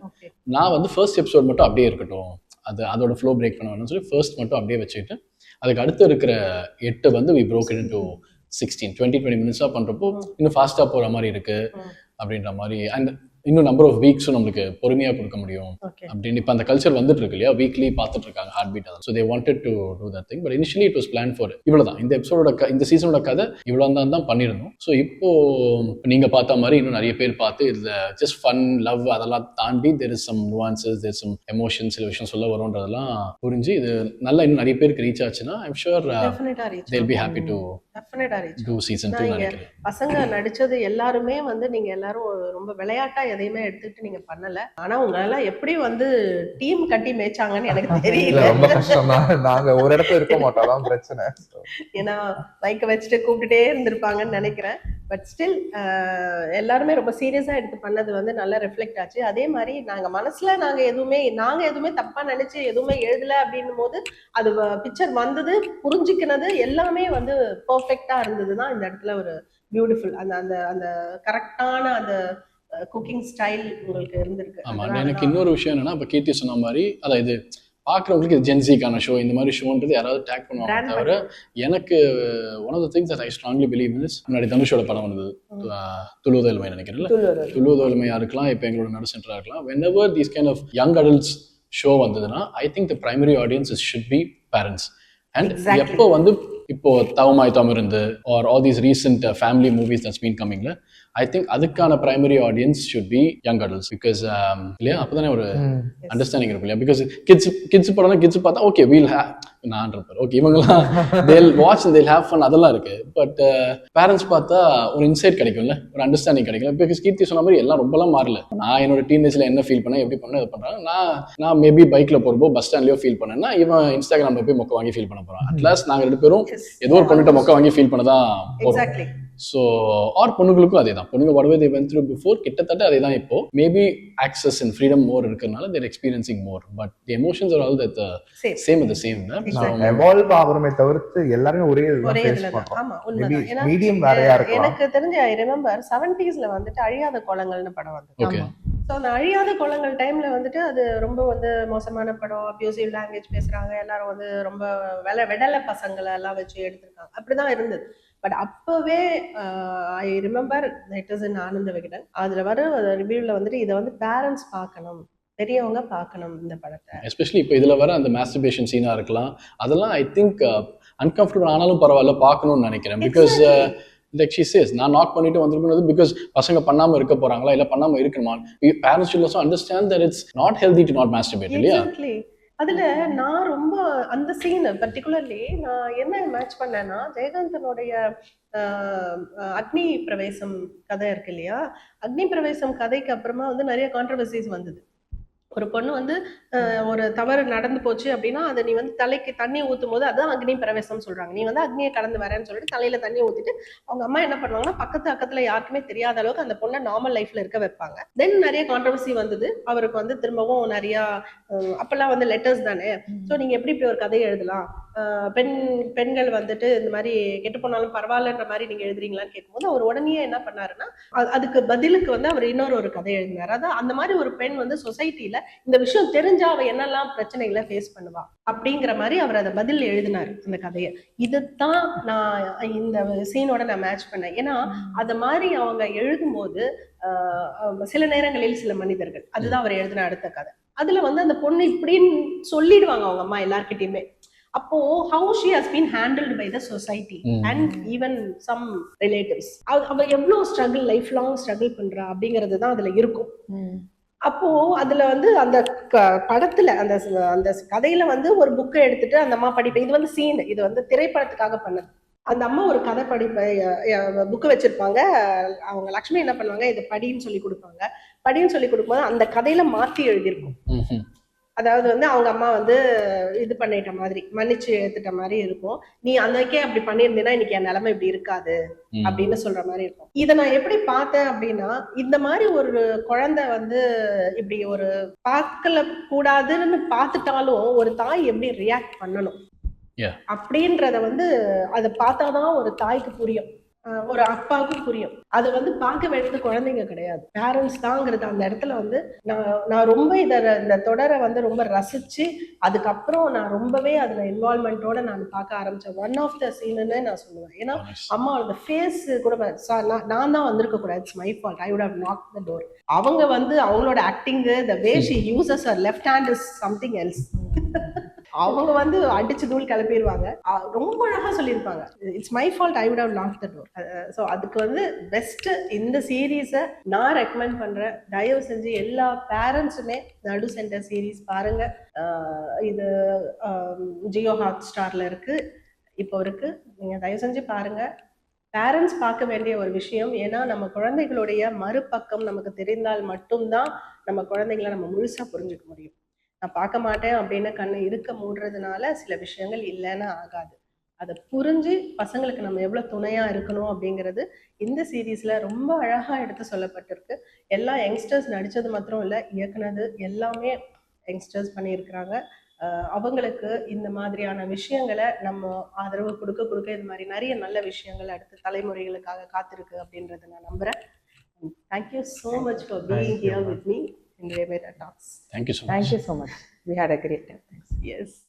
நான் வந்து ஃபர்ஸ்ட் எபிசோட் மட்டும் அப்படியே இருக்கட்டும், அதோட ஃப்ளோ பிரேக் பண்ண வேணும்னு சொல்லி ஃபர்ஸ்ட் மட்டும் அப்படியே வச்சுக்கிட்டு அதுக்கு அடுத்து இருக்கிற 8 வந்து we broke it into 16 20 minutes பண்றப்போ இன்னும் ஃபாஸ்டா போற மாதிரி இருக்கு அப்படின்ற மாதிரி. அண்ட் இன்னும் நம்பர் ஆஃப் வீக்ஸும் நம்மளுக்கு பொறுமையா கொடுக்க முடியும் அப்படின்னு இப்போ அந்த கல்ச்சர் வந்துட்டு இருக்கு இல்லையா, வீக்லி பார்த்துட்டு இருக்காங்க heart beat. So they wanted to do that thing. But initially it was plan for இவ்வளோதான். இந்த எபிசோட இந்த சீசனோட கதை இவ்வளோ தான் பண்ணியிருந்தோம். ஸோ இப்போ நீங்க பார்த்த மாதிரி இன்னும் நிறைய பேர் பார்த்து இதுல ஜஸ்ட் ஃபன் லவ் அதெல்லாம் தாண்டி there is some nuances, there some emotions, சில விஷயம் சொல்ல வரும்ன்றதெல்லாம் புரிஞ்சு இது நல்லா இன்னும் நிறைய பேருக்கு ரீச் ஆச்சுன்னா I'm sure they'll be happy to do season 2 நினைக்கிறேன். பசங்க நடிச்சது எல்லாருமே வந்து நீங்க எல்லாரும் ரொம்ப விளையாட்டா எதையுமே எடுத்துட்டு நீங்க பண்ணல. ஆனா உங்களால எப்படி வந்து டீம் கட்டி மேய்ச்சாங்கன்னு எனக்கு தெரியல. ரொம்ப கஷ்டம் தான். நாங்க ஒரு இடத்துல இருக்க மாட்டோம் பிரச்சனை. ஏன்னா மைக்க வச்சுட்டு கூப்பிட்டுட்டே இருந்திருப்பாங்கன்னு நினைக்கிறேன். பட் ஸ்டில் எல்லாருமே ரொம்ப சீரியஸா எடுத்து பண்ணது வந்து நல்லா ரிஃப்ளெக்ட் ஆச்சு. அதே மாதிரி நாங்க எதுவுமே தப்பா நினைச்சு எதுவுமே எழுதல அப்படின்னும் போது அது பிக்சர் வந்தது புரிஞ்சுக்கினது எல்லாமே வந்து பெர்ஃபெக்டா இருந்ததுதான் இந்த இடத்துல ஒரு பியூட்டிஃபுல். அந்த அந்த அந்த கரெக்டான அந்த குக்கிங் ஸ்டைல் உங்களுக்கு இருந்திருக்கு. ஆமா. அதனால எனக்கு தான் இன்னொரு விஷயம் என்னன்னா, இப்ப கீர்த்தி சொன்ன மாரி, அதான் இது பார்க்குறவங்களுக்கு இது ஜென்ஸிக்கான ஷோ இந்த மாதிரி ஷோன்றது யாராவது டேக் பண்ணுவாங்க brand தவிர, பண்ணுவாங்க. எனக்கு one of the things that I strongly believe in is, முன்னாடி தனுஷோட படம் வந்தது, துளுவதெலுமை நினைக்கிறேன்ல. துள்ளுவர். துளுவதெலுமையா இருக்கலாம், இப்போ எங்களோட நடு சென்டரா இருக்கலாம். whenever these kind of young adults show வந்ததுன்னா, I think the primary audience should be parents. And Exactly. எப்போ வந்து இப்போ Thavamai Thavamirundhu or all these recent family movies that's been கமிங்ல, ஐ திங்க் அதுக்கான primary audience should be young adults. Because இல்லையா, அப்போதானே ஒரு understanding இருக்கும் இல்லையா. பிகாஸ் கிட்ஸ் படம்னா கிட்ஸ் பார்த்தா ஓகே வீல் நான் இருப்பார் ஓகே இவங்கெல்லாம் தேல் வாட்ச் தேல் ஹேவ் ஃபன் அதெல்லாம் இருக்கு. பட் பேரண்ட்ஸ் பார்த்தா ஒரு இன்சைட் கிடைக்கும்ல, ஒரு அண்டர்ஸ்டாண்டிங் கிடைக்கல. பிகாஸ் கீர்த்தி சொன்ன மாதிரி எல்லாம் ரொம்பலாம் மாறல. நான் என்னோட டீனேஜ்ல என்ன ஃபீல் பண்ணேன், எப்படி பண்ணேன், இது பண்றேன். நான் மேபி பைக்ல போறப்போ பஸ் ஸ்டாண்ட்லயோ ஃபீல் பண்ணேன்னா, இவன் இன்ஸ்டாகிராம்ல போய் மொக்க வாங்கி ஃபீல் பண்ண போறான். அட்லாஸ்ட் நாங்க 2 பேரும் ஏதோ ஒரு பொண்ணுகிட்ட மொக்க வாங்கி ஃபீல் பண்ணதான் போறோம். எக்ஸாக்ட்லி. ஸோ ஆர் பொண்ணுங்களுக்கும் அதே தான். பொண்ணுங்க whatever they went through before கிட்டத்தட்ட அதே தான். இப்போ maybe access and freedom more இருக்கிறதுனால they're experiencing more. But the emotions are all that same at the same. Evolve ஆகுறமே தவிர்த்து எல்லாருமே ஒரே இதுதான் ஒரே ஃபேஸ் இதுல தான். பண்றோம். ஆமா, உண்மைதான். ஏன்னா மீடியம் வேறையா இருக்கலாம். எனக்கு தெரிஞ்ச ஐ ரிமெம்பர் 70s வந்துட்டு அழியாத கோலங்கள்னு படம் வந்து. ஓகே. ஸோ அந்த அழியாத கோலங்கள் டைம்ல வந்துட்டு அது ரொம்ப வந்து மோசமான படம், அபியூசிவ் லாங்குவேஜ் பேசுறாங்க, எல்லாரும் வந்து ரொம்ப வெடல பசங்களை எல்லாம் வச்சு எடுத்திருக்காங்க, அப்படிதான் இருந்தது. பட் அப்பவே I remember it is in Ananda Vikatan, அதுல வர ரிவ்யூல வந்துட்டு இதை வந்து பேரண்ட்ஸ் பார்க்கணும், பெரியவங்க பார்க்கணும் இந்த படத்தை. எஸ்பெஷலி இப்போ இதில் வர அந்த மாஸ்டர்பேஷன் சீனாக இருக்கலாம், அதெல்லாம் ஐ திங்க் அன்கம்ஃபர்டபுள் ஆனாலும் பரவாயில்ல பார்க்கணும்னு நினைக்கிறேன். பிகாஸ் லைக் ஷி சேஸ் நான் நாக் பண்ணிட்டு வந்திருக்கிறது பிகாஸ் பசங்க பண்ணாமல் இருக்க போறாங்களா இல்லை பண்ணாமல் இருக்கணுமா. Parents should also understand that it's not healthy to not masturbate இல்லையா. Exactly. அதுல நான் ரொம்ப அந்த சீன் பர்டிகுலர்லி நான் என்ன மேட்ச் பண்ணேன்னா, ஜெயகாந்தனுடைய அக்னி பிரவேசம் கதை இருக்கு இல்லையா, அக்னி பிரவேசம் கதைக்கு அப்புறமா வந்து நிறைய கான்ட்ரவர்சிஸ் வந்தது. ஒரு பொண்ணு வந்து ஒரு தவறு நடந்து போச்சு அப்படின்னா, அதை நீ வந்து தலைக்கு தண்ணி ஊற்றும் போது அதுதான் அக்னி பிரவேசம் சொல்றாங்க. நீ வந்து அக்னியை கடந்து வரேன்னு சொல்லிட்டு தலையில தண்ணி ஊத்திட்டு அவங்க அம்மா என்ன பண்ணுவாங்கன்னா, பக்கத்துல யாருக்குமே தெரியாத அளவுக்கு அந்த பொண்ணை நார்மல் லைஃப்ல இருக்க வைப்பாங்க. தென் நிறைய கான்ட்ரவர்சி வந்தது. அவருக்கு வந்து திரும்பவும் நிறைய அப்பெல்லாம் வந்து லெட்டர்ஸ் தானே, ஸோ நீங்க எப்படி இப்படி ஒரு கதையை எழுதலாம், பெண்கள் வந்துட்டு இந்த மாதிரி கெட்டு போனாலும் பரவாயில்லன்ற மாதிரி நீங்க எழுதுறீங்களான்னு கேட்கும்போது அவர் உடனே என்ன பண்ணாருன்னா, அதுக்கு பதிலுக்கு வந்து அவர் இன்னொரு கதை எழுதினார். அதான் அந்த மாதிரி ஒரு பெண் வந்து சொசைட்டில இந்த விஷயம் தெரிஞ்சா அவ என்னெல்லாம் பிரச்சனைகளை ஃபேஸ் பண்ணுவா அப்படிங்கிற மாதிரி அவர் அதை பதில் எழுதினார் அந்த கதையை. இதுதான் நான் இந்த சீனோட நான் மேட்ச் பண்ணேன். ஏன்னா அந்த மாதிரி அவங்க எழுதும்போது சில நேரங்களில் சில மனிதர்கள், அதுதான் அவர் எழுதின அடுத்த கதை, அதுல வந்து அந்த பொண்ணு இப்படின்னு சொல்லிடுவாங்க அவங்க அம்மா எல்லார்கிட்டயுமே. அப்போ how she has been handled by the society and even some relatives, அவ எவ்வளவு ஸ்ட்ரகிள், லைஃப் லாங் ஸ்ட்ரகிள் பண்றா அப்படிங்கிறது தான் அதுல இருக்கும். அப்போ அதுல வந்து அந்த படத்துல அந்த அந்த கதையில வந்து ஒரு புக்கை எடுத்துட்டு அந்த அம்மா படிப்பேன். இது வந்து சீன், இது வந்து திரைப்படத்துக்காக பண்ணது. அந்த அம்மா ஒரு கதை புக்கு வச்சிருப்பாங்க. அவங்க லக்ஷ்மி என்ன பண்ணுவாங்க, இது படின்னு சொல்லி கொடுப்பாங்க. படின்னு சொல்லி கொடுக்கும்போது அந்த கதையில மாத்தி எழுதியிருக்கும். அதாவது வந்து அவங்க அம்மா வந்து இது பண்ணிட்ட மாதிரி, மன்னிச்சு எடுத்துட்ட மாதிரி இருக்கும். நீ அன்னைக்கே அப்படி பண்ணியிருந்தீங்கன்னா இன்னைக்கு என் நிலைமை இப்படி இருக்காது அப்படின்னு சொல்ற மாதிரி இருக்கும். இதை நான் எப்படி பார்த்தேன் அப்படின்னா, இந்த மாதிரி ஒரு குழந்தை வந்து இப்படி ஒரு பார்க்கல கூடாதுன்னு பார்த்துட்டாலும் ஒரு தாய் எப்படி ரியாக்ட் பண்ணணும் அப்படின்றத வந்து அதை பார்த்தாதான் ஒரு தாய்க்கு புரியும், ஒரு அப்பாவுக்கும் புரியும். அது வந்து பார்க்க வேண்டியது குழந்தைங்க கிடையாது, பேரண்ட்ஸ் தாங்கிறது. அந்த இடத்துல வந்து நான் ரொம்ப இந்த தொடரை வந்து ரொம்ப ரசிச்சு அதுக்கப்புறம் நான் ரொம்பவே அதுல இன்வால்மெண்டோட நான் பார்க்க ஆரம்பிச்சேன். ஒன் ஆஃப் த சீன்னு நான் சொல்லுவேன். ஏன்னா அம்மா அந்த ஃபேஸ் கூட நான் தான் வந்திருக்க கூடாது, it's my fault, I would have knocked the door. அவங்க வந்து அவங்களோட acting, the way she uses her left hand is something else. அவங்க வந்து அடிச்சு தூள் கிளப்பிடுவாங்க. ரொம்ப அழகா சொல்லியிருப்பாங்க, it's my fault, I would have knocked the door. So அதுக்கு வந்து பெஸ்ட் இந்த சீரீஸை நான் ரெக்கமெண்ட் பண்றேன். தயவு செஞ்சு எல்லா பேரண்ட்ஸுமே நடு சென்டர் சீரீஸ் பாருங்க. இது ஜியோ ஹாட் ஸ்டார்ல இருக்கு, இப்போ இருக்கு. நீங்க தயவு செஞ்சு பாருங்க. பேரண்ட்ஸ் பார்க்க வேண்டிய ஒரு விஷயம். ஏன்னா நம்ம குழந்தைகளுடைய மறுபக்கம் நமக்கு தெரிந்தால் மட்டும்தான் நம்ம குழந்தைகளை நம்ம முழுசா புரிஞ்சுக்க முடியும். நான் பார்க்க மாட்டேன் அப்படின்னு கண்ணை இருக்க மூடுறதுனால சில விஷயங்கள் இல்லைன்னு ஆகாது. அதை புரிஞ்சு பசங்களுக்கு நம்ம எவ்வளவு துணையா இருக்கணும் அப்படிங்கிறது இந்த சீரீஸ்ல ரொம்ப அழகா எடுத்து சொல்லப்பட்டிருக்கு. எல்லா யங்ஸ்டர்ஸ் நடிச்சது மாத்திரம் இல்லை, இயக்குனது எல்லாமே யங்ஸ்டர்ஸ் பண்ணியிருக்கிறாங்க. அவங்களுக்கு இந்த மாதிரியான விஷயங்களை நம்ம ஆதரவு கொடுக்க கொடுக்க இது மாதிரி நிறைய நல்ல விஷயங்கள் அடுத்த தலைமுறைகளுக்காக காத்திருக்கு அப்படின்றத நான் நம்புறேன். Thank you so much for being here with me in Remera Talks. Thank you so much. Thank you so much. We had a great time. Thanks. Yes.